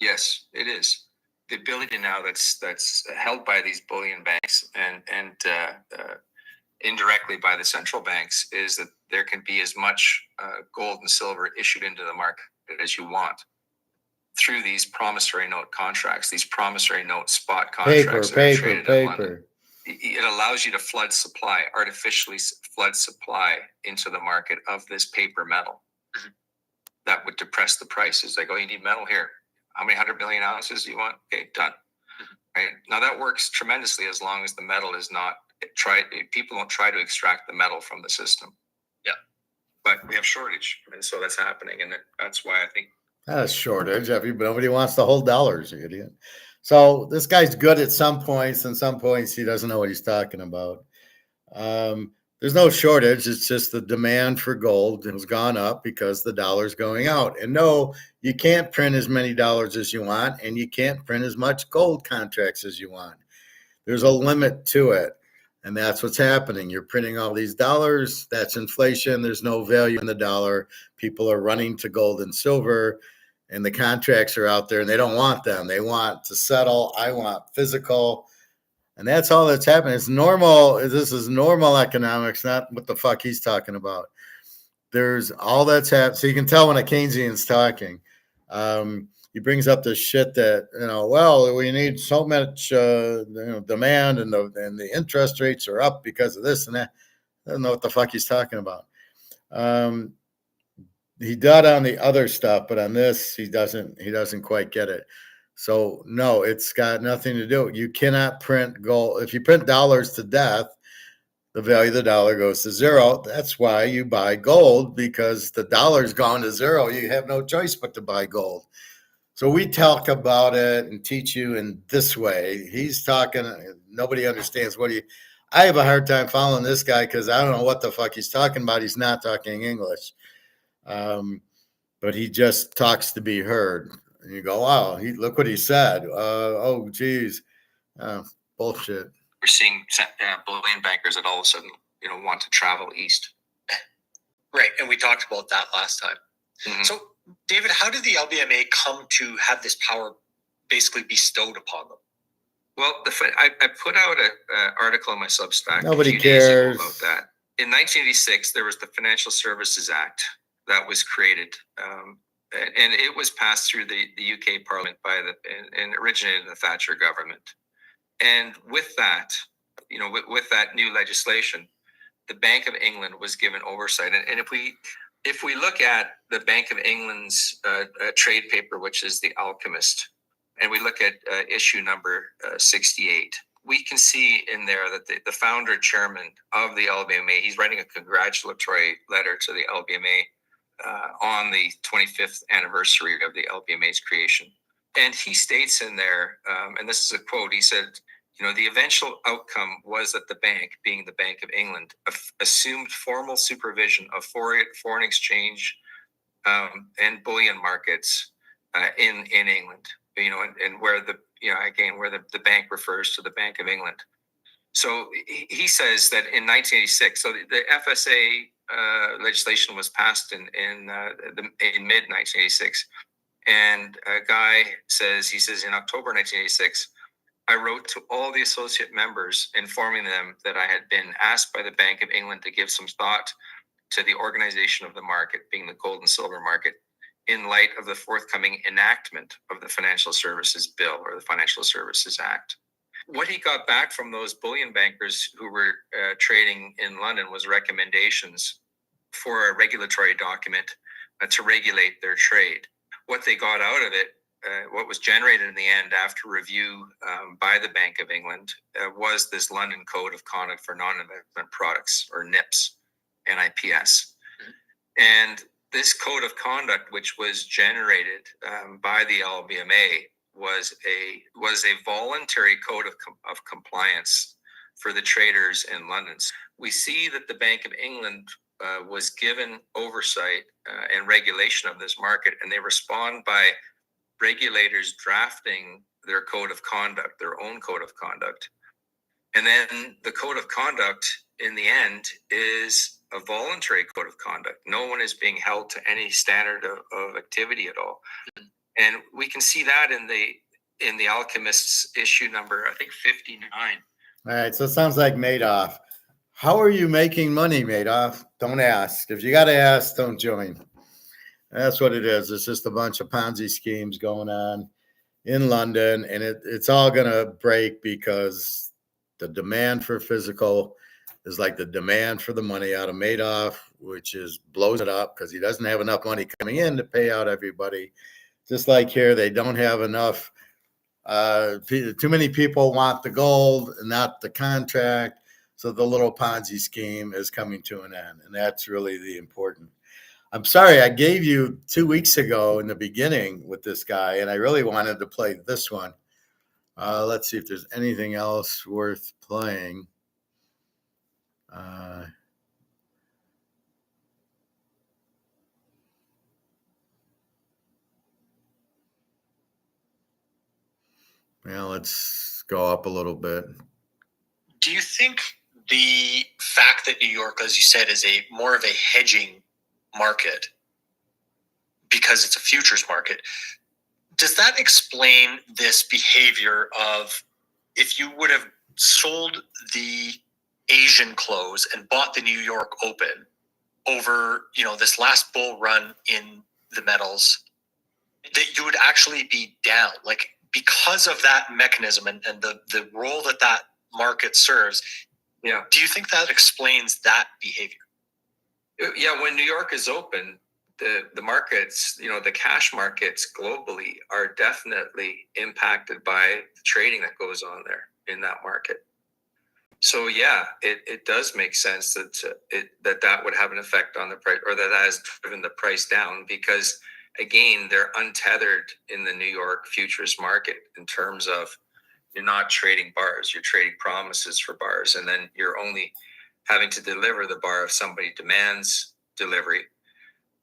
[SPEAKER 3] Yes, it is. The ability now that's held by these bullion banks and indirectly by the central banks is that there can be as much gold and silver issued into the market as you want through these promissory note contracts, these promissory note spot contracts that are traded in London. It allows you to flood supply, artificially flood supply into the market of this paper metal. That would depress the prices. Like, oh, you need metal here. How many 100 million ounces do you want? Okay, done. Right now, that works tremendously as long as the metal is not people don't try to extract the metal from the system.
[SPEAKER 2] Yeah,
[SPEAKER 3] but we have shortage, and so that's happening, and that's why I think
[SPEAKER 1] not a shortage. Nobody wants to hold dollars, you idiot. So this guy's good at some points, and some points he doesn't know what he's talking about. There's no shortage. It's just the demand for gold has gone up because the dollar's going out. And no, you can't print as many dollars as you want, and you can't print as much gold contracts as you want. There's a limit to it. And that's what's happening. You're printing all these dollars. That's inflation. There's no value in the dollar. People are running to gold and silver, and the contracts are out there, and they don't want them. They want to settle. I want physical. And that's all that's happening. It's normal. This is normal economics, not what the fuck he's talking about. There's all that's happening. So you can tell when a Keynesian's talking. He brings up this shit that, well, we need so much demand, and the interest rates are up because of this and that. I don't know what the fuck he's talking about. He did on the other stuff, but on this, he doesn't quite get it. So no, it's got nothing to do. You cannot print gold. If you print dollars to death, the value of the dollar goes to zero. That's why you buy gold, because the dollar's gone to zero. You have no choice but to buy gold. So we talk about it and teach you in this way. He's talking, nobody understands I have a hard time following this guy because I don't know what the fuck he's talking about. He's not talking English. But he just talks to be heard. And you go, wow, look what he said. Oh, geez. Bullshit.
[SPEAKER 3] We're seeing bullion bankers that all of a sudden, want to travel east.
[SPEAKER 2] Right, and we talked about that last time. Mm-hmm. So, David, how did the LBMA come to have this power basically bestowed upon them?
[SPEAKER 3] Well, I put out an article in my Substack.
[SPEAKER 1] Nobody cares
[SPEAKER 3] about that. In 1986, there was the Financial Services Act that was created, and it was passed through the UK Parliament and originated in the Thatcher government. And with that, with that new legislation, the Bank of England was given oversight. And if we look at the Bank of England's trade paper, which is the Alchemist, and we look at issue number 68, we can see in there that the founder chairman of the LBMA, he's writing a congratulatory letter to the LBMA on the 25th anniversary of the LBMA's creation. And he states in there, and this is a quote, he said, the eventual outcome was that the bank, being the Bank of England, assumed formal supervision of foreign exchange and bullion markets in England, and where where the bank refers to the Bank of England. So he says that in 1986, so the FSA legislation was passed in mid 1986, and a guy says in October 1986. I wrote to all the associate members informing them that I had been asked by the Bank of England to give some thought to the organization of the market, being the gold and silver market, in light of the forthcoming enactment of the Financial Services Bill or the Financial Services Act. What he got back from those bullion bankers who were trading in London was recommendations for a regulatory document to regulate their trade. What they got out of it, what was generated in the end after review by the Bank of England, was this London Code of Conduct for Non-Investment Products, or NIPS, NIPS. And this code of conduct, which was generated by the LBMA, was a voluntary code of compliance for the traders in London. We see that the Bank of England was given oversight and regulation of this market, and they respond by regulators drafting their code of conduct, their own code of conduct. And then the code of conduct in the end is a voluntary code of conduct. No one is being held to any standard of activity at all. And we can see that in the Alchemist's issue number, I think 59.
[SPEAKER 1] All right, so it sounds like Madoff. How are you making money, Madoff? Don't ask. If you got to ask, don't join. That's what it is. It's just a bunch of Ponzi schemes going on in London, and it's all going to break because the demand for physical is like the demand for the money out of Madoff, which is blows it up because he doesn't have enough money coming in to pay out everybody. Just like here, they don't have enough. Too many people want the gold and not the contract. So the little Ponzi scheme is coming to an end. And that's really the important. I'm sorry, I gave you 2 weeks ago in the beginning with this guy, and I really wanted to play this one. Let's see if there's anything else worth playing. Well, let's go up a little bit.
[SPEAKER 2] Do you think the fact that New York, as you said, is a more of a hedging market because it's a futures market, does that explain this behavior of, if you would have sold the Asian close and bought the New York Open over, this last bull run in the metals, that you would actually be down, like, because of that mechanism and the role that market serves?
[SPEAKER 3] Yeah.
[SPEAKER 2] Do you think that explains that behavior?
[SPEAKER 3] Yeah, when New York is open, the markets, the cash markets globally are definitely impacted by the trading that goes on there in that market. So yeah, it does make sense that would have an effect on the price, or that has driven the price down, because again, they're untethered in the New York futures market in terms of, you're not trading bars, you're trading promises for bars, and then you're only having to deliver the bar if somebody demands delivery.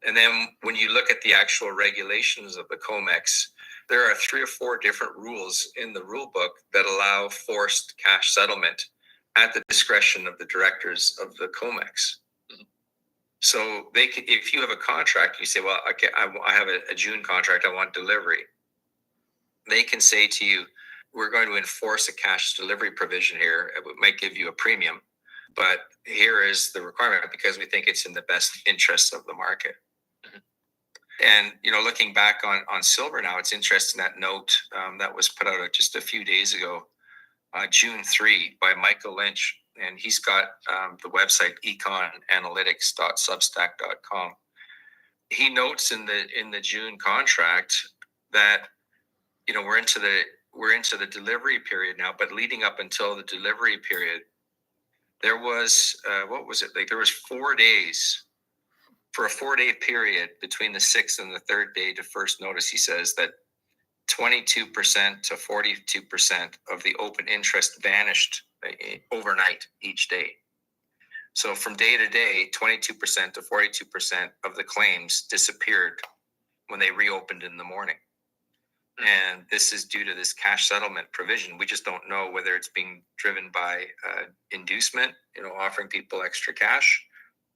[SPEAKER 3] And then when you look at the actual regulations of the COMEX, there are 3 or 4 different rules in the rule book that allow forced cash settlement at the discretion of the directors of the COMEX. So they can, if you have a contract, you say, well, okay, I have a June contract, I want delivery. They can say to you, we're going to enforce a cash delivery provision here. It might give you a premium, but here is the requirement because we think it's in the best interest of the market. And, looking back on silver now, it's interesting, that note that was put out just a few days ago, June 3, by Michael Lynch. And he's got the website econanalytics.substack.com. He notes in the June contract that, we're into the delivery period now, but leading up until the delivery period, there was, there was 4 days. For a 4-day period between the 6th and the 3rd day to first notice, he says that 22% to 42% of the open interest vanished overnight each day. So from day to day, 22% to 42% of the claims disappeared when they reopened in the morning. And this is due to this cash settlement provision. We just don't know whether it's being driven by inducement, offering people extra cash,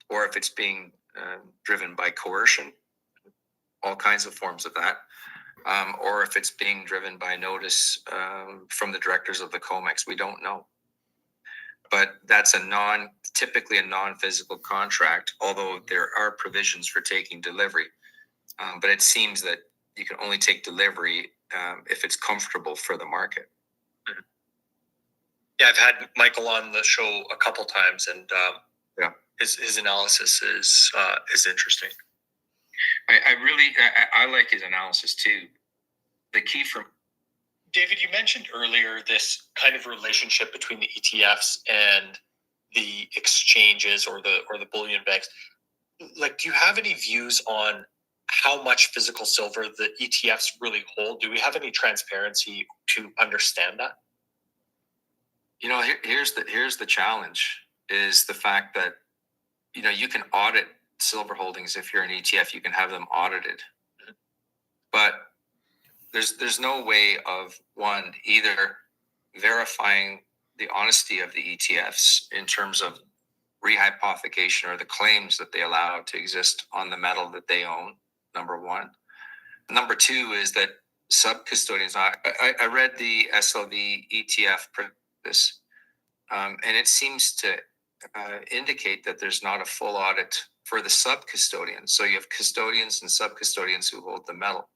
[SPEAKER 3] or if it's being driven by coercion, all kinds of forms of that, or if it's being driven by notice from the directors of the COMEX. We don't know. But that's typically a non-physical contract, although there are provisions for taking delivery. but it seems that you can only take delivery if it's comfortable for the market.
[SPEAKER 2] Yeah, I've had Michael on the show a couple times, and
[SPEAKER 3] Yeah.
[SPEAKER 2] his analysis is interesting.
[SPEAKER 3] I like his analysis too. The key for
[SPEAKER 2] David, you mentioned earlier this kind of relationship between the ETFs and the exchanges or the bullion banks. Like, do you have any views on how much physical silver the ETFs really hold? Do we have any transparency to understand that?
[SPEAKER 3] Here's the challenge is the fact that you can audit silver holdings. If you're an ETF, you can have them audited, but there's no way of one either verifying the honesty of the ETFs in terms of rehypothecation or the claims that they allow to exist on the metal that they own. Number one. Number two is that sub-custodians. I read the SLV ETF this, and it seems to indicate that there's not a full audit for the sub-custodians. So you have custodians and sub-custodians who hold the metal.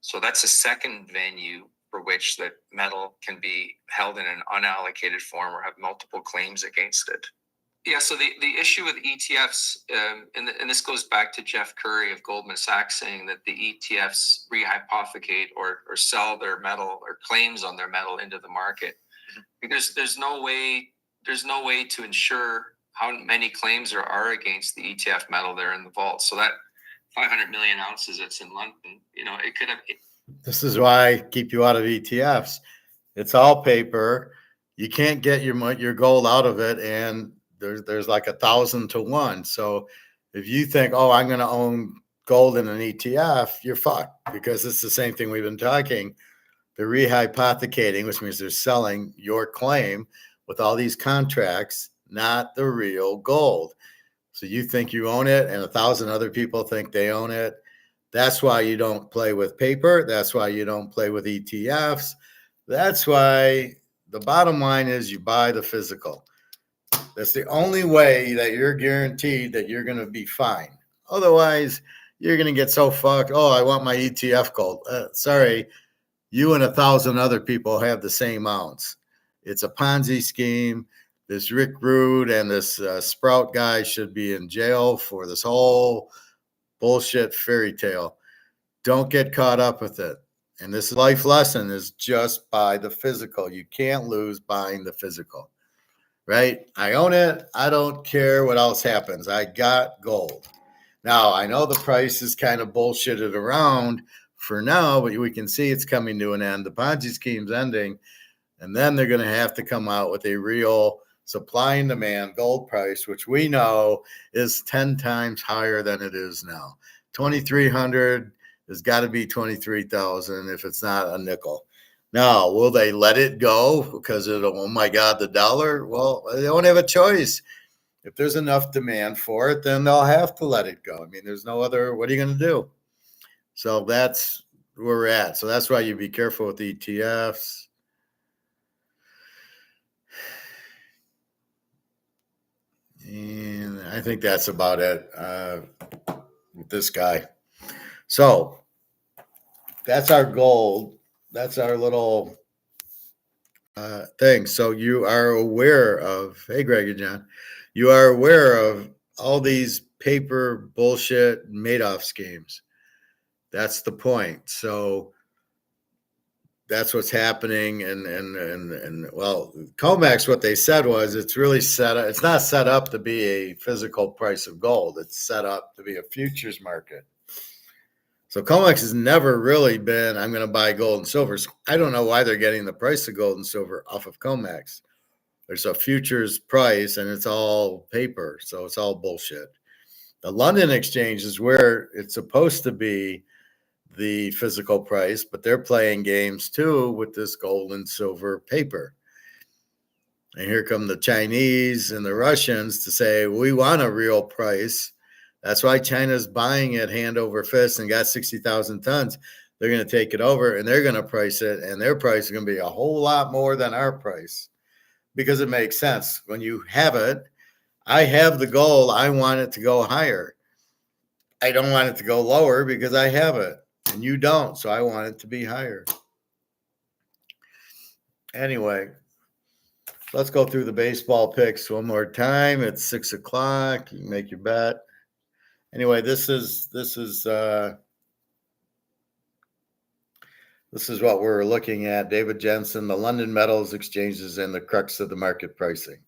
[SPEAKER 3] So that's a second venue for which that metal can be held in an unallocated form or have multiple claims against it. Yeah, so the issue with ETFs, and this goes back to Jeff Curry of Goldman Sachs saying that the ETFs rehypothecate or sell their metal or claims on their metal into the market. Because there's no way to ensure how many claims there are against the ETF metal there in the vault. So that 500 million ounces that's in London, it could have.
[SPEAKER 1] This is why I keep you out of ETFs. It's all paper. You can't get your gold out of it, and there's like 1,000 to 1. So if you think, oh, I'm going to own gold in an ETF, you're fucked, because it's the same thing we've been talking. They're rehypothecating, which means they're selling your claim with all these contracts, not the real gold. So you think you own it, and 1,000 other people think they own it. That's why you don't play with paper. That's why you don't play with ETFs. That's why the bottom line is you buy the physical. That's the only way that you're guaranteed that you're going to be fine. Otherwise, you're going to get so fucked. Oh, I want my ETF gold. Sorry, you and 1,000 other people have the same ounce. It's a Ponzi scheme. This Rick Rude and this Sprout guy should be in jail for this whole bullshit fairy tale. Don't get caught up with it. And this life lesson is just buy the physical. You can't lose buying the physical, right? I own it. I don't care what else happens. I got gold. Now, I know the price is kind of bullshitted around for now, but we can see it's coming to an end. The Ponzi scheme's ending, and then they're going to have to come out with a real supply and demand gold price, which we know is 10 times higher than it is now. 2,300 has got to be 23,000 if it's not a nickel. Now, will they let it go because of, oh my God, the dollar? Well, they don't have a choice. If there's enough demand for it, then they'll have to let it go. I mean, there's no other, what are you going to do? So that's where we're at. So that's why you be careful with ETFs. And I think that's about it with this guy. So that's our gold. That's our little thing. So you are aware of, hey, Greg and John, you are aware of all these paper bullshit Madoff schemes. That's the point. So that's what's happening. And well, COMEX, what they said was it's really set up. It's not set up to be a physical price of gold. It's set up to be a futures market. So COMEX has never really been, I'm going to buy gold and silver. So I don't know why they're getting the price of gold and silver off of COMEX. There's a futures price and it's all paper. So it's all bullshit. The London exchange is where it's supposed to be the physical price, but they're playing games too with this gold and silver paper. And here come the Chinese and the Russians to say, we want a real price. That's why China's buying it hand over fist and got 60,000 tons. They're going to take it over and they're going to price it. And their price is going to be a whole lot more than our price because it makes sense. When you have it, I have the gold. I want it to go higher. I don't want it to go lower because I have it and you don't. So I want it to be higher. Anyway, let's go through the baseball picks one more time. It's 6 o'clock. You can make your bet. Anyway, this is what we're looking at. David Jensen, the London Metals Exchanges, and the crux of the market pricing.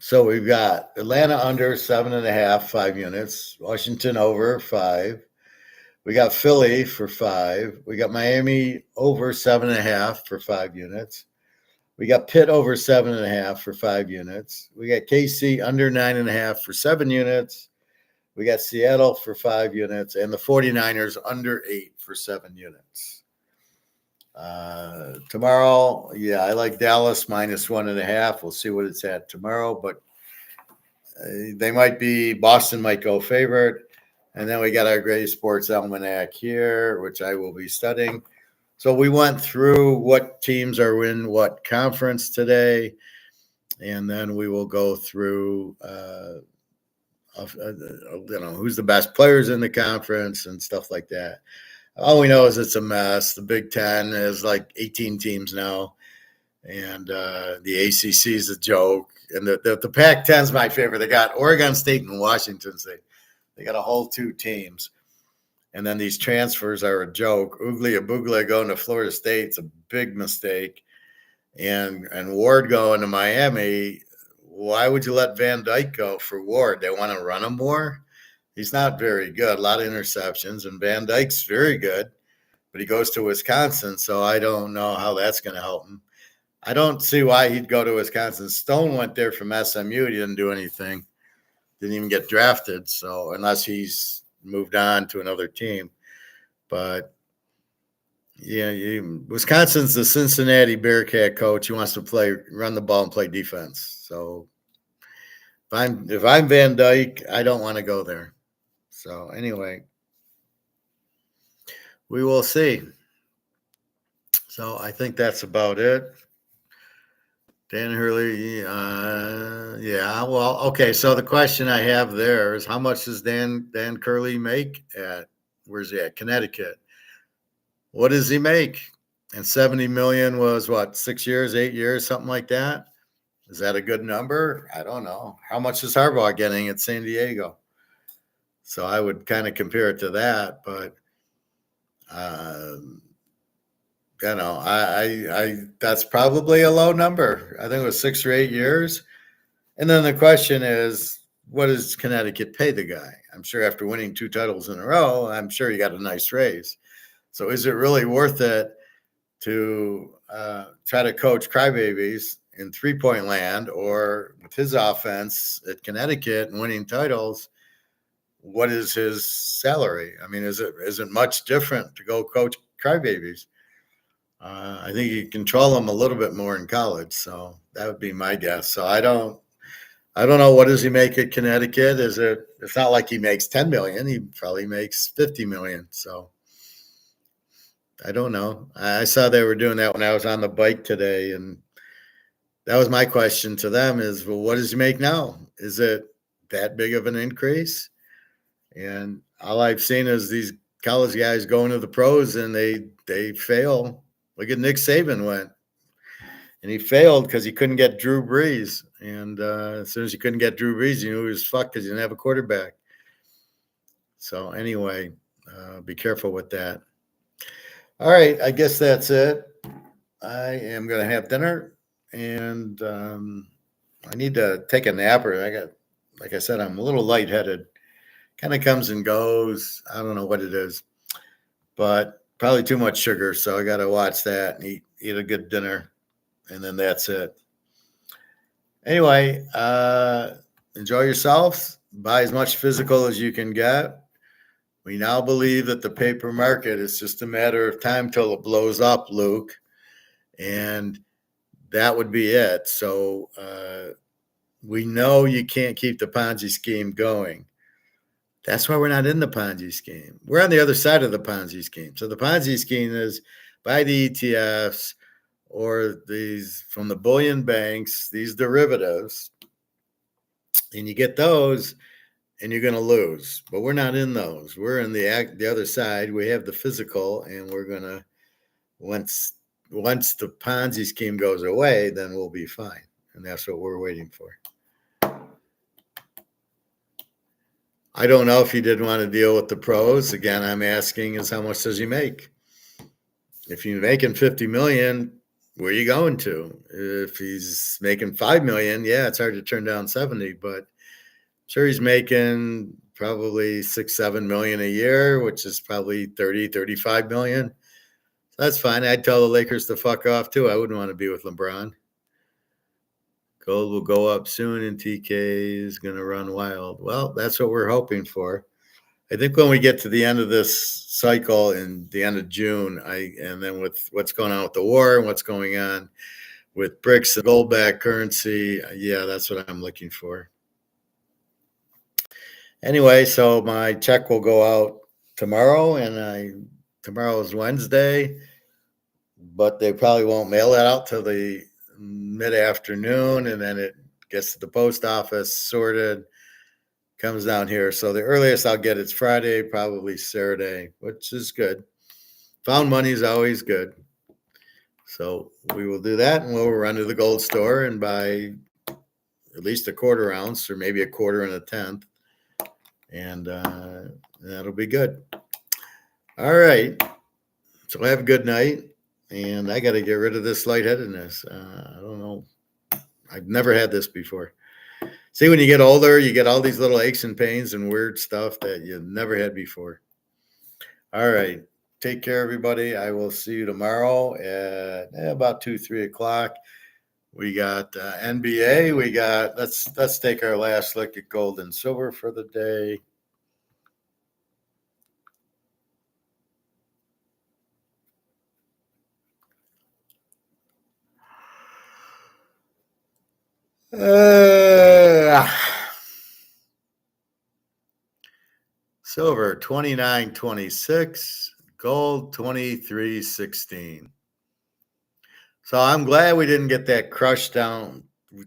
[SPEAKER 1] So we've got Atlanta under 7.5, 5 units. Washington over 5. We got Philly for 5. We got Miami over 7.5 for 5 units. We got Pitt over 7.5 for 5 units. We got KC under 9.5 for 7 units. We got Seattle for 5 units, and the 49ers under 8 for 7 units. Tomorrow, I like Dallas minus 1.5. We'll see what it's at tomorrow, but Boston might go favorite. And then we got our Gray Sports Almanac here, which I will be studying. So we went through what teams are in what conference today, and then we will go through, who's the best players in the conference and stuff like that. All we know is it's a mess. The Big Ten is like 18 teams now, and the ACC is a joke. And the Pac-10 is my favorite. They got Oregon State and Washington State. They got a whole 2 teams. And then these transfers are a joke. Uglia Buglia going to Florida State. It's a big mistake. And Ward going to Miami. Why would you let Van Dyke go for Ward? They want to run him more? He's not very good. A lot of interceptions. And Van Dyke's very good. But he goes to Wisconsin, so I don't know how that's going to help him. I don't see why he'd go to Wisconsin. Stone went there from SMU. He didn't do anything. Didn't even get drafted. So unless he's moved on to another team. But Wisconsin's the Cincinnati Bearcat coach. He wants to run the ball and play defense. So if I'm Van Dyke, I don't want to go there. So anyway, we will see. So I think that's about it. Dan Hurley, well, okay. So the question I have there is, how much does Dan Curley make at, where's he at? Connecticut. What does he make? And 70 million was what, 6 years, 8 years, something like that? Is that a good number? I don't know. How much is Harbaugh getting at San Diego? So I would kind of compare it to that, but I that's probably a low number. I think it was 6 or 8 years. And then the question is, what does Connecticut pay the guy? I'm sure after winning 2 titles in a row, I'm sure he got a nice raise. So is it really worth it to try to coach crybabies in 3-point land, or with his offense at Connecticut and winning titles? What is his salary? I mean, is it much different to go coach crybabies? I think you control them a little bit more in college, so that would be my guess. So I don't know, what does he make at Connecticut? It's not like he makes 10 million. He probably makes 50 million. So I don't know. I saw they were doing that when I was on the bike today, and that was my question to them is, well, what does he make now? Is it that big of an increase? And all I've seen is these college guys going to the pros and they fail. Look at Nick Saban went, and he failed because he couldn't get Drew Brees. And as soon as you couldn't get Drew Brees, you knew he was fucked because you didn't have a quarterback. So anyway, be careful with that. All right, I guess that's it. I am going to have dinner, and I need to take a nap. Like I said, I'm a little lightheaded. Kind of comes and goes. I don't know what it is, but probably too much sugar. So I got to watch that and eat a good dinner, and then that's it. Anyway, enjoy yourselves. Buy as much physical as you can get. We now believe that the paper market is just a matter of time till it blows up, Luke, and that would be it. So we know you can't keep the Ponzi scheme going. That's why we're not in the Ponzi scheme. We're on the other side of the Ponzi scheme. So the Ponzi scheme is buy the ETFs or these from the bullion banks, these derivatives, and you get those and you're going to lose. But we're not in those. We're in the other side. We have the physical, and we're going to once the Ponzi scheme goes away, then we'll be fine. And that's what we're waiting for. I don't know if he didn't want to deal with the pros. Again, I'm asking is how much does he make? If you're making 50 million, where are you going to? If he's making 5 million, yeah, it's hard to turn down 70, but sure he's making probably 6-7 million a year, which is probably 30-35 million. That's fine. I'd tell the Lakers to fuck off too. I wouldn't want to be with LeBron. Gold will go up soon and TK is going to run wild. Well, that's what we're hoping for. I think when we get to the end of this cycle in the end of June, and then with what's going on with the war and what's going on with BRICS and gold-backed currency, yeah, that's what I'm looking for. Anyway, so my check will go out tomorrow, and tomorrow is Wednesday, but they probably won't mail that out till the mid-afternoon, and then it gets to the post office, sorted, comes down here. So the earliest I'll get it's Friday, probably Saturday, which is good. Found money is always good. So we will do that, and we'll run to the gold store and buy at least a quarter ounce or maybe a quarter and a tenth, and that'll be good. All right. So have a good night, and I got to get rid of this lightheadedness. I don't know. I've never had this before. See, when you get older, you get all these little aches and pains and weird stuff that you never had before. All right. Take care, everybody. I will see you tomorrow at about 2-3 o'clock. We got NBA. We got let's take our last look at gold and silver for the day. Silver 29.26, gold 23.16. So I'm glad we didn't get that crushed down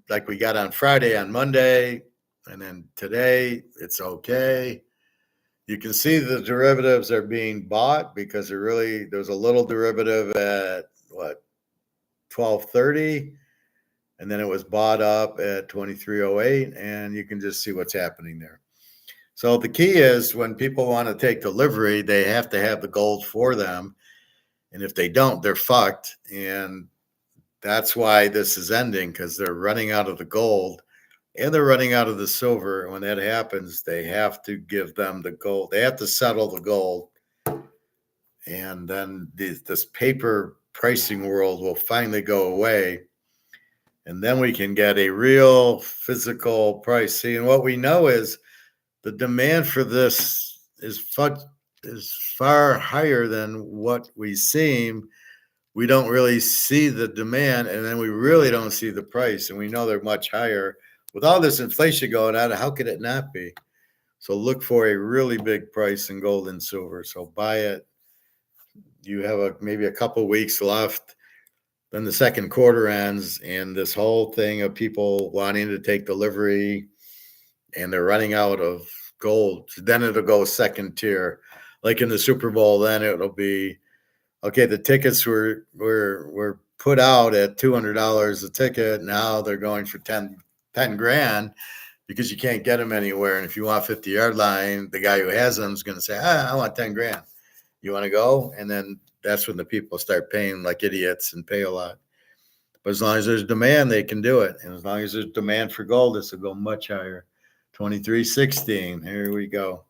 [SPEAKER 1] like we got on Friday, on Monday, and then today it's okay. You can see the derivatives are being bought because there's a little derivative at what 12.30. And then it was bought up at 23.08, and you can just see what's happening there. So the key is when people want to take delivery, they have to have the gold for them. And if they don't, they're fucked. And that's why this is ending, because they're running out of the gold and they're running out of the silver. And when that happens, they have to give them the gold. They have to settle the gold. And then this paper pricing world will finally go away. And then we can get a real physical price. See, and what we know is the demand for this is far higher than what we seem. We don't really see the demand, and then we really don't see the price, and we know they're much higher. With all this inflation going on, how could it not be? So look for a really big price in gold and silver. So buy it. You have maybe a couple weeks left. Then the second quarter ends, and this whole thing of people wanting to take delivery and they're running out of gold. Then it'll go second tier. Like in the Super Bowl, then it'll be, okay, the tickets were put out at $200 a ticket. Now they're going for 10 grand because you can't get them anywhere. And if you want 50-yard line, the guy who has them is going to say, I want 10 grand. You want to go? And then that's when the people start paying like idiots and pay a lot. But as long as there's demand, they can do it. And as long as there's demand for gold, this will go much higher. 23.16. Here we go.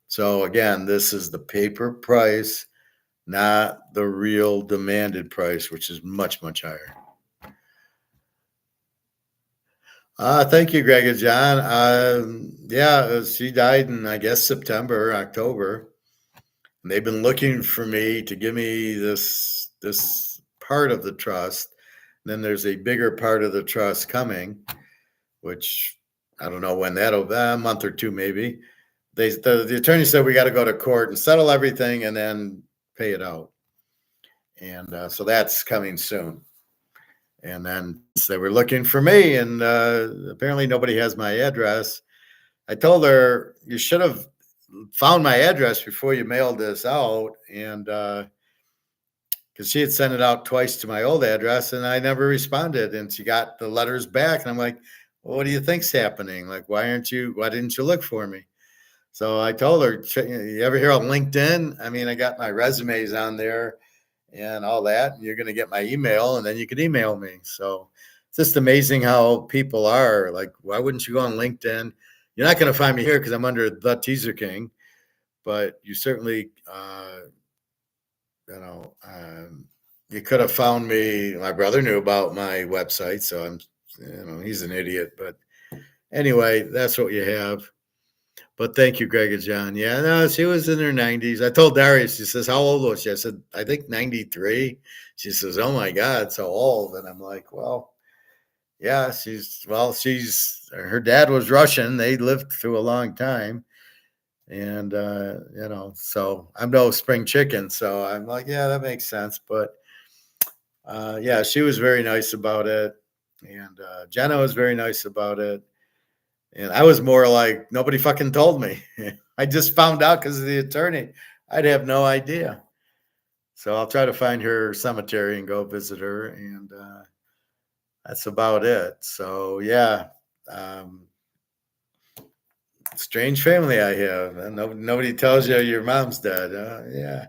[SPEAKER 1] So again, this is the paper price, not the real demanded price, which is much, much higher. Thank you, Greg and John. Yeah, she died in, I guess, September, October. And they've been looking for me to give me this part of the trust. And then there's a bigger part of the trust coming, which I don't know when that'll be, a month or two maybe. The attorney said we got to go to court and settle everything and then pay it out. And so that's coming soon. And then they were looking for me, and apparently nobody has my address. I told her, you should have found my address before you mailed this out. And because she had sent it out twice to my old address and I never responded. And she got the letters back. And I'm like, well, what do you think's happening? Like, why didn't you look for me? So I told her, you ever hear of LinkedIn? I mean, I got my resumes on there and all that. You're going to get my email and then you can email me. So it's just amazing how people are. Like, why wouldn't you go on LinkedIn? You're not going to find me here because I'm under the Teaser King, but you certainly, you could have found me. My brother knew about my website, so he's an idiot. But anyway, that's what you have. But thank you, Greg and John. Yeah, no, she was in her 90s. I told Darius, she says, how old was she? I said, I think 93. She says, oh my God, so old. And I'm like, well, yeah, her dad was Russian. They lived through a long time. And, so I'm no spring chicken. So I'm like, yeah, that makes sense. But yeah, she was very nice about it. And Jenna was very nice about it. And I was more like, nobody fucking told me. I just found out because of the attorney. I'd have no idea. So I'll try to find her cemetery and go visit her. And that's about it. So, yeah. Strange family I have. And nobody tells you your mom's dead. Yeah.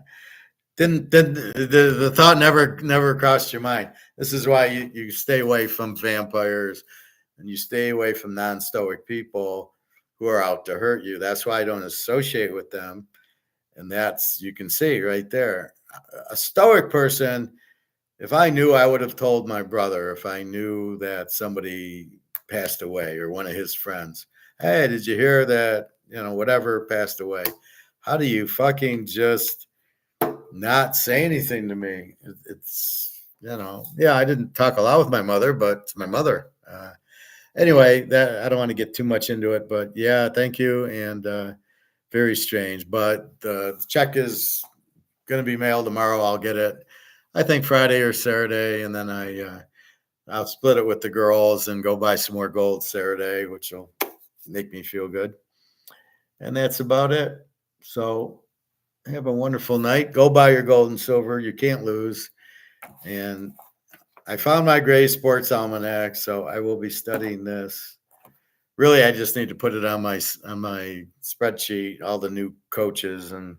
[SPEAKER 1] Didn't the thought never crossed your mind. This is why you stay away from vampires and you stay away from non-stoic people who are out to hurt you. That's why I don't associate with them. And that's, you can see right there. A stoic person, if I knew, I would have told my brother. If I knew that somebody passed away or one of his friends, hey, did you hear that, whatever passed away? How do you fucking just not say anything to me? It's, yeah, I didn't talk a lot with my mother, but it's my mother. Anyway, that I don't want to get too much into it, but yeah, thank you. And very strange, but the check is going to be mailed tomorrow. I'll get it, I think Friday or Saturday, and then I'll split it with the girls and go buy some more gold Saturday, which will make me feel good. And that's about it. So have a wonderful night. Go buy your gold and silver. You can't lose. And I found my Gray Sports Almanac, so I will be studying this. Really, I just need to put it on my spreadsheet, all the new coaches and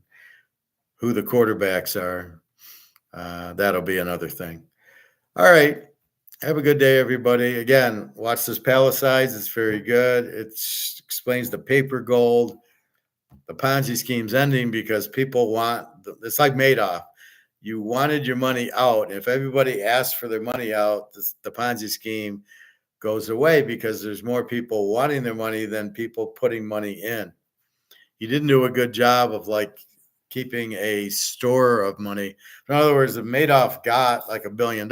[SPEAKER 1] who the quarterbacks are. That'll be another thing. All right. Have a good day, everybody. Again, watch this Palisades. It's very good. It explains the paper gold. The Ponzi scheme's ending because people want, it's like Madoff. You wanted your money out. If everybody asks for their money out, the Ponzi scheme goes away because there's more people wanting their money than people putting money in. He didn't do a good job of like keeping a store of money. In other words, if Madoff got like $1 billion,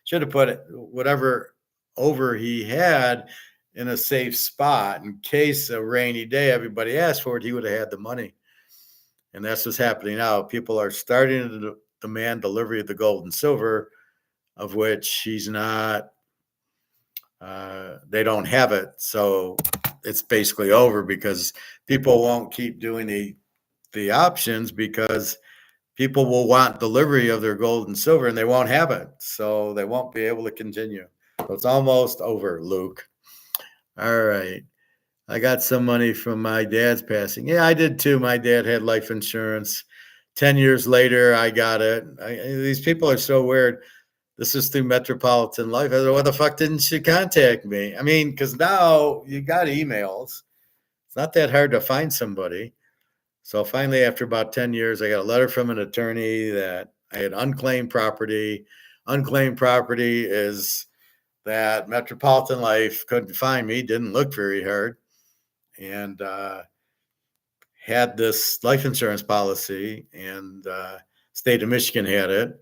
[SPEAKER 1] should have put whatever over he had in a safe spot in case a rainy day everybody asked for it, he would have had the money. And that's what's happening now. People are starting to demand delivery of the gold and silver, of which he's not. They don't have it, so it's basically over because people won't keep doing the options because people will want delivery of their gold and silver and they won't have it, so they won't be able to continue. So it's almost over, Luke. All right. I got some money from my dad's passing. Yeah, I did too. My dad had life insurance. 10 years later, I got it. These people are so weird. This is through Metropolitan Life. I said, why the fuck didn't you contact me? I mean, because now you got emails. It's not that hard to find somebody. So finally, after about 10 years, I got a letter from an attorney that I had unclaimed property. Unclaimed property is that Metropolitan Life couldn't find me, didn't look very hard, and had this life insurance policy, and state of Michigan had it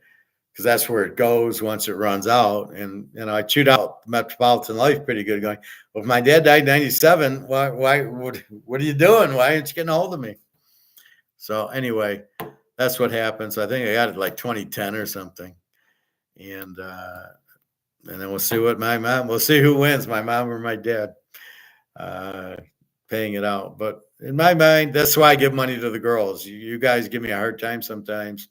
[SPEAKER 1] because that's where it goes once it runs out. And I chewed out Metropolitan Life pretty good, going, well, if my dad died in 97, what are you doing? Why aren't you getting a hold of me? So anyway, that's what happened. So I think I got it like 2010 or something. And And then we'll see we'll see who wins, my mom or my dad, paying it out. But in my mind, that's why I give money to the girls. You guys give me a hard time sometimes.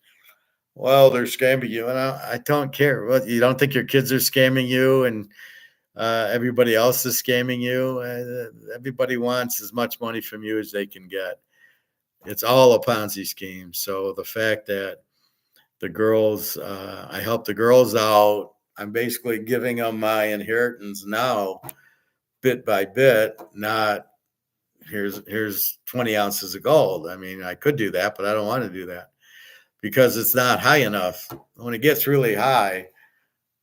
[SPEAKER 1] Well, they're scamming you, and I don't care. What, you don't think your kids are scamming you, and everybody else is scamming you? Everybody wants as much money from you as they can get. It's all a Ponzi scheme. So the fact that the girls, I help the girls out. I'm basically giving them my inheritance now, bit by bit, not here's 20 ounces of gold. I mean, I could do that, but I don't want to do that because it's not high enough. When it gets really high,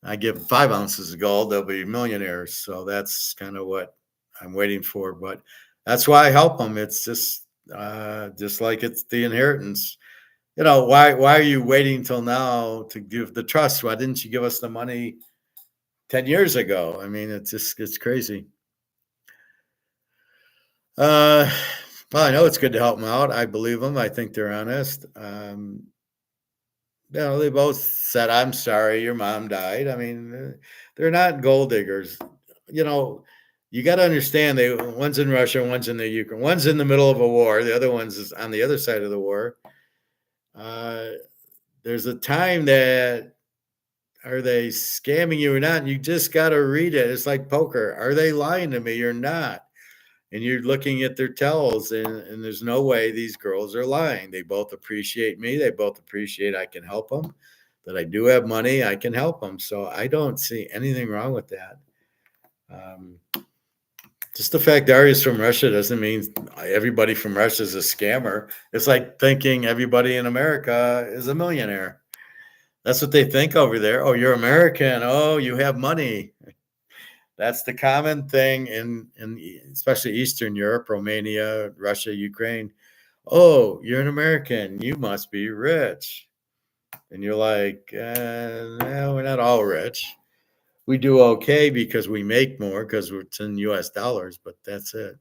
[SPEAKER 1] I give 5 ounces of gold, they'll be millionaires. So that's kind of what I'm waiting for. But that's why I help them. It's just like it's the inheritance. Why are you waiting till now to give the trust? Why didn't you give us the money 10 years ago? I mean, it's crazy. Well, I know it's good to help them out. I believe them. I think they're honest. They both said, "I'm sorry, your mom died." I mean, they're not gold diggers. You got to understand, one's in Russia, one's in the Ukraine, one's in the middle of a war. The other one's is on the other side of the war. There's a time that, are they scamming you or not? You just got to read it. It's like poker. Are they lying to me or not? And you're looking at their tells, and there's no way these girls are lying. They both appreciate me. They both appreciate I can help them, that I do have money. I can help them. So I don't see anything wrong with that. Just the fact Darius from Russia doesn't mean everybody from Russia is a scammer. It's like thinking everybody in America is a millionaire. That's what they think over there. Oh, you're American. Oh, you have money. That's the common thing in especially Eastern Europe, Romania, Russia, Ukraine. Oh, you're an American. You must be rich. And you're like, no, we're not all rich. We do okay because we make more because it's in US dollars, but that's it.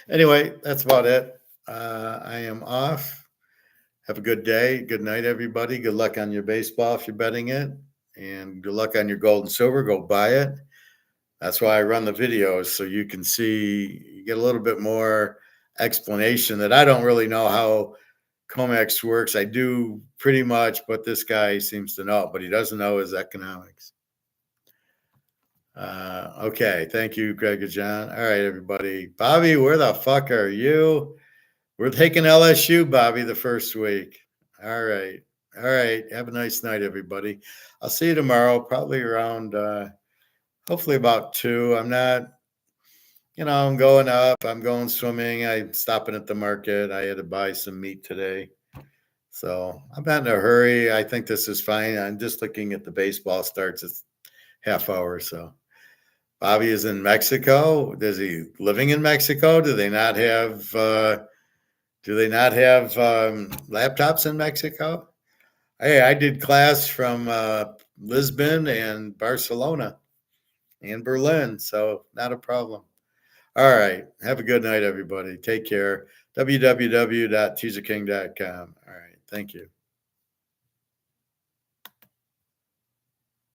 [SPEAKER 1] Anyway, that's about it. I am off. Have a good day. Good night, everybody. Good luck on your baseball if you're betting it. And good luck on your gold and silver. Go buy it. That's why I run the videos, so you can see, you get a little bit more explanation that I don't really know how comex works. I do pretty much, but this guy seems to know, but he doesn't know his economics. Okay. Thank you, Greg and John. All right, everybody. Bobby, where the fuck are you? We're taking LSU, Bobby, the first week. All right. All right. Have a nice night, everybody. I'll see you tomorrow, probably around, hopefully about 2. I'm not, I'm going up. I'm going swimming. I'm stopping at the market. I had to buy some meat today. So I'm not in a hurry. I think this is fine. I'm just looking at the baseball starts. It's half hour. So Bobby is in Mexico. Is he living in Mexico? Do they not have laptops in Mexico? Hey, I did class from Lisbon and Barcelona and Berlin, so not a problem. All right. Have a good night, everybody. Take care. www.teaserking.com. All right. Thank you.